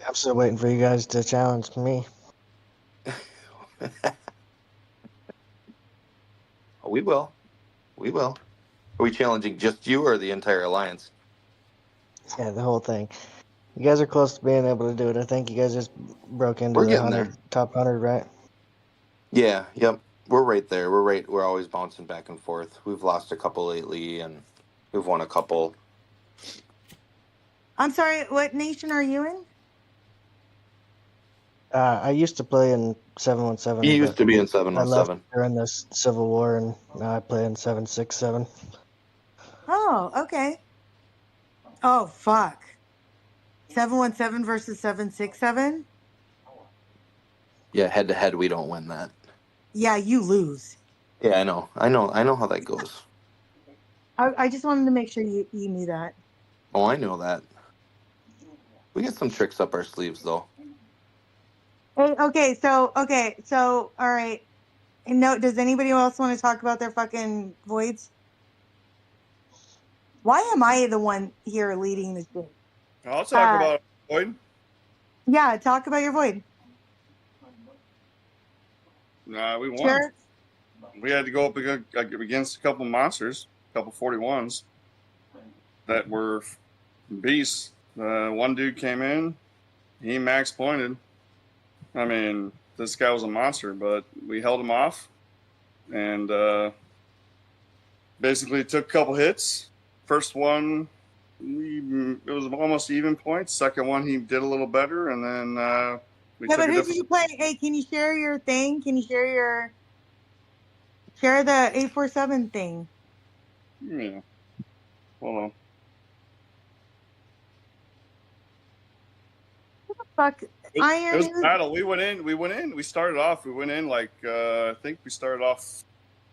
I'm still waiting for you guys to challenge me. We will. We will. Are we challenging just you or the entire alliance? Yeah, the whole thing. You guys are close to being able to do it. I think you guys just broke into We're the getting there. top 100, right? Yeah. Yep. We're right there. We're right. We're always bouncing back and forth. We've lost a couple lately, and we've won a couple. I'm sorry, what nation are you in? I used to play in He 717, used but to be in I left 717. during this Civil War, and now I play in 767. Oh, okay. Oh, fuck. 717 versus 767? Yeah, head to head, we don't win that. Yeah, you lose. Yeah, I know. I know how that goes. I just wanted to make sure you knew that. Oh, I know that. We get some tricks up our sleeves, though. Hey, okay, so all right. And no, does anybody else want to talk about their fucking voids? Why am I the one here leading this thing? I'll talk about void. Yeah, talk about your void. We won. Sure. We had to go up against a couple monsters, a couple 41s that were beasts. One dude came in, he max pointed. I mean, this guy was a monster, but we held him off and basically took a couple hits. First one, it was almost even points. Second one, he did a little better, and then we Yeah, took but a who did you play? Hey, can you share your thing? Can you share the 847 thing? Yeah. Hold on. What the fuck? It was a battle. We went in. We started off. We went in like I think we started off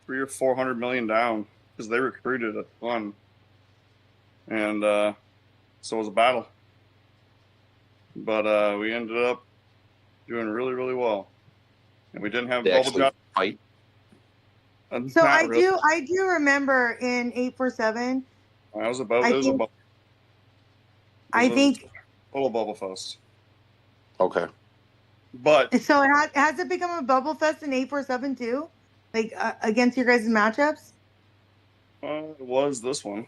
300 or 400 million down because they recruited a ton, and so it was a battle. But we ended up doing really, really well, and we didn't have They bubble actually drop. fight. So Not really. I do remember in 847. It was a bubble. I think total bubble fest. Okay. But so. Has it become a bubble fest in 847 too? Like against your guys' matchups? It was this one.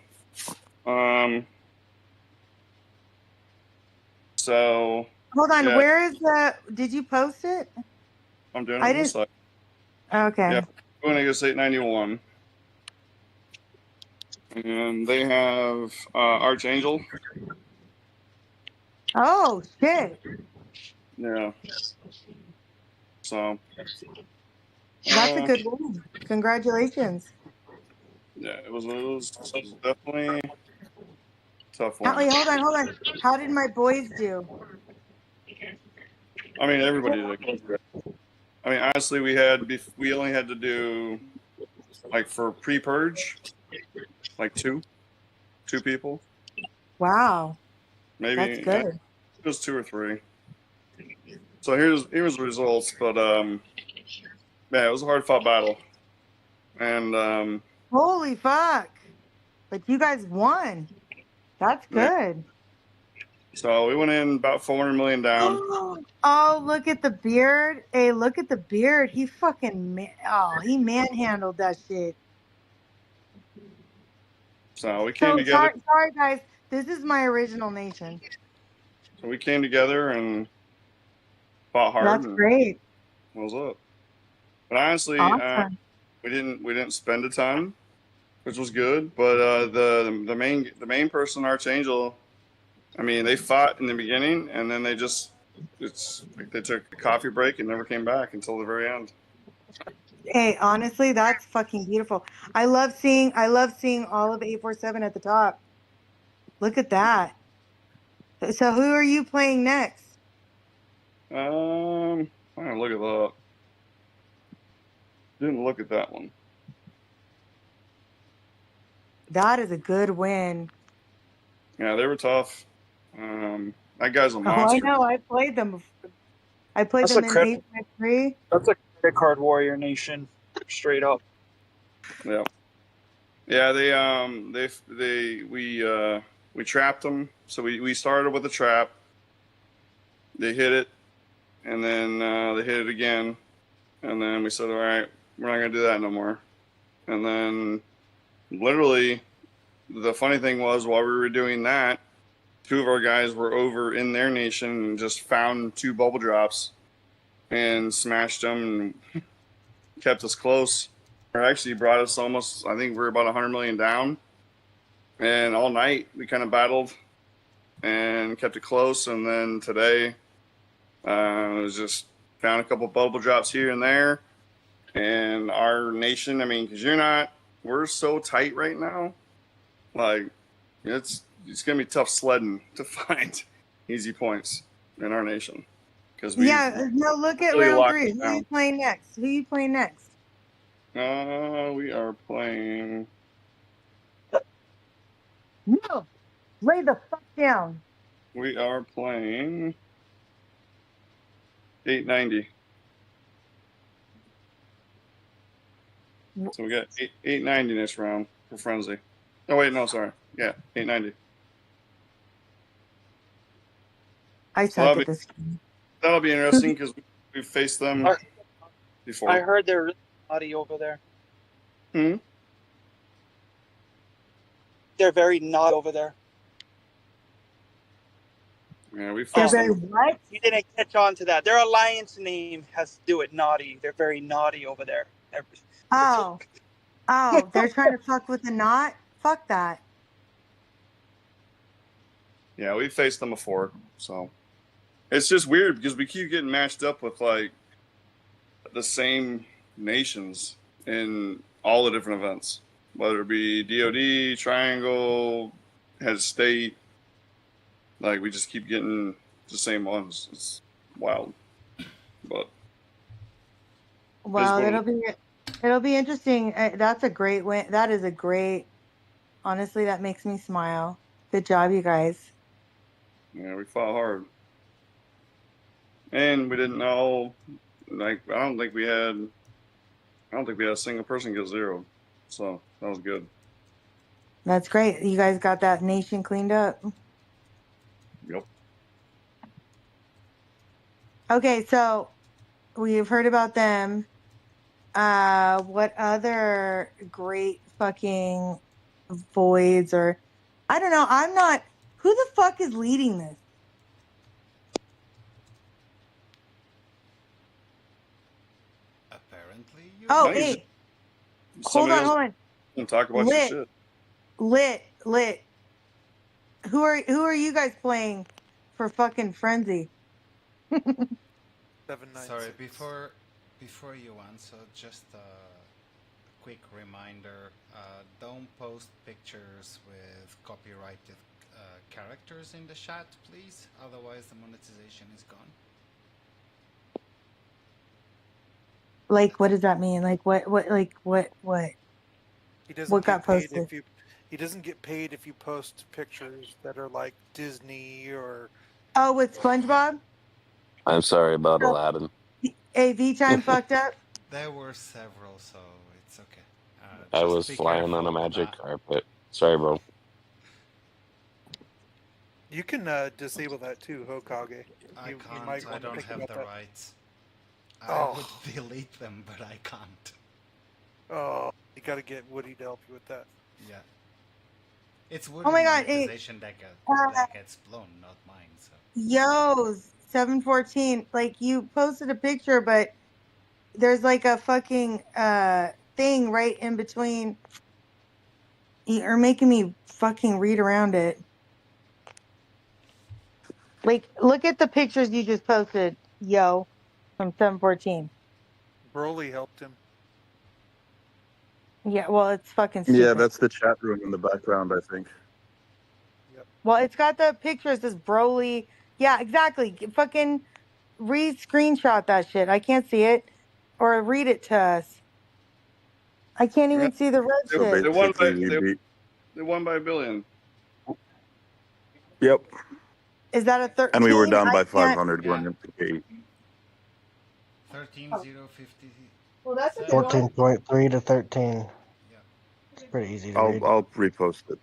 So Hold on. yeah, Where is the? Did you post it? I'm doing it I on the didn't. site. Okay. Yeah, going against 891. And they have Archangel. Oh shit! Yeah. So That's a good win. Congratulations. yeah, it was definitely a tough one. Wait, hold on. How did my boys do? I mean, everybody did. I mean, honestly, we only had to do like for pre-purge, like two people. Wow, Maybe that's good. it was 2 or 3. So here's the results, but yeah, it was a hard fought battle, and Holy fuck! But you guys won. That's yeah. good. So we went in about 400 million down. Oh, look at the beard. Hey, look at the beard. He fucking he manhandled that shit. So we came So together. sorry guys. This is my original nation. So we came together and fought hard. That's and great. was up. But honestly, Awesome. we didn't spend a ton, which was good. But the main person, Archangel, I mean, they fought in the beginning, and then it's like they took a coffee break and never came back until the very end. Hey, honestly, that's fucking beautiful. I love seeing all of 847 at the top. Look at that. So who are you playing next? I'm gonna look it up. Didn't look at that one. That is a good win. Yeah, they were tough. That guy's a Oh, I monster. know. I played them before. I played That's them a in credit. 853. That's a credit card warrior nation, straight up. Yeah. Yeah, we trapped them. So we started with a trap. They hit it, and then they hit it again, and then we said, all right, we're not gonna do that no more. And then literally, the funny thing was, while we were doing that, 2 of our guys were over in their nation and just found 2 bubble drops and smashed them and kept us close. Or actually brought us almost, I think we were about 100 million down. And all night we kind of battled and kept it close. And then today, it was just found a couple bubble drops here and there. And our nation, I mean, because we're so tight right now. Like, it's gonna be tough sledding to find easy points in our nation because Yeah, no, look at really round locked 3. it Who are you down. playing next? We are playing. No, lay the fuck down. We are playing 890. So we got 890 next round for frenzy. Oh wait, no, sorry. Yeah, 890. I So suck at this. that'll be interesting because we've faced them before. I heard they're really naughty over there. They're very naughty over there. Yeah, we They're faced very them. what? You didn't catch on to that. Their alliance name has to do with naughty. They're very naughty over there. Oh, they're trying to fuck with the knot? Fuck that. Yeah, we faced them before, so it's just weird because we keep getting matched up with like the same nations in all the different events, whether it be DoD, Triangle, Head of State. Like we just keep getting the same ones. It's wild, but Well, it'll be interesting. That's a great win. That is a great. Honestly, that makes me smile. Good job, you guys. yeah, we fought hard, and we didn't all like. I don't think we had a single person get 0, so that was good. That's great. You guys got that nation cleaned up. Yep. Okay, so we've heard about them. What other great fucking voids or I don't know. I'm not. Who the fuck is leading this? Apparently, you. Oh, hey. Hold on. Talk about your shit. Lit. Who are you guys playing for fucking frenzy? 796. Sorry, before you answer, just a quick reminder: don't post pictures with copyrighted characters in the chat, please. Otherwise, the monetization is gone. Like, what does that mean? Like, what? He doesn't What got get paid posted? if you. He doesn't get paid if you post pictures that are like Disney or. Oh, with SpongeBob? I'm sorry about So, Aladdin. AV time fucked up? There were several, so it's okay. I Just was be flying on a careful with magic that. carpet. Sorry, bro. You can disable that too, Hokage. I You can't. might I want to don't think have about the that. rights. I Oh. would delete them, but I can't. Oh, you got to get Woody to help you with that. Yeah. It's Woody Oh my god! monetization that gets blown, not mine. So. Yo, 714. Like, you posted a picture, but there's like a fucking thing right in between. You're making me fucking read around it. Like, look at the pictures you just posted, yo, from 714. Broly helped him. Yeah, well, it's fucking Yeah, stupid. that's the chat room in the background, I think. Well, it's got the pictures, this Broly. Yeah, exactly. Fucking screenshot that shit. I can't see it. Or read it to us. I can't even see the red shit. They won by Basically, we beat. they won by $1 billion. Yep. Is that a 13? And we were down I by can't. 500 going into gate. 13,050. Well, that's a good one. 14.3 to 13. It's pretty easy to read. I'll repost it.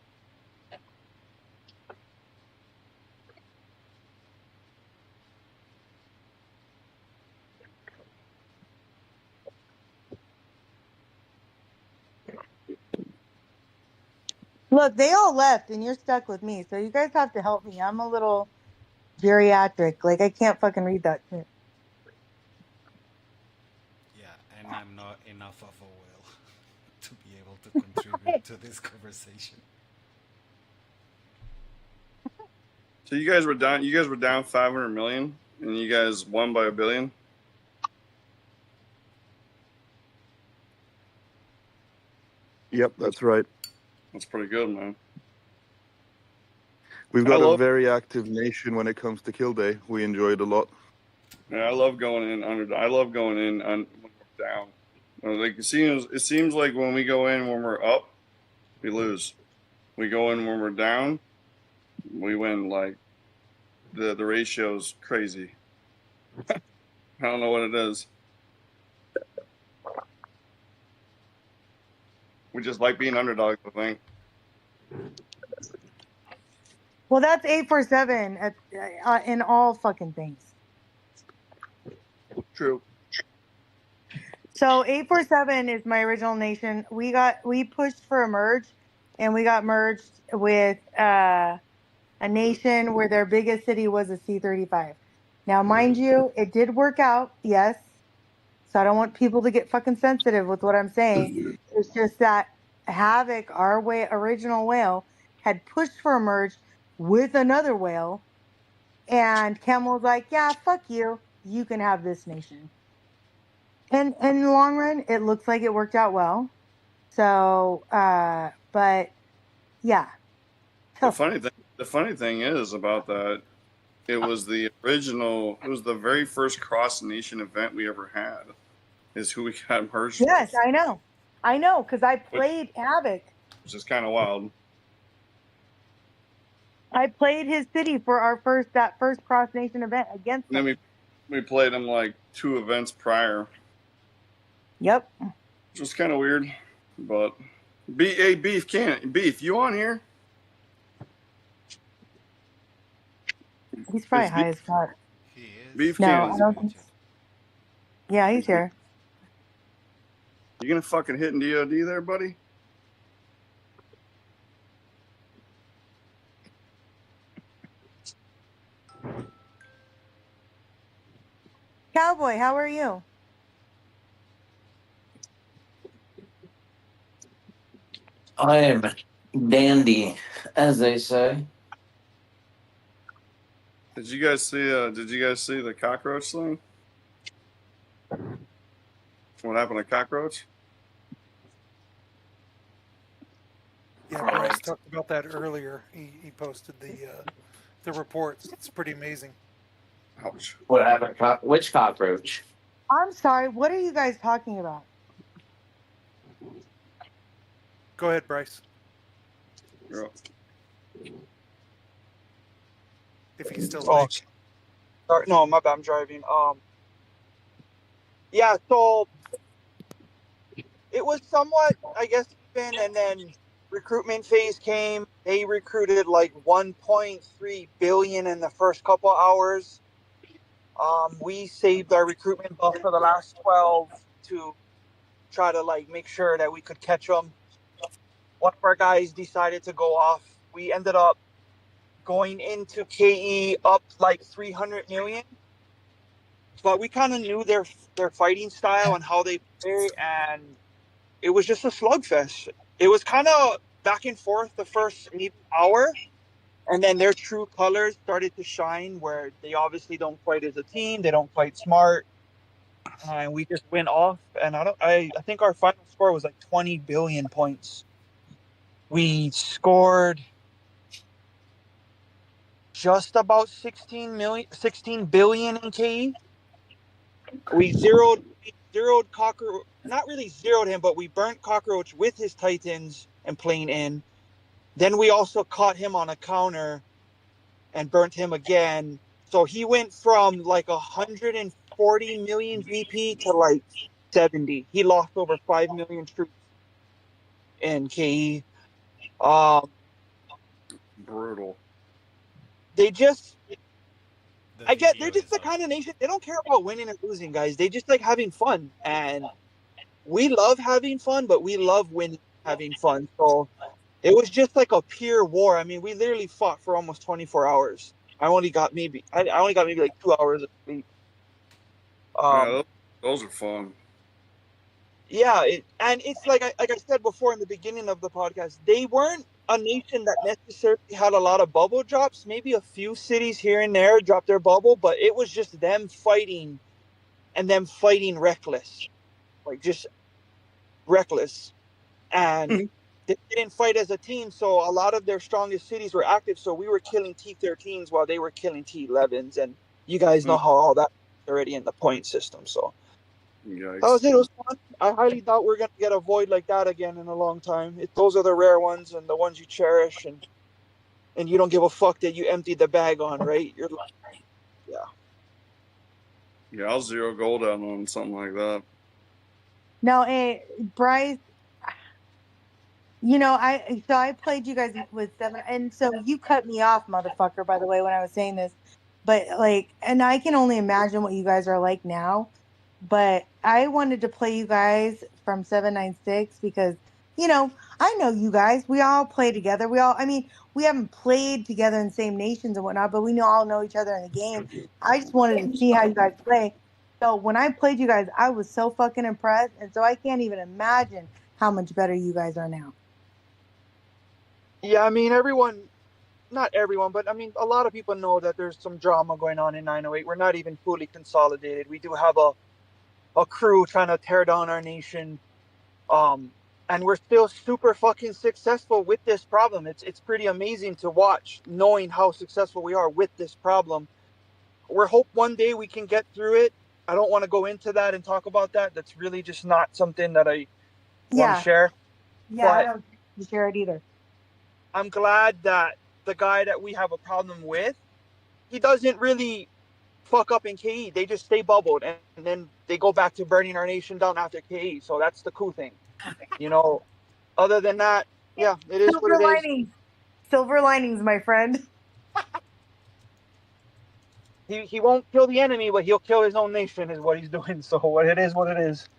Look, they all left and you're stuck with me. So you guys have to help me. I'm a little geriatric. Like, I can't fucking read that shit. Yeah, and I'm not enough of a whale to be able to contribute to this conversation. So you guys were down. You guys were down 500 million, and you guys won by $1 billion. Yep, that's right. That's pretty good, man. We've got a very active nation when it comes to kill day. We enjoy it a lot. Yeah, I love going in Underdog. I love going in when we're down. Like it seems like when we go in when we're up, we lose. We go in when we're down, we win. Like the ratio's crazy. I don't know what it is. We just like being underdogs, I think. Well, that's 847 in all fucking things. True. So 847 is my original nation. We pushed for a merge, and we got merged with a nation where their biggest city was a C35. Now, mind you, it did work out, yes. So I don't want people to get fucking sensitive with what I'm saying. It's just that Havoc, our original whale, had pushed for a merge with another whale, and Kem was like, "Yeah, fuck you. You can have this nation." And in the long run, it looks like it worked out well. So, but yeah. The funny thing is about that, it was the original. It was the very first cross nation event we ever had. Is who we got merged Yes, with. I know, because I played Havoc. Which is kind of wild. I played his city for that first cross nation event against him. And then we played him like 2 events prior. Yep. Which was kind of weird, but Beef, you on here? He's probably high as fuck. He is. Beef No, can. I don't think so. Yeah, he's here. You gonna fucking hit in DOD there, buddy? Cowboy, how are you? I am dandy, as they say. Did you guys see the cockroach thing? What happened to cockroach? Yeah, Bryce talked about that earlier. He posted the reports. It's pretty amazing. Ouch. What happened? Which cockroach? I'm sorry. What are you guys talking about? Go ahead, Bryce. Yeah. If he's still Oh, awake. sorry. No, my bad. I'm driving. Yeah. So it was somewhat, I guess, even, and then recruitment phase came. They recruited like 1.3 billion in the first couple hours. We saved our recruitment buff for the last 12 to try to like make sure that we could catch them. One of our guys decided to go off. We ended up going into KE up like 300 million, but we kind of knew their fighting style and how they play, and it was just a slugfest. It was kind of back and forth the first maybe hour, and then their true colors started to shine, where they obviously don't fight as a team, they don't fight smart, and we just went off. And I think our final score was like 20 billion points. We scored just about 16 billion in KE. We zeroed Cockroach, not really zeroed him, but we burnt Cockroach with his Titans and playing in. Then we also caught him on a counter and burnt him again. So he went from like 140 million VP to like 70. He lost over 5 million troops in KE. Brutal. They just, The I get, video they're just is the kind of nation, they don't care about winning or losing, guys. They just like having fun. And we love having fun, but we love winning, having fun. So it was just like a pure war. I mean, we literally fought for almost 24 hours. I only got maybe like 2 hours of sleep. Yeah, those are fun. Yeah, and it's like I said before in the beginning of the podcast, they weren't a nation that necessarily had a lot of bubble drops. Maybe a few cities here and there dropped their bubble, but it was just them fighting and them fighting reckless, like just reckless. And they didn't fight as a team, so a lot of their strongest cities were active. So we were killing T13s while they were killing T11s, and you guys know how all that already in the point system. So Yikes. that was it. It was fun. I highly doubt we're gonna get a void like that again in a long time. Those are the rare ones and the ones you cherish, and you don't give a fuck that you emptied the bag on, right? You're like, yeah. Yeah, I'll zero gold out on something like that. No, hey, Bryce, I played you guys with 7, and so you cut me off, motherfucker, by the way, when I was saying this. But like, and I can only imagine what you guys are like now. But I wanted to play you guys from 796 because, I know you guys. We all play together. I mean, we haven't played together in the same nations and whatnot, but we all know each other in the game. I just wanted to see how you guys play. So when I played you guys, I was so fucking impressed. And so I can't even imagine how much better you guys are now. Yeah, I mean, not everyone, but I mean, a lot of people know that there's some drama going on in 908. We're not even fully consolidated. We do have a crew trying to tear down our nation. And we're still super fucking successful with this problem. It's pretty amazing to watch, knowing how successful we are with this problem. We're hope one day we can get through it. I don't want to go into that and talk about that. That's really just not something that I want to share. Yeah, I But don't share it either. I'm glad that the guy that we have a problem with, he doesn't really fuck up in KE. They just stay bubbled, and then they go back to burning our nation down after KE. So that's the cool thing. Other than that, yeah, it is what Silver it is. linings. Silver linings, my friend. He won't kill the enemy, but he'll kill his own nation, is what he's doing. So what it is, what it is.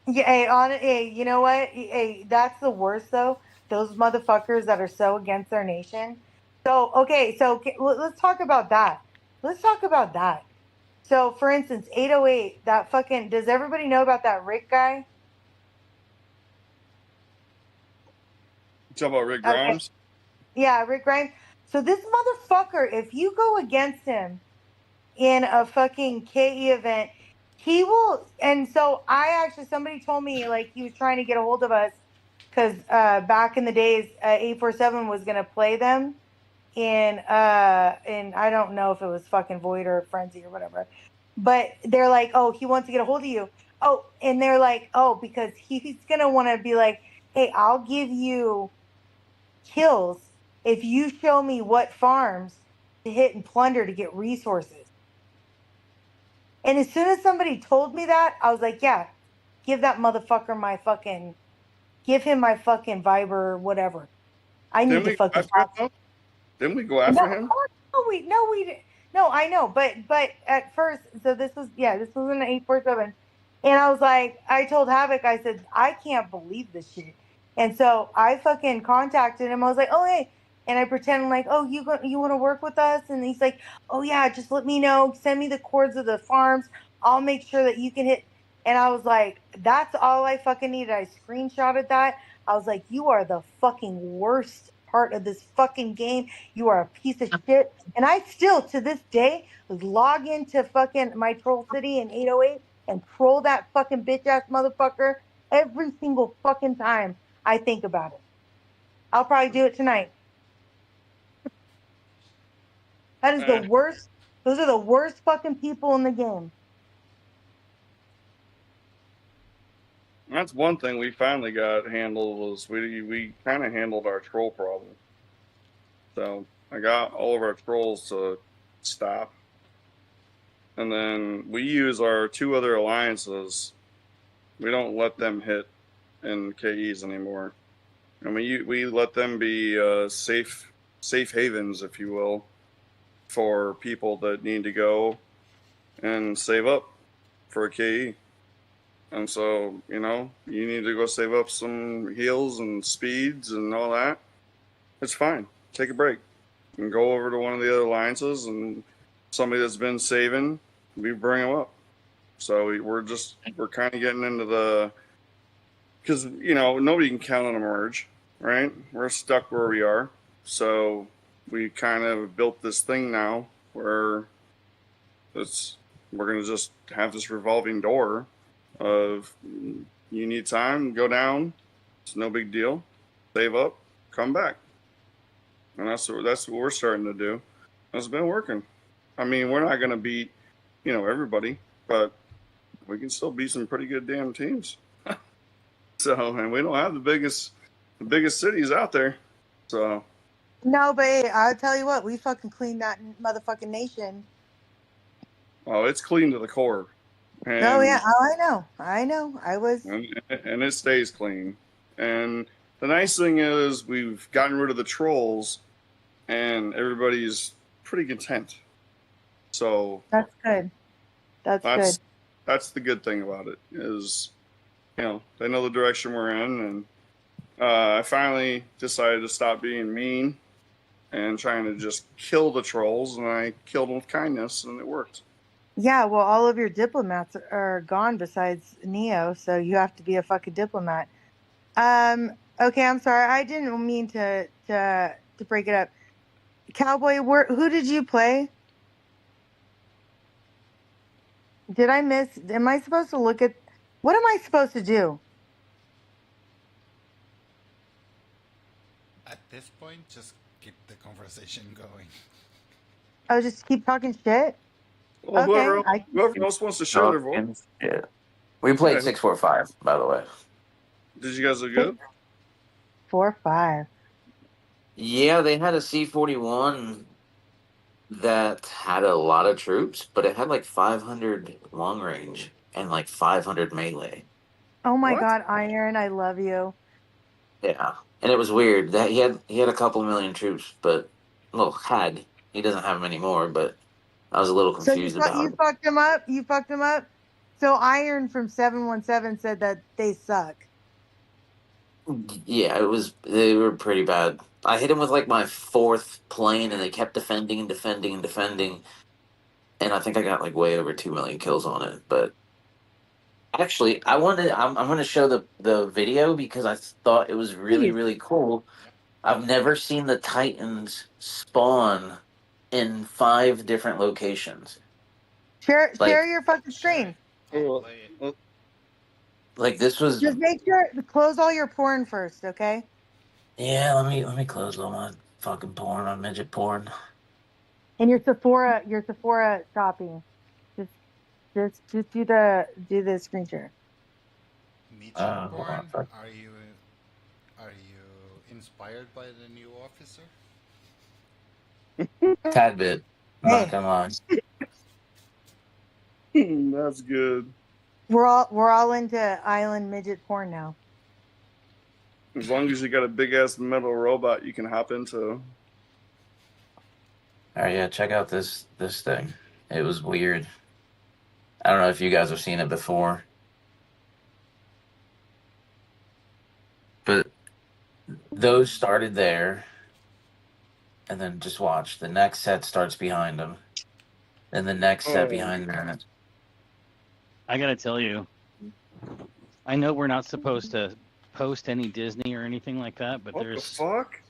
Yeah, hey, you know what? Hey, that's the worst though. Those motherfuckers that are so against their nation. So, okay, let's talk about that. Let's talk about that. So, for instance, 808, that fucking, does everybody know about that Rick guy? You talk about Rick Okay. Grimes? Yeah, Rick Grimes. So this motherfucker, if you go against him in a fucking KE event, he will. And so somebody told me like he was trying to get a hold of us because back in the days, 847 was gonna play them in I don't know if it was fucking Void or Frenzy or whatever. but they're like, oh, he wants to get a hold of you. Oh, and they're like, oh, because he's gonna want to be like, hey, I'll give you kills if you show me what farms to hit and plunder to get resources. And as soon as somebody told me that, I was like, yeah, give that motherfucker give him my fucking Viber or whatever. I need to fucking talk. Didn't we go after him? No, I know, but at first, so this was an 847, and I was like, I told Havoc, I said, I can't believe this shit, and so I fucking contacted him. I was like, oh hey, and I pretend like, oh you want to work with us, and he's like, oh yeah, just let me know, send me the cords of the farms, I'll make sure that you can hit. And I was like, that's all I fucking needed. I screenshotted that. I was like, you are the fucking worst part of this fucking game. You are a piece of shit. And I still, to this day, log into fucking my Troll City in 808 and troll that fucking bitch ass motherfucker every single fucking time I think about it. I'll probably do it tonight. That is the worst. Those are the worst fucking people in the game. That's one thing we finally got handled, was we kind of handled our troll problem. So I got all of our trolls to stop. And then we use our 2 other alliances. We don't let them hit in KEs anymore. And we let them be safe havens, if you will, for people that need to go and save up for a KE. And so, you need to go save up some heals and speeds and all that. It's fine. Take a break and go over to one of the other alliances, and somebody that's been saving, we bring them up. So we're kind of getting into the, because, nobody can count on a merge, right? We're stuck where we are. So we kind of built this thing now where we're going to just have this revolving door of, you need time, go down, it's no big deal, save up, come back. And that's what we're starting to do. It's been working. I mean, we're not going to beat, everybody, but we can still beat some pretty good damn teams. So, and we don't have the biggest cities out there. So. No, but hey, I'll tell you what, we fucking cleaned that motherfucking nation. Oh, it's clean to the core. And, oh yeah, I know. I was. And it stays clean. And the nice thing is we've gotten rid of the trolls, and everybody's pretty content. So that's good. That's good. That's the good thing about it, is, they know the direction we're in, and I finally decided to stop being mean and trying to just kill the trolls, and I killed them with kindness, and it worked. Yeah, well, all of your diplomats are gone besides Neo, so you have to be a fucking diplomat. Okay, I'm sorry. I didn't mean to break it up. Cowboy, who did you play? Did I miss? Am I supposed to look at? What am I supposed to do? At this point, just keep the conversation going. Oh, just keep talking shit? Well, okay, whoever else wants to share their voice. Yeah. We played 645, by the way. Did you guys do good? 4-5. Yeah, they had a C-41 that had a lot of troops, but it had like 500 long range and like 500 melee. Oh my God, Iron, I love you. Yeah, and it was weird that he had a couple million troops, but he doesn't have many more, but I was a little confused about you it. fucked him up. You fucked him up. So Iron from 717 said that they suck. Yeah, they were pretty bad. I hit him with like my 4th plane, and they kept defending and defending and defending, and I think I got like way over 2 million kills on it. But actually, I'm going to show the video because I thought it was really, really cool. I've never seen the Titans spawn in 5 different locations. Share your fucking screen. Like, this was. Just make sure to close all your porn first, okay? Yeah, let me close all my fucking porn, my midget porn. And your Sephora shopping. Just Just do the screen share. Hold Born, on. are you inspired by the new officer? Tad bit. Not gonna lie. That's good. We're all into island midget porn now. As long as you got a big ass metal robot you can hop into. All right, yeah, check out this thing. It was weird. I don't know if you guys have seen it before, but those started there, and then just watch. The next set starts behind them, and the next set behind that. I gotta tell you, I know we're not supposed to post any Disney or anything like that, but what the fuck?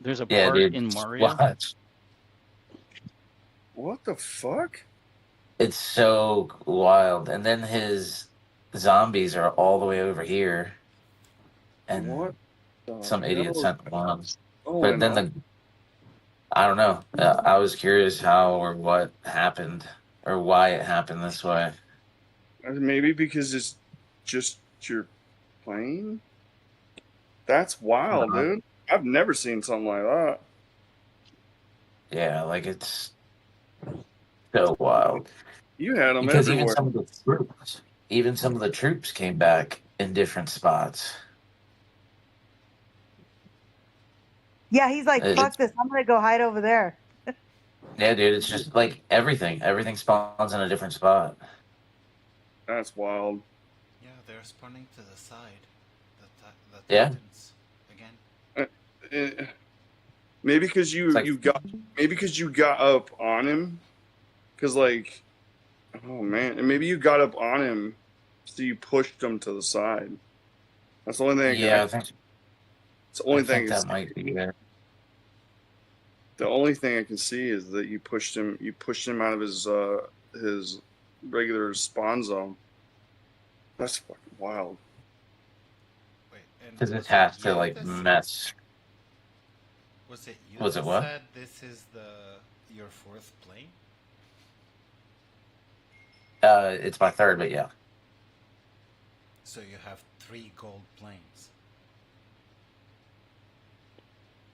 There's a part in Mario. Watch. What the fuck? It's so wild. And then his zombies are all the way over here. And what some idiot sent one. Oh, But then I don't know. I was curious how or what happened or why it happened this way. Maybe because it's just your plane? That's wild, dude. I've never seen something like that. Yeah, like it's so wild. You had them because everywhere. even some of the troops came back in different spots. Yeah, he's like, fuck this. I'm gonna go hide over there. Yeah, dude, it's just like everything. Everything spawns in a different spot. That's wild. Yeah, they're spawning to the side. The Yeah. Titans again. Maybe because you got up on him. Because like, oh man, and maybe you got up on him, so you pushed him to the side. That's the only thing. Yeah, I think. It's the only I thing think that might be there. The only thing I can see is that you pushed him. You pushed him out of his regular spawn zone. That's fucking wild. Because it has to like mess. Was it you Was it that what? said this is your fourth plane? It's my third, but yeah. So you have 3 gold planes.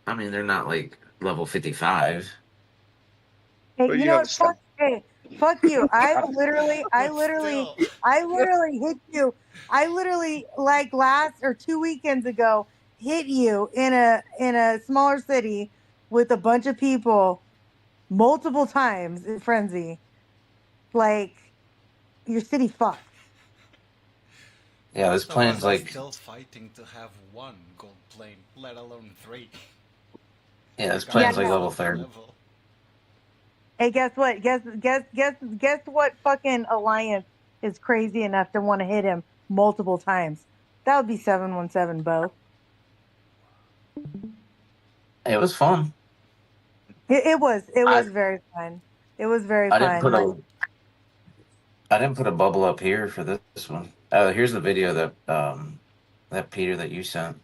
I mean, they're not like level 55. Hey, But you you know have what? Fuck you. I literally hit you. I literally like last or 2 weekends ago hit you in a smaller city with a bunch of people multiple times in frenzy. Like your city fucked. Yeah, this Most of plane's us are like. still fighting to have 1 gold plane, let alone 3. Yeah, this plane's like level 30. Hey, guess what? Guess what fucking alliance is crazy enough to want to hit him multiple times? That would be 717, Bo. It was fun. It was very fun. It was very I fun. didn't put a bubble up here for this one. Here's the video that Peter that you sent.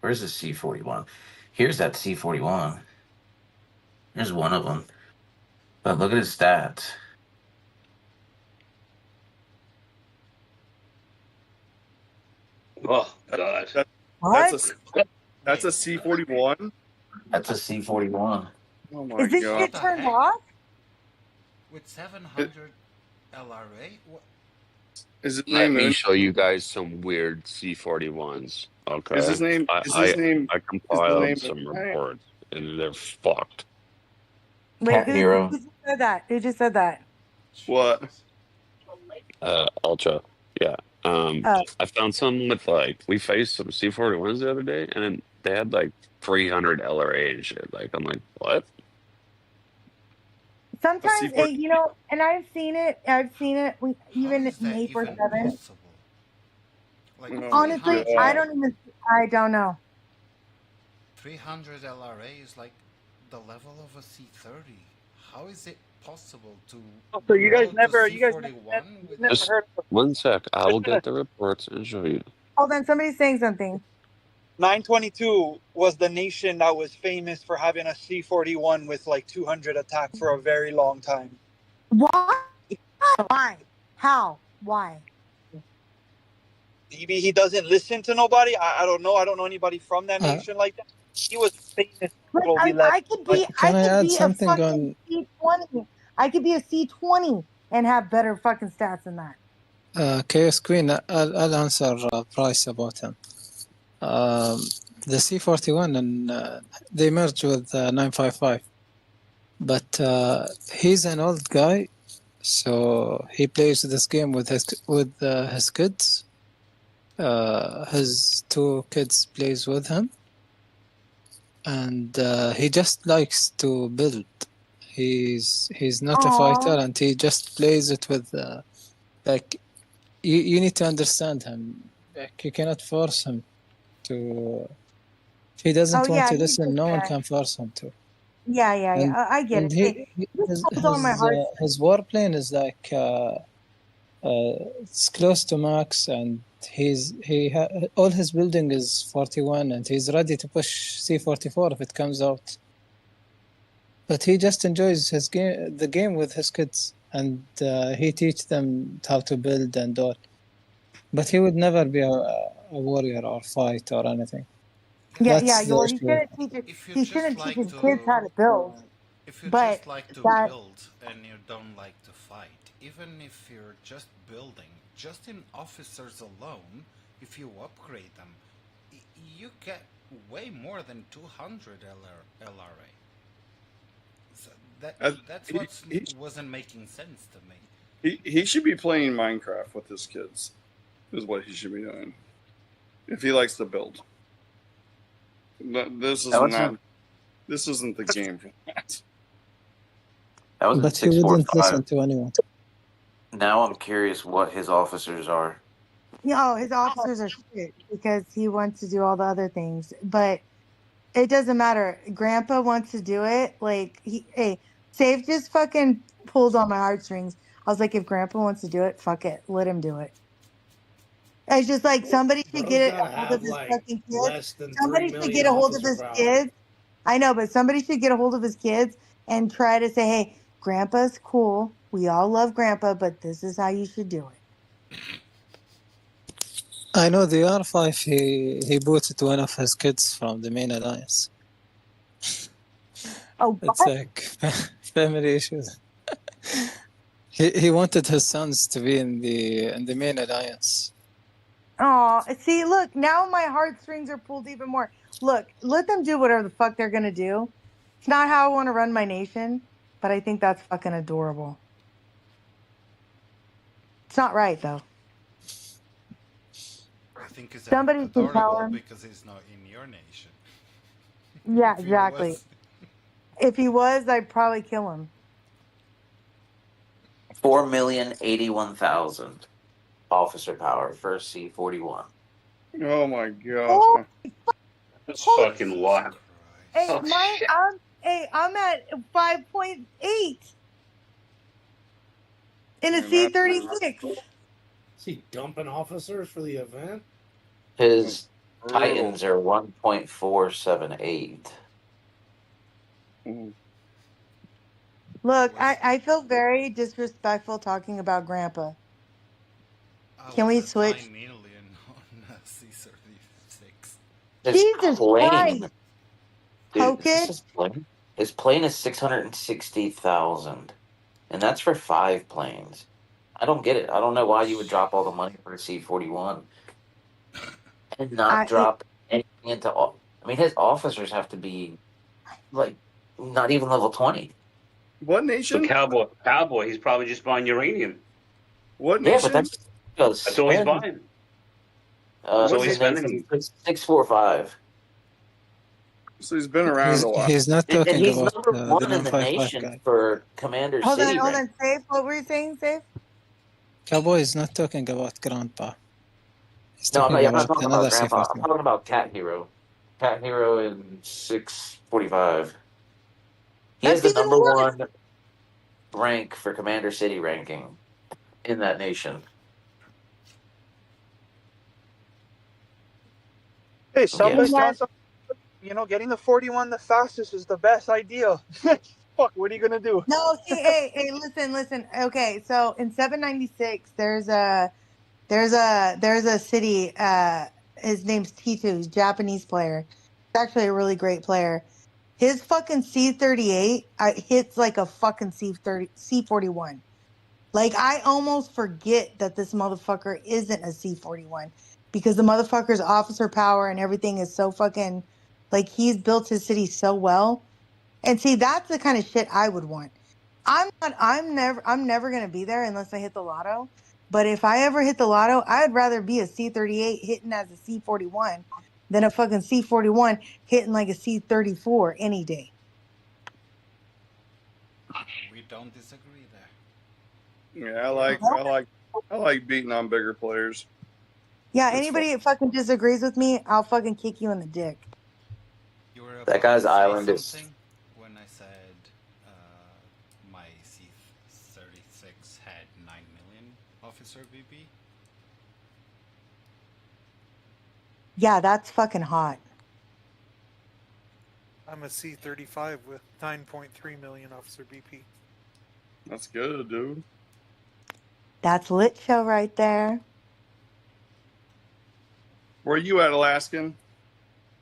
Where's the C41? Here's that C41. Here's one of them. But look at his stats. Oh God. That's a C41. That's a C41. Oh my Is this god. shit turned off? With 700 LRA? What? Is his Let name? me show you guys some weird C41s. Okay. Is his name? I compiled some reports, and they're fucked. Wait, who just said that? Who just said that? What? Ultra. Yeah. I found some with we faced some C41s the other day, and then they had like 300 LRA and shit. Like, I'm like, what? Sometimes, and I've seen it. Even in 847. Like, Honestly, I don't know. 300 LRA is like the level of a C30. How is it possible to? So you guys roll never, to you guys C41 never Just heard of 1 sec. I will get the reports and show you. Hold on, somebody's saying something. 922 was the nation that was famous for having a C41 with like 200 attack for a very long time. What? Why? How? Why? Maybe he doesn't listen to nobody. I don't know. I don't know anybody from that Uh, nation like that. He was famous Like on Globe 11. I could be can I add a something fucking on? C20. I could be a C20 and have better fucking stats than that. Chaos Queen? I'll answer Price about him. The C41 and they merged with 955, but he's an old guy, so he plays this game with his kids. His two kids plays with him, and he just likes to build. He's not a fighter, and he just plays it with like you need to understand him. Like you cannot force him to. If he doesn't want to he's listen, just no one can force him to. Yeah. And I get and it. This pulls on my heart. his warplane is like it's close to max, and all his building is 41, and he's ready to push C44 if it comes out. But he just enjoys the game with his kids, and he teach them how to build and all. But he would never be a warrior or fight or anything. Yeah, That's the well, issue. he shouldn't teach his kids how to build. If you But just like to that, build and you don't like to fight, even if you're just building, just in officers alone, if you upgrade them, you get way more than 200 LRA. So that's what wasn't making sense to me. He should be playing Minecraft with his kids, is what he should be doing. If he likes to build. This isn't the game for that. That was But he wouldn't listen to anyone. Now I'm curious what his officers are. his officers are shit because he wants to do all the other things. But it doesn't matter. Grandpa wants to do it. Like Save just fucking pulled on my heartstrings. I was like, if Grandpa wants to do it, fuck it, let him do it. It's just like somebody should get a hold of his fucking kids. Somebody should get a hold of his kids. I know, but somebody should get a hold of his kids and try to say, hey, Grandpa's cool. We all love Grandpa, but this is how you should do it. I know the R5, he booted one of his kids from the main alliance. Oh, it's like family issues. he wanted his sons to be in the main alliance. Oh, see, look, now my heartstrings are pulled even more. Look, let them do whatever the fuck they're gonna do. It's not how I want to run my nation, but I think that's fucking adorable. It's not right though. I think it's Somebody can tell adorable him. because he's not in your nation. Yeah, exactly. If he was, I'd probably kill him. 4,081,000 officer power for C41. Oh my god. Oh, that's fucking wild. Hey, I'm at 5.8 in a C36. Is he dumping officers for the event? His Titans are 1.478. Look, I feel very disrespectful talking about Grandpa. Can we switch? Jesus Christ! His plane is 660,000, and that's for 5 planes. I don't get it. I don't know why you would drop all the money for a C41 and not drop anything into. I mean, his officers have to be like not even level 20. What nation? The cowboy. He's probably just buying uranium. What nation? Yeah, but that's all he's buying. So he's spending 645. So he's been around a lot. He's not talking and he's about number one the in the 955 nation guy. for Commander Hold City. on, Safe. What were you saying, Safe? Cowboy is not talking about Grandpa. He's No, talking I'm not about talking another about Grandpa. C41. I'm talking about Cat Hero. Cat Hero in 645. He has the number one rank for Commander City ranking in that nation. Hey, somebody, getting the 41 the fastest is the best idea. fuck, what are you gonna do? No, see, hey, listen. Okay, so in 796, there's a city. His name's T2. He's a Japanese player. He's actually a really great player. His fucking C38 hits like a fucking C41. Like, I almost forget that this motherfucker isn't a C41 because the motherfucker's officer power and everything is so fucking, like, he's built his city so well. And see, that's the kind of shit I would want. I'm never gonna be there unless I hit the lotto. But if I ever hit the lotto, I'd rather be a C38 hitting as a C41 than a fucking C41 hitting like a C34 any day. We don't disagree there. Yeah, I like beating on bigger players. Yeah, It's anybody that fucking disagrees with me, I'll fucking kick you in the dick. You were That about guy's to say island is. something when I said my C36 had 9 million officer VP. Yeah, that's fucking hot. I'm a C35 with 9.3 million officer BP. That's good, dude. That's lit show right there. Where you at, Alaskan?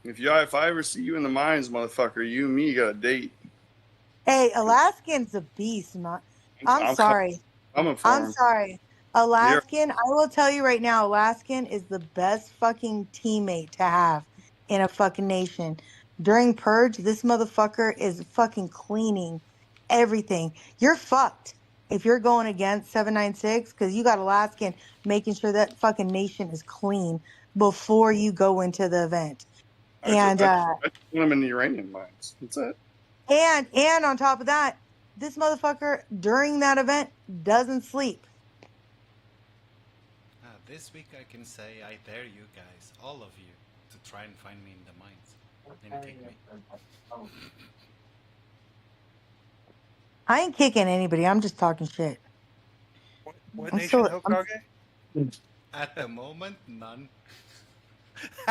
If I ever see you in the mines, motherfucker, you and me got a date. Hey, Alaskan's a beast, man. I'm sorry. Coming for I'm him. sorry. Alaskan, I will tell you right now, Alaskan is the best fucking teammate to have in a fucking nation. During Purge, this motherfucker is fucking cleaning everything. You're fucked if you're going against 796 because you got Alaskan making sure that fucking nation is clean before you go into the event. And I just put him in the uranium mines. That's it. and on top of that, this motherfucker during that event doesn't sleep. This week I can say I dare you guys, all of you, to try and find me in the mines and kick me. I ain't kicking anybody. I'm just talking shit. What I'm nation, still- Hokage? At the moment, none.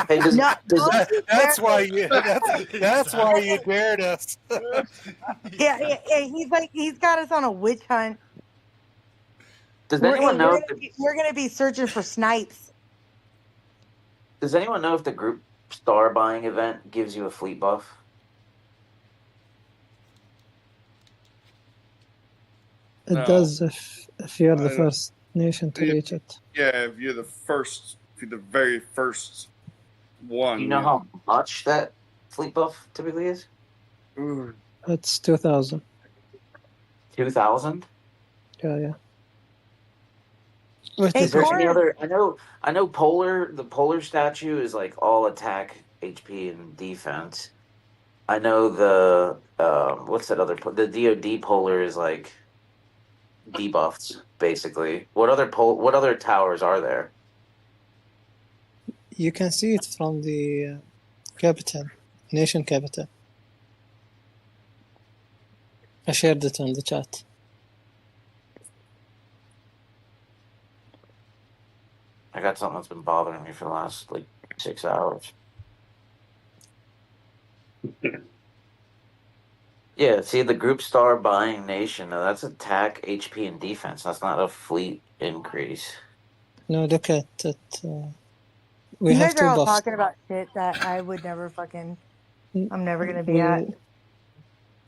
Hey, does, No, does, That's why you. That's why you dared us. yeah, he's got us on a witch hunt. does anyone know? We're gonna be searching for snipes. Does anyone know if the group star buying event gives you a fleet buff? It does if you're the first nation to reach it. Yeah, if you're the very first one. Do you know how much that fleet buff typically is? It's 2,000. 2,000? Yeah. Is there any other? I know the polar statue is like all attack, HP, and defense. I know the what's that other? The DoD polar is like debuffs basically. What other towers are there? You can see it from the capital, nation capital. I shared it on the chat. I got something that's been bothering me for the last like 6 hours. Yeah, see the group star buying nation. Now that's attack, HP, and defense. That's not a fleet increase. No, look at it. We You have guys two are all buffs. talking about shit that I would never fucking. I'm never gonna be at.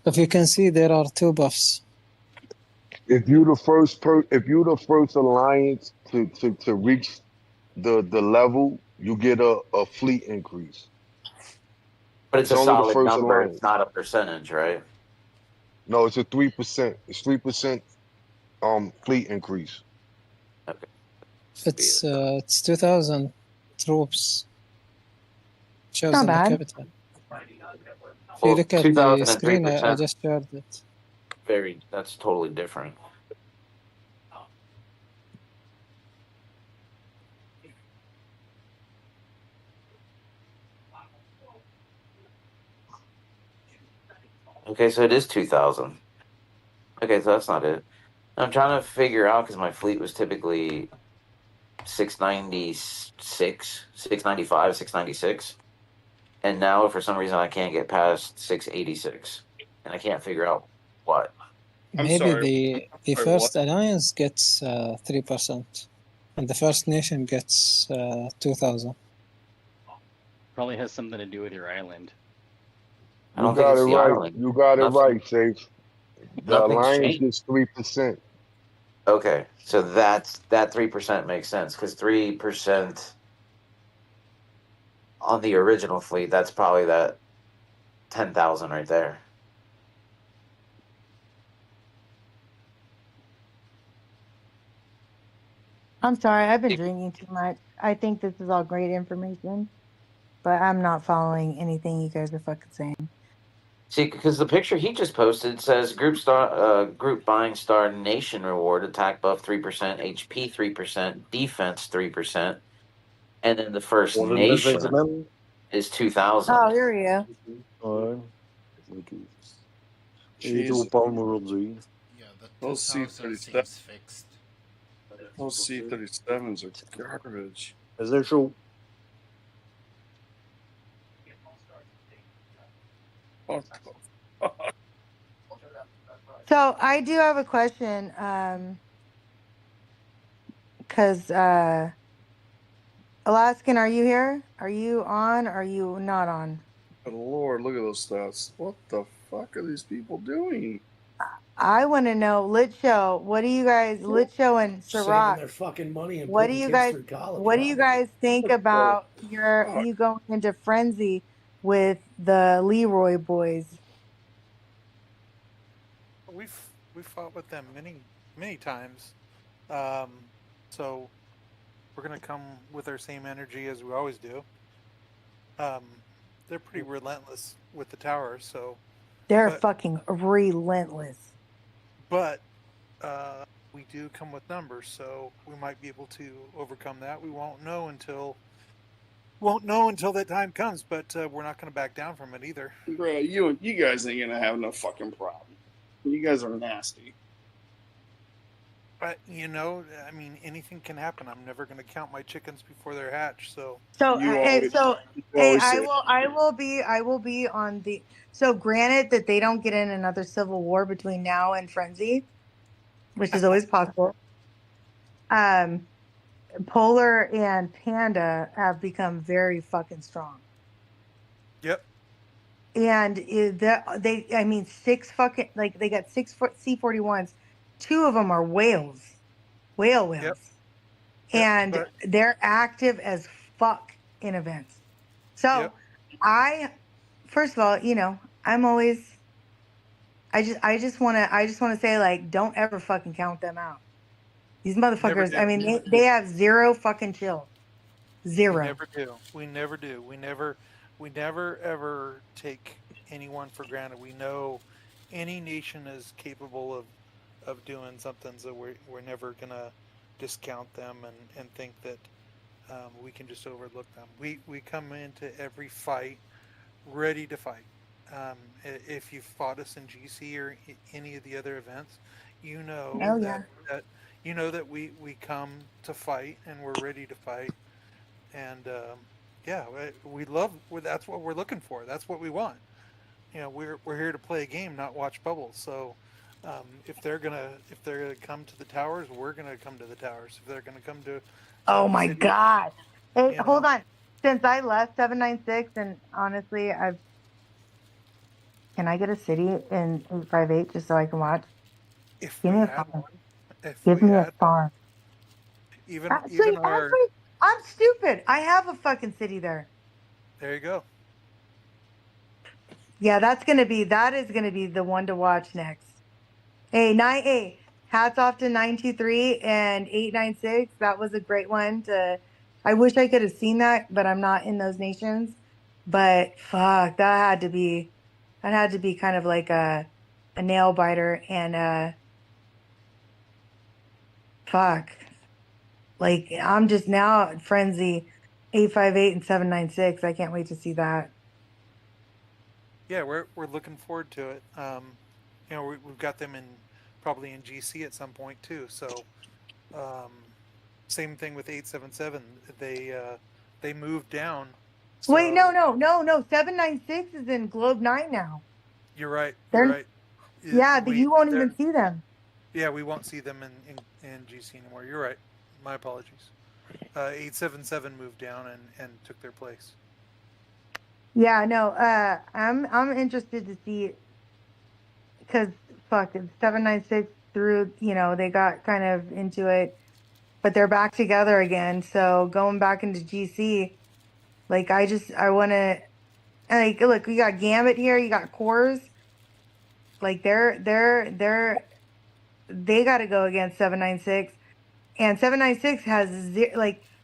If you can see, there are two buffs. If you're the first alliance to reach the level, you get a fleet increase. But it's a only the solid first number. alliance. It's not a percentage, right? No, it's a 3%. It's 3% fleet increase. Okay. It's 2,000 troops. Shows Not in bad. the capital. If you look at the screen, I just shared it. That's totally different. Okay, so it is 2,000. Okay, so that's not it. I'm trying to figure out because my fleet was typically 696, 695, 696. And now for some reason I can't get past 686. And I can't figure out What? I'm Maybe sorry. the Sorry, first what? alliance gets 3%, and the first nation gets 2,000. Probably has something to do with your island. I You don't think got it's it the right. island. You got it Nothing. right, Safe. The Nothing's alliance changed. gets 3%. Okay, so that 3% makes sense because 3% on the original fleet, that's probably that 10,000 right there. I'm sorry, I've been drinking too much. I think this is all great information, but I'm not following anything you guys are fucking saying. See, because the picture he just posted says group buying star nation reward attack buff 3%, HP 3%, defense 3%, and then the first What did it say nation again? is 2,000. Oh, here we go. Alright. Jeez. Yeah, the Those 2000 C-37, seems fixed. those C-37s are garbage. Is there show? What the fuck? So I do have a question, because Alaskan, are you here? Are you on? Are you not on? Good Lord, look at those stats. What the fuck are these people doing? I want to know, Lit Show. What do you guys, Lit Show and Saving Ciroc? their fucking money and What do putting you kids guys? through college. What do you guys think What the about fuck? you going into frenzy with the Leroy boys? We've fought with them many times, so we're gonna come with our same energy as we always do. They're pretty relentless with the towers, so They're but fucking relentless. but we do come with numbers, so we might be able to overcome that. We won't know until that time comes, but we're not going to back down from it either. Bro, you guys ain't gonna have no fucking problem. You guys are nasty. But I mean, anything can happen. I'm never going to count my chickens before they're hatched. So So, You hey, always, so, you hey, always say, I will be on the. So, granted that they don't get in another civil war between now and frenzy, which is always possible. Polar and Panda have become very fucking strong. Yep. And I mean, six fucking, like, they got 6 C-41s. 2 of them are whales, whales. Yep. And But they're active as fuck in events. So first of all, I'm always, I just want to say, like, don't ever fucking count them out. These never motherfuckers, I do. mean, they have zero fucking chill. We Zero. never do. We never do. We never ever take anyone for granted. We know any nation is capable of doing something, so we're never gonna discount them and think that we can just overlook them. We come into every fight ready to fight. If you fought us in GC or any of the other events, you know Oh that yeah. that we come to fight and we're ready to fight. And yeah, we love. That's what we're looking for. That's what we want. We're here to play a game, not watch bubbles. So if they're gonna come to the towers, we're gonna come to the towers. If they're gonna come to Oh some my city, God. Hey, hold on. Since I left 796, and honestly, can I get a city in 858 just so I can watch? if Give we me a had comment. one, if Give we me a had one, star. even our Actually, I'm stupid. I have a fucking city there. there you go. Yeah, that is gonna be the one to watch next. Hey, hats off to 923 and 896. That was a great one I wish I could have seen that, but I'm not in those nations. But fuck, that had to be kind of like a nail biter, and fuck. Like, I'm just now at frenzy 858 and 796. I can't wait to see that. Yeah, we're looking forward to it. We've got them probably in GC at some point too. So um, same thing with 877. They moved down. Wait, So no. 796 is in Globe 9 now. you're right. They're You're right. Yeah, but you won't even see them. Yeah, we won't see them in GC anymore. You're right. My apologies. 877 moved down and took their place. Yeah, no. I'm interested to see, because fuck, it's 796 through. They got kind of into it, but they're back together again. So going back into GC, like I want to. Like, look, we got Gambit here. You got Cores. Like they got to go against 796, and 796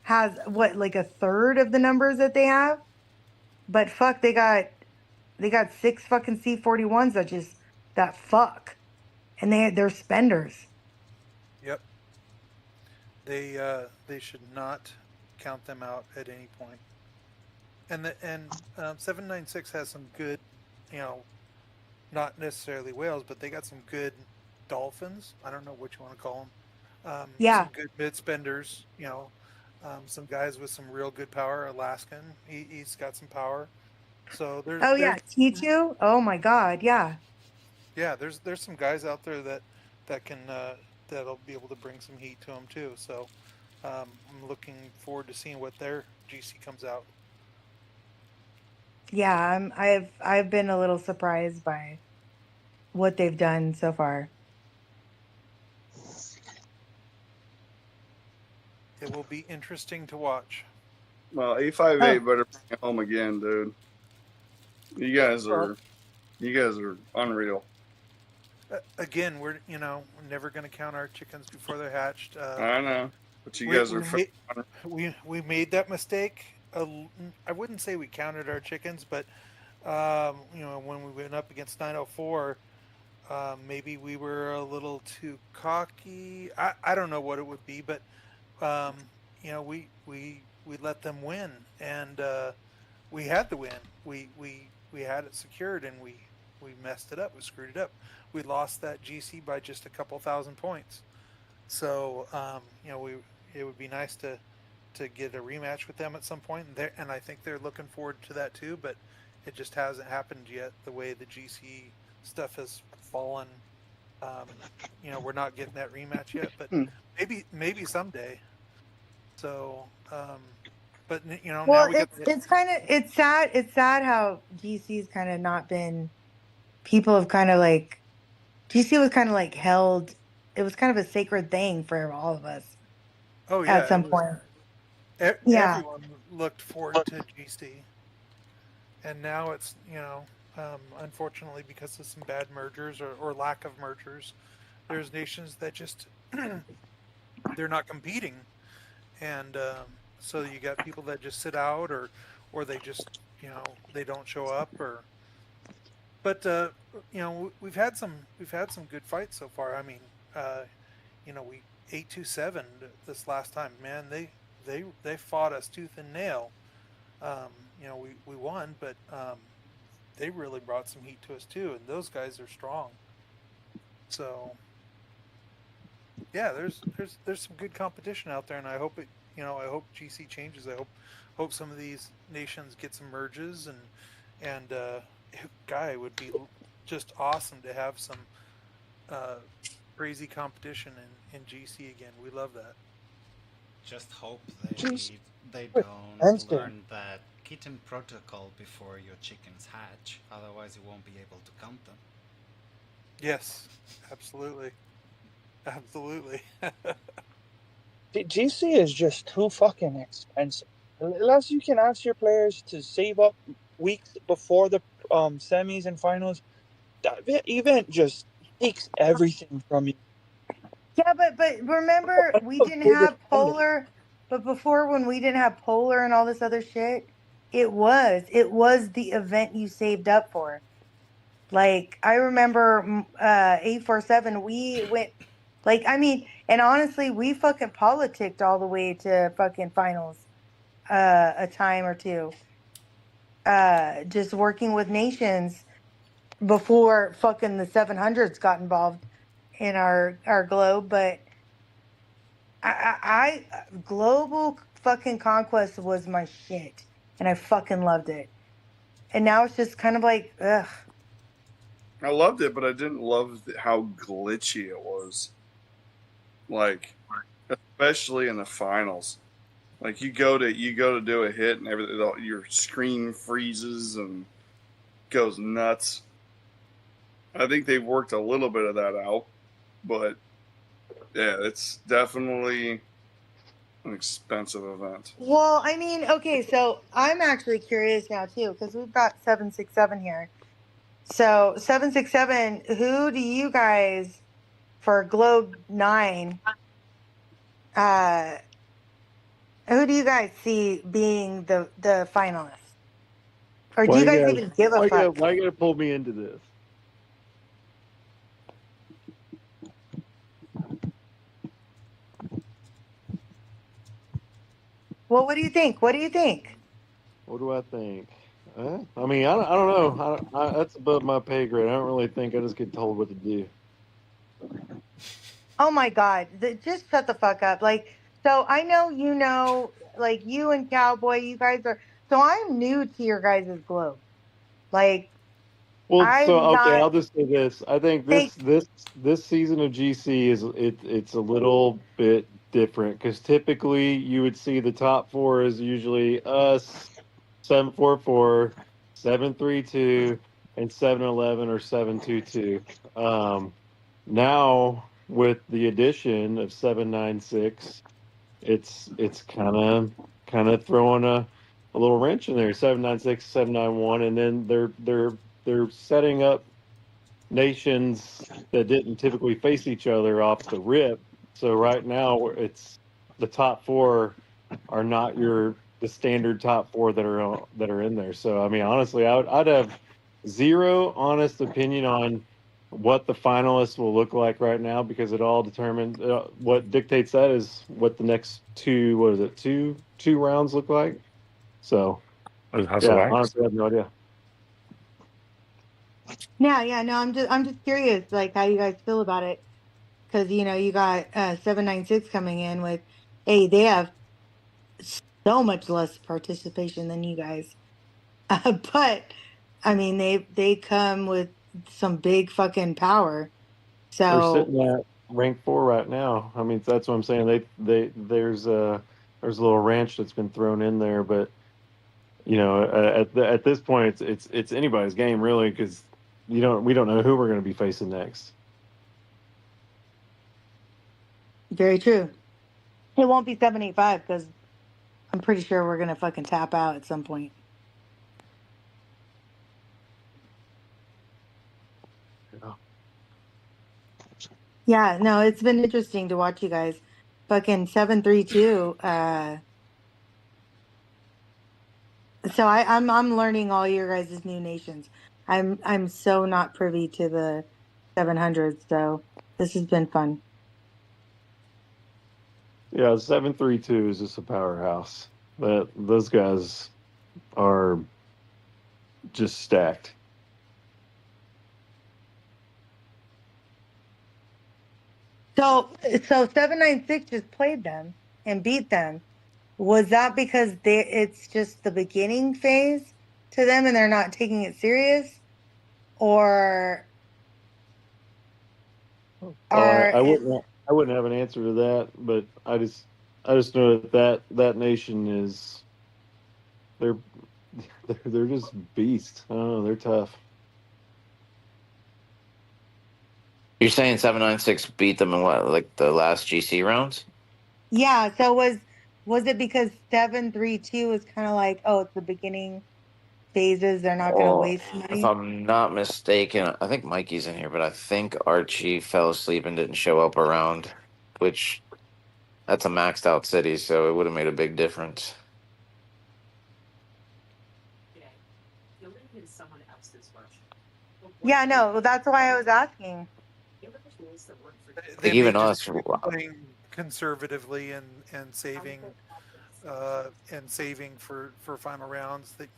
has what, like a third of the numbers that they have. But fuck, they got 6 fucking C41s that fuck, and they're spenders. Yep. They should not count them out at any point. And 796 has some good, not necessarily whales, but they got some good dolphins. I don't know what you want to call them. Yeah. Some good mid spenders. Some guys with some real good power. Alaskan, he's got some power. So there's yeah, T2. Oh my god, yeah. Yeah, there's some guys out there that can that'll be able to bring some heat to them too. So I'm looking forward to seeing what their GC comes out. Yeah, I've been a little surprised by what they've done so far. It will be interesting to watch. Well, 858 better bring it home again, dude. You guys are unreal. Again, we're never going to count our chickens before they're hatched. I know, but you guys are. We made that mistake. I wouldn't say we counted our chickens, but when we went up against 904, maybe we were a little too cocky. I don't know what it would be, but we let them win, and we had the win. We had it secured, and we messed it up. We screwed it up. We lost that GC by just a couple thousand points. So it would be nice to get a rematch with them at some point, and I think they're looking forward to that too. But it just hasn't happened yet. The way the GC stuff has fallen, we're not getting that rematch yet. But maybe someday. So, but well, now we it's sad. It's sad how GC's kind of not been. People have kind of like, GC was kind of like held. It was kind of a sacred thing for all of us. Oh yeah, at some point. Everyone looked forward to GC, and now it's unfortunately, because of some bad mergers or lack of mergers, there's nations that just they're not competing, and so you got people that just sit out or they just they don't show up but we've had some good fights so far. I mean, we 827 this last time. Man, they fought us tooth and nail. We won, but they really brought some heat to us too, and those guys are strong. So yeah, there's some good competition out there, and I hope I hope GC changes. I hope some of these nations get some merges, and it would be just awesome to have some crazy competition in GC again. We love that. Just hope they don't learn that kitten protocol before your chickens hatch. Otherwise, you won't be able to count them. Yes, absolutely. Absolutely. GC is just too fucking expensive. Unless you can ask your players to save up weeks before the semis and finals, that event just takes everything from you. Yeah, but remember, we didn't have Polar. But before, when we didn't have Polar and all this other shit, it was the event you saved up for. Like, I remember 847, we went, like, I mean, and honestly, we fucking politicked all the way to fucking finals a time or two. Just working with nations before fucking the 700s got involved in our globe. But I global fucking conquest was my shit, and I fucking loved it. And now it's just kind of like, ugh. I loved it, but I didn't love how glitchy it was. Like, especially in the finals. Like you go to do a hit and everything, your screen freezes and goes nuts. I think they've worked a little bit of that out, but yeah, it's definitely an expensive event. Well, I mean, okay, so I'm actually curious now too, because we've got 767 here. So 767, who do you guys for Globe 9? Who do you guys see being the finalists? Or do you guys even give a fuck? Why you gotta pull me into this? Well, what do you think? What do you think? What do I think? I mean, I don't know. That's above my pay grade. I don't really think. I just get told what to do. Oh my God. Just shut the fuck up. Like, so I know, like you and Cowboy, you guys are, so I'm new to your guys' globe. Like, Well, so I'm okay, not, I'll just say this. I think this season of GC it's a little bit different because typically you would see the top four is usually us, 744, 732, and 711 or 722. Now with the addition of 796, it's kind of throwing a little wrench in there. 796, 791, and then they're setting up nations that didn't typically face each other off the rip. So right now it's the top four are not the standard top four that are in there. So I mean, honestly, I'd have zero honest opinion on what the finalists will look like right now because it all determines what dictates that is what the next two rounds look like. So yeah, honestly, I have no idea. yeah, no, I'm just curious, like how you guys feel about it. Cause you got 796 coming in with, hey, they have so much less participation than you guys. But I mean, they come with some big fucking power. They're So sitting at rank 4 right now. I mean, that's what I'm saying. There's a little ranch that's been thrown in there, but at this point, it's anybody's game really because we don't know who we're going to be facing next. very true. It won't be 785 because I'm pretty sure we're gonna fucking tap out at some point. Yeah, no, it's been interesting to watch you guys. Fucking 732. So I'm learning all your guys' new nations. I'm so not privy to the 700s, so this has been fun. Yeah, 732 is just a powerhouse. Those guys are just stacked. So 796 just played them and beat them. Was that because it's just the beginning phase to them and they're not taking it serious? Or I wouldn't have an answer to that, but I just know that nation is they're they're just beasts. I don't know, they're tough. You're saying 796 beat them in what, like the last GC rounds? yeah, so was it because 732 was kind of like, oh, it's the beginning phases, they're not going to Well, waste if money? I'm not mistaken, I think Mikey's in here, but I think Archie fell asleep and didn't show up around, which that's a maxed out city, so it would have made a big difference. Yeah, no, that's why I was asking. Like even us, playing conservatively and saving for final rounds. That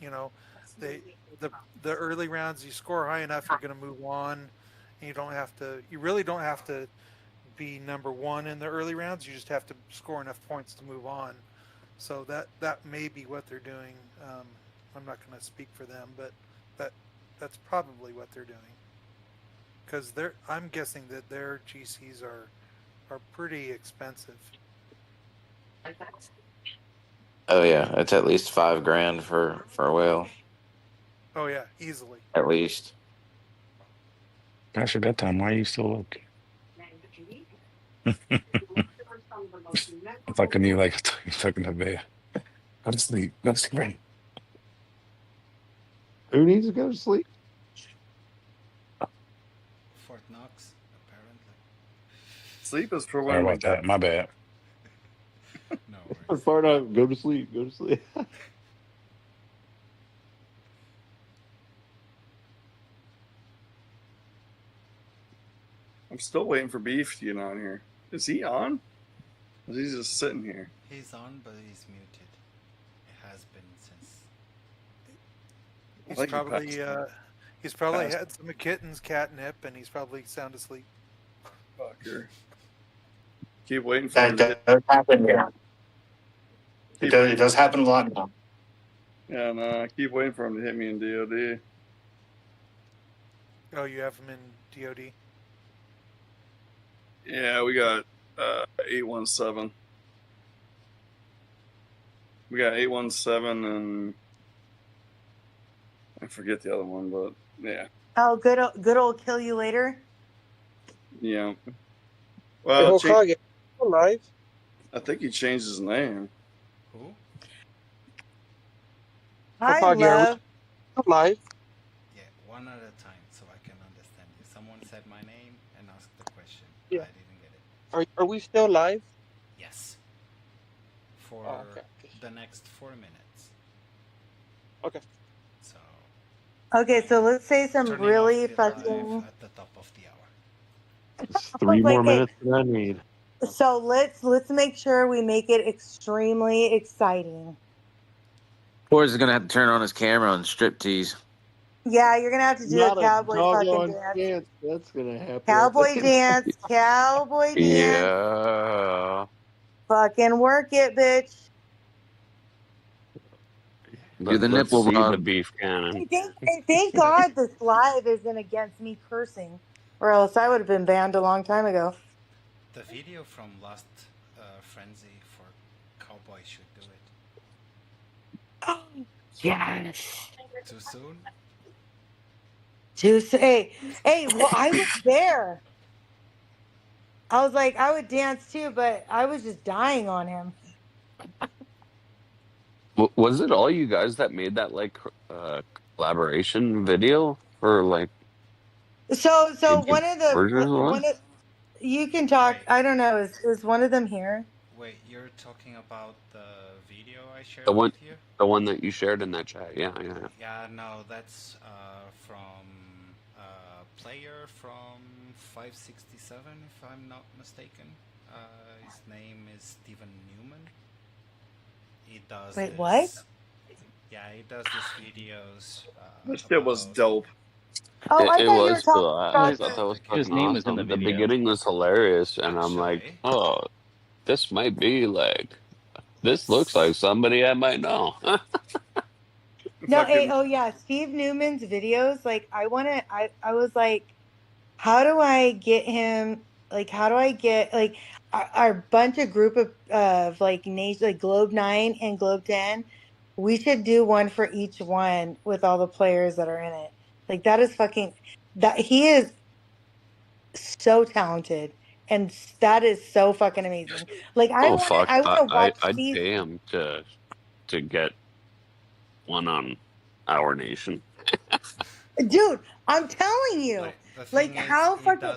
the early rounds you score high enough, you're going to move on. And you really don't have to be number one in the early rounds. You just have to score enough points to move on. So that may be what they're doing. I'm not going to speak for them, but that's probably what they're doing. because I'm guessing that their GCs are pretty expensive. Oh yeah, it's at least $5,000 for a whale. Oh yeah, easily. At least. That's your bedtime. Why are you still up? It's like you like talking to bed. Go to sleep. Go to sleep, right? Who needs to go to sleep? Fort Knox, apparently. Sleep is for Sorry women. about that. My bad. No worries. Far enough. Go to sleep. Go to sleep. I'm still waiting for Beef to get on here. Is he on? Or is he just sitting here? He's on, but he's muted. It has been since. He's probably had some kitten's catnip, and he's probably sound asleep. Fucker. Keep waiting for him. That does happen, yeah. It does happen a lot now. Yeah, no, I keep waiting for him to hit me in DOD. Oh, you have him in DOD? Yeah, we got 817. We got 817 and I forget the other one, but yeah. Oh, good old kill you later. Yeah. Hey, Well, Hokage, alive? I think he changed his name. Who? Hi, Hokage, are love. we alive? Yeah, one at a time so I can understand you. Someone said my name and asked the question. Yeah. I didn't get it. Are we still live? Yes. For the next 4 minutes. Okay. So. Okay, so let's say some turning really off the fucking. live at the top of the hour. It's 3 more minutes than I need. So let's make sure we make it extremely exciting. Boys is gonna have to turn on his camera and strip tease. Yeah, you're gonna have to do Not a cowboy fucking dance. chance that's gonna happen. Cowboy dance, cowboy dance. Yeah. Fucking work it, bitch. Do the Let's nipple see the run. beef cannon. And thank God this live isn't against me cursing, or else I would have been banned a long time ago. The video from last Frenzy for Cowboy should do it. Oh, yes. Too soon? Hey, well, I was there. I was like, I would dance too, but I was just dying on him. Was it all you guys that made that collaboration video for like? So one of the version one of you can talk. I don't know. Is one of them here? Wait, you're talking about the video I shared The one, with you? the one that you shared in that chat. Yeah. Yeah, no, that's from a player from 567, if I'm not mistaken. His name is Steven Newman. He does. Wait, what? Yeah, he does these videos. This shit was dope. Oh, I thought you were talking I about thought that was His fucking name was in awesome. the The video. beginning was hilarious, and I'm like, oh, this might be like, this looks like somebody I might know. No, oh yeah, Steve Newman's videos. Like, I was like, how do I get him? Like, how do I get like our bunch of group of like nation, like Globe 9 and Globe 10? We should do one for each one with all the players that are in it. Like, that is fucking that he is so talented, and that is so fucking amazing. Like, I Oh want fuck! to watch I'd these. pay him to get one on our nation. Dude, I'm telling you, like how fucking.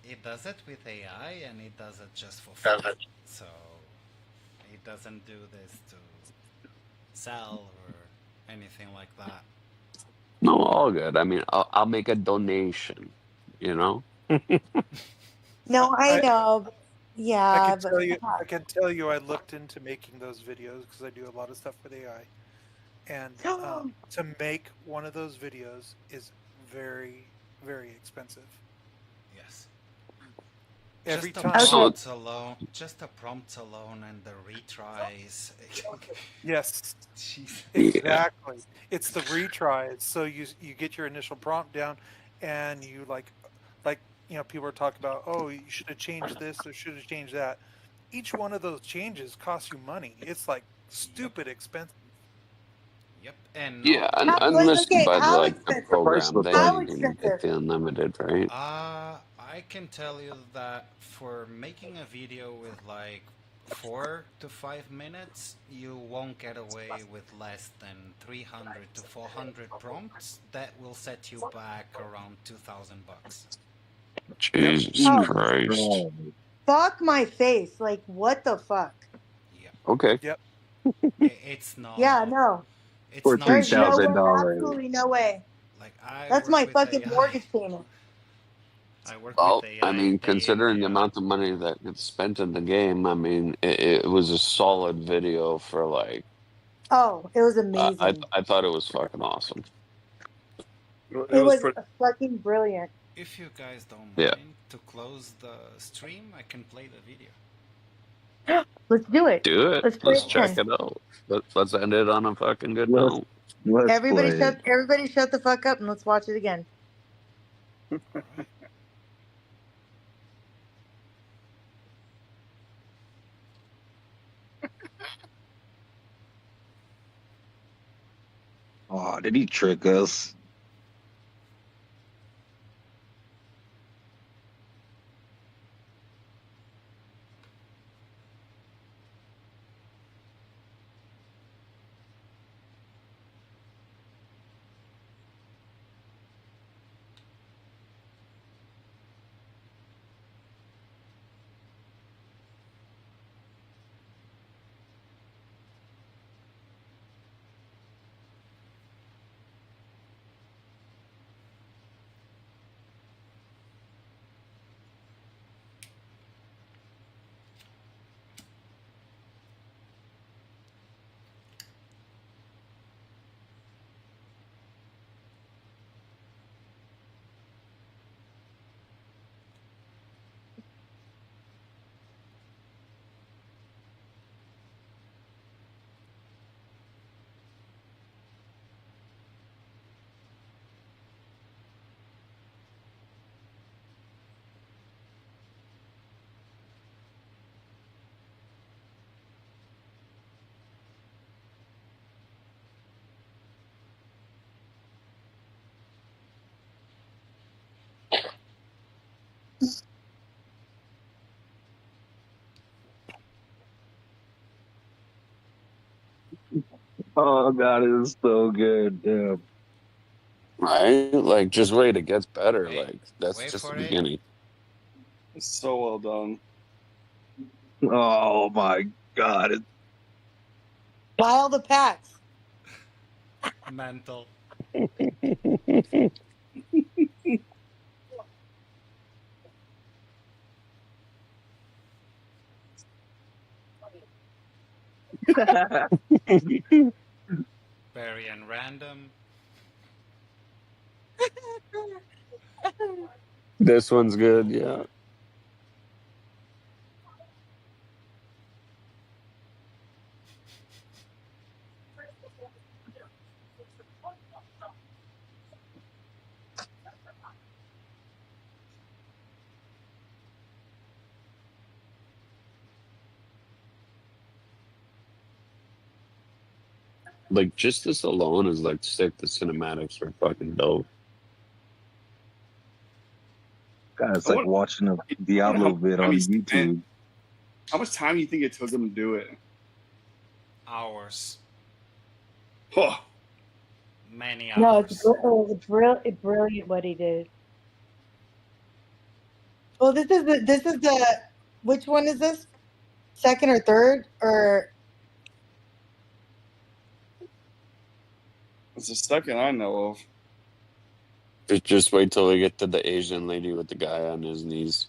He does it with AI, and he does it just for fun. So he doesn't do this to sell or anything like that. No, all good. I mean, I'll make a donation. You know. No, I know. Yeah, I can tell you, I looked into making those videos because I do a lot of stuff with AI, and to make one of those videos is very, very expensive. Yes. Every just time. Just the prompts alone and the retries. Yes. Jeez. Exactly. It's the retries. So you get your initial prompt down, and you like like, people are talking about, oh, you should have changed this or should have changed that. Each one of those changes costs you money. It's like stupid expensive. Yep, and Yeah, not unless you Okay, buy how like the expensive? program, then How you can get expensive? the unlimited, right? I can tell you that for making a video with like 4 to 5 minutes, you won't get away with less than 300 to 400 prompts. That will set you back around $2,000. Jesus Oh, Christ. fuck my face! Like, what the fuck? Okay. Yep. It's not. Yeah, no. It's For not There's no cheap. way, $3,000. absolutely no way. Like I That's work my with fucking AI. mortgage payment. I work with Well, I AI mean, day in considering day the out. amount of money that gets spent in the game, I mean, it was a solid video for like. Oh, it was I amazing. I thought it was fucking awesome. It was fucking brilliant. If you guys don't Yeah. mind to close the stream, I can play the video. Let's do it. Do it. Let's play Let's it check again. it out. Let's end it on a fucking good Let's note. Everybody play it. everybody shut the fuck up and let's watch it again. Oh, did he trick us? Oh God, it is so good. Yeah. Right? Like, just wait, it gets better. Like, that's Wait just the for it. beginning. It's so well done. Oh my God. Buy all the packs. Mental. Very and random. This one's good, yeah. Like, just this alone is like sick. The cinematics are fucking dope. God, it's like watching a Diablo vid on YouTube. How much time do you think it took him to do it? Hours. Huh. Many No, hours. it's brilliant what he did. Well, this is the which one is this? Second or third or It's the second I know of. Just wait till we get to the Asian lady with the guy on his knees.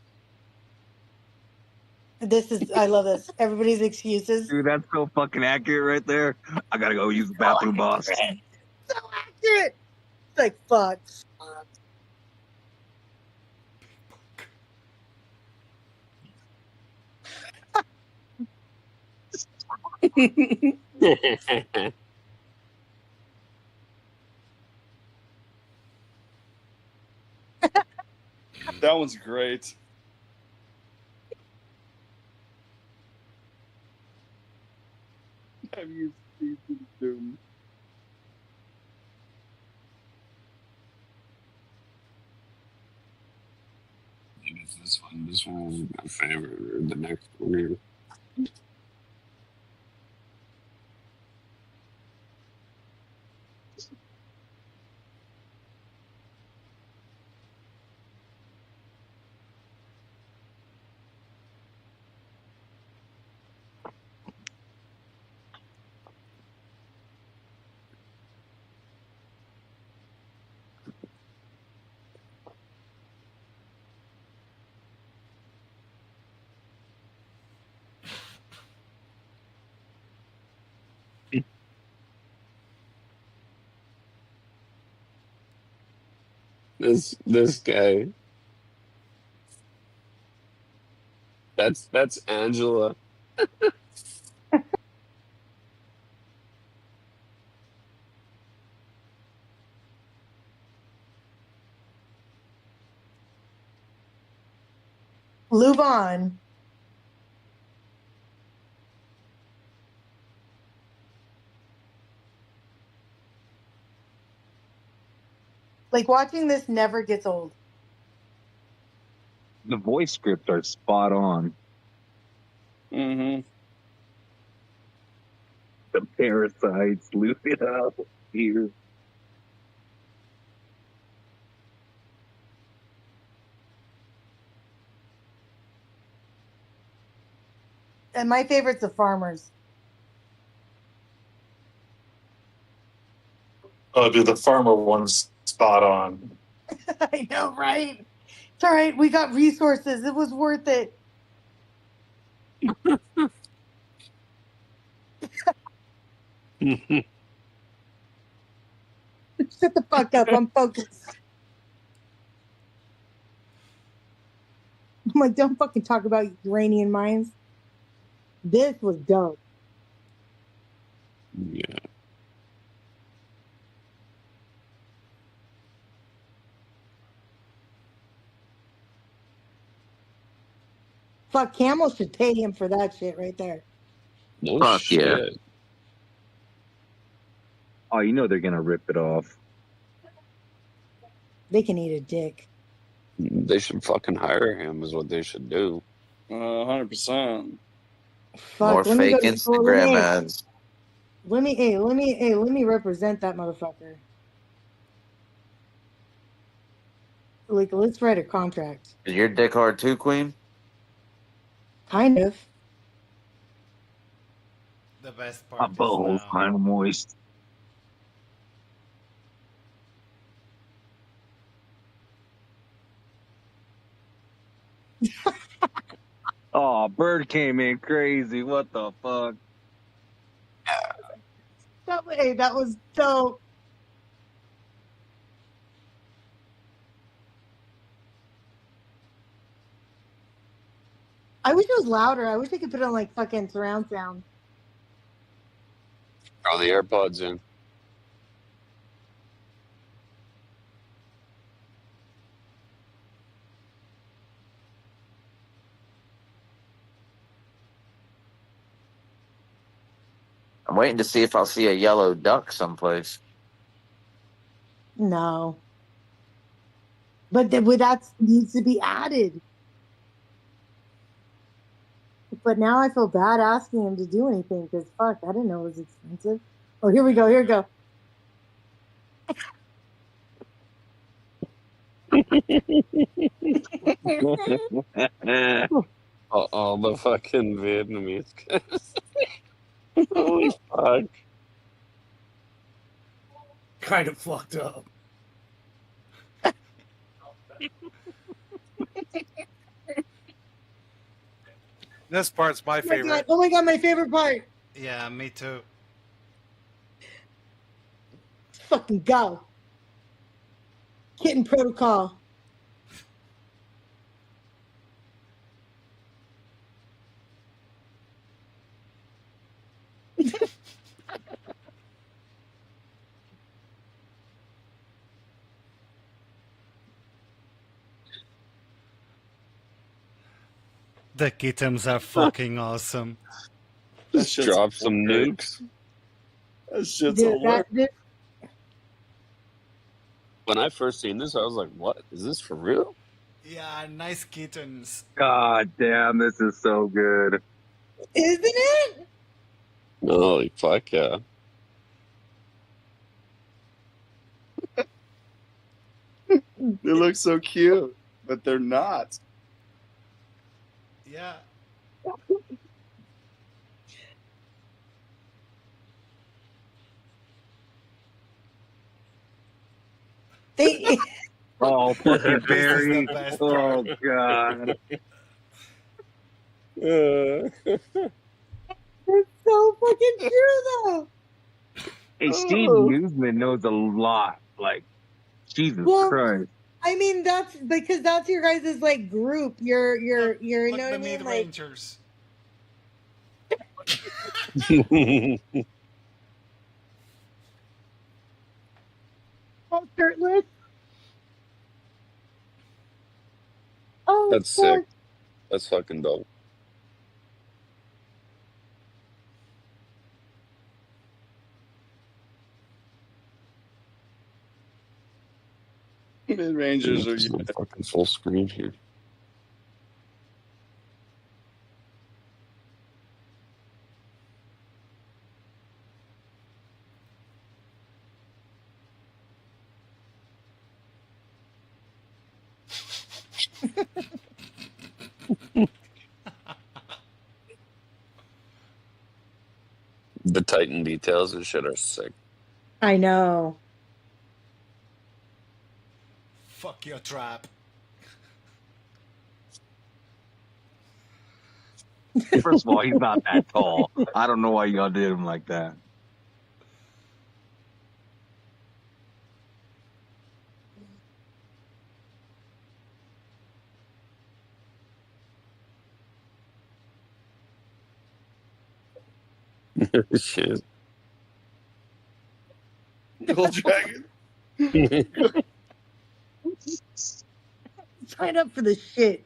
this is I love this. Everybody's excuses. Dude, that's so fucking accurate right there. I gotta go use the bathroom, boss. So accurate. It's like fuck. That one's great. Have you seen Doom? It's this one. This one was my favorite. Or the next one here. This guy. That's Angela. Lubon. Like watching this never gets old. The voice scripts are spot on. Mm-hmm. The parasites, loop it up here. And my favorite's the farmers. Oh, dude, the farmer one's spot on. I know, right? It's all right. We got resources. It was worth it. Shut the fuck up. I'm focused. I'm like, don't fucking talk about uranium mines. This was dope. Yeah. Fuck, Camel should pay him for that shit right there. No Fuck shit. yeah. Oh, you know they're gonna rip it off. They can eat a dick. They should fucking hire him. Is what they should do. 100%. More Fuck, let me go fake to Instagram ads. let me represent that motherfucker. Like, let's write a contract. Is your dick hard too, Queen? Kind of. The best My part is butthole's now. kind of moist. Oh, Bird came in crazy. What the fuck? That was dope. I wish it was louder. I wish I could put on like fucking surround sound. Throw the AirPods in. I'm waiting to see if I'll see a yellow duck someplace. No. But that needs to be added. But now I feel bad asking him to do anything because fuck, I didn't know it was expensive. Oh, here we go. Here we go. All the fucking Vietnamese guys. Holy fuck. Kind of fucked up. This part's my favorite. Oh my god, my favorite part. Yeah, me too. Fucking go. Kitten protocol. The kittens are fucking awesome. Just drop some nukes. That shit's Dude, hilarious. When I first seen this, I was like, "What is this for real?" Yeah, nice kittens. God damn, this is so good. Isn't it? Holy fuck yeah! They look so cute, but they're not. Yeah. Oh, fucking This is the Barry. best Oh, part. God. It's so fucking true, though. Hey, Steve Newsman knows a lot. Like, Jesus Christ. I mean, that's because that's your guys' like group. You're you know what I mean? Like, Rangers. all shirtless. Oh, That's sick. That's fucking dope. Mid Rangers are fucking full screen here. The Titan details and shit are sick. I know. Fuck your trap. First of all, he's not that tall. I don't know why y'all did him like that. Shit. Gold Dragon. Sign up for the shit.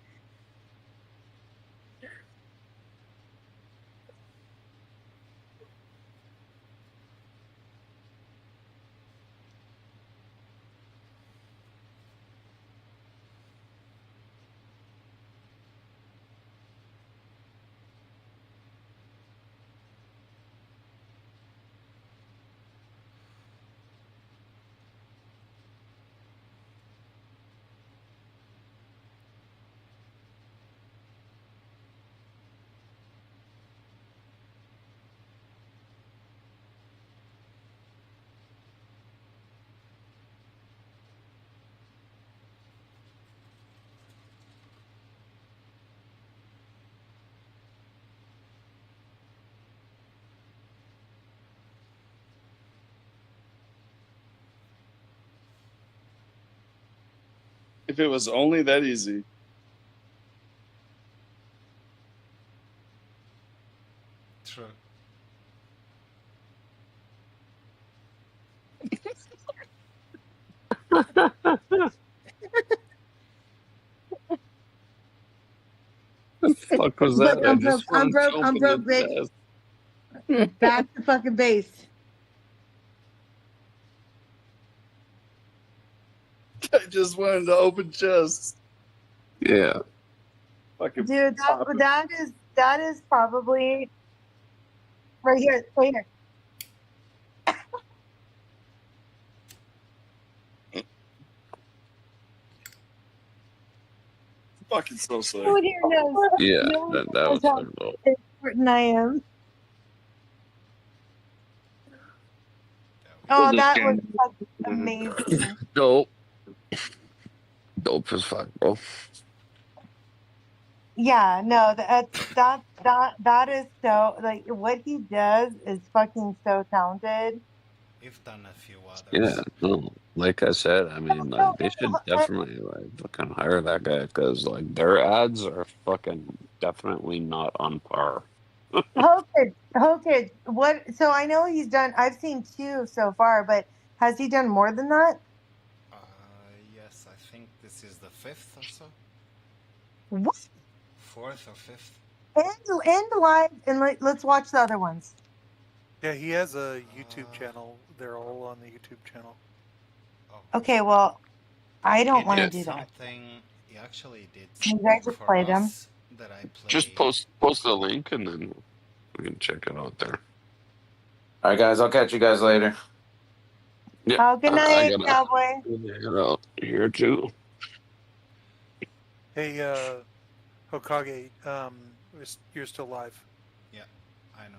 If it was only that easy. True. The fuck was that? I just I'm want to broke, open the chest. Back to fucking base. I just wanted to open chests. Yeah. Fucking Dude, that is probably right here. Right here. fucking so sick. No one here knows. Yeah, No one that knows was how fucking dope. important I am. Oh, that was amazing. Dope. Dope as fuck, bro. Yeah, no, that is so like what he does is fucking so talented. We've done a few others. Yeah, no, like I said, I mean, like they should definitely like fucking hire that guy because like their ads are fucking definitely not on par. Hokage, what? So I know he's done. I've seen 2 so far, but has he done more than that? Yes, I think this is the 5th or so. What? fourth or fifth. End live and let's watch the other ones. Yeah, he has a YouTube channel. They're all on the YouTube channel. Okay, well, I don't He want to did do that. something. He actually did You something guys just for play them. us that I played. Just post the link and then we can check it out there. All right, guys. I'll catch you guys later. Yeah. Oh, good I night, gotta Cowboy. get out here too. Hey, Hokage, you're still live. Yeah, I know.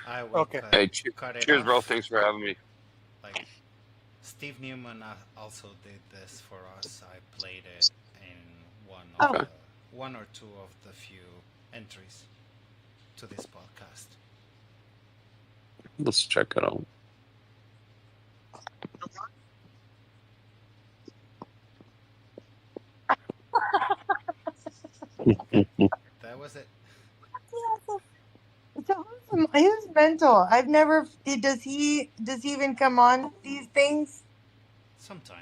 I will Okay. cut, Hey, cut it cheers, off. bro. Thanks for having me. Like, Steve Newman also did this for us. I played it in one or two of the few entries to this podcast. Let's check it out. That was it. So who's mental? I've never. Does he even come on these things? Sometimes.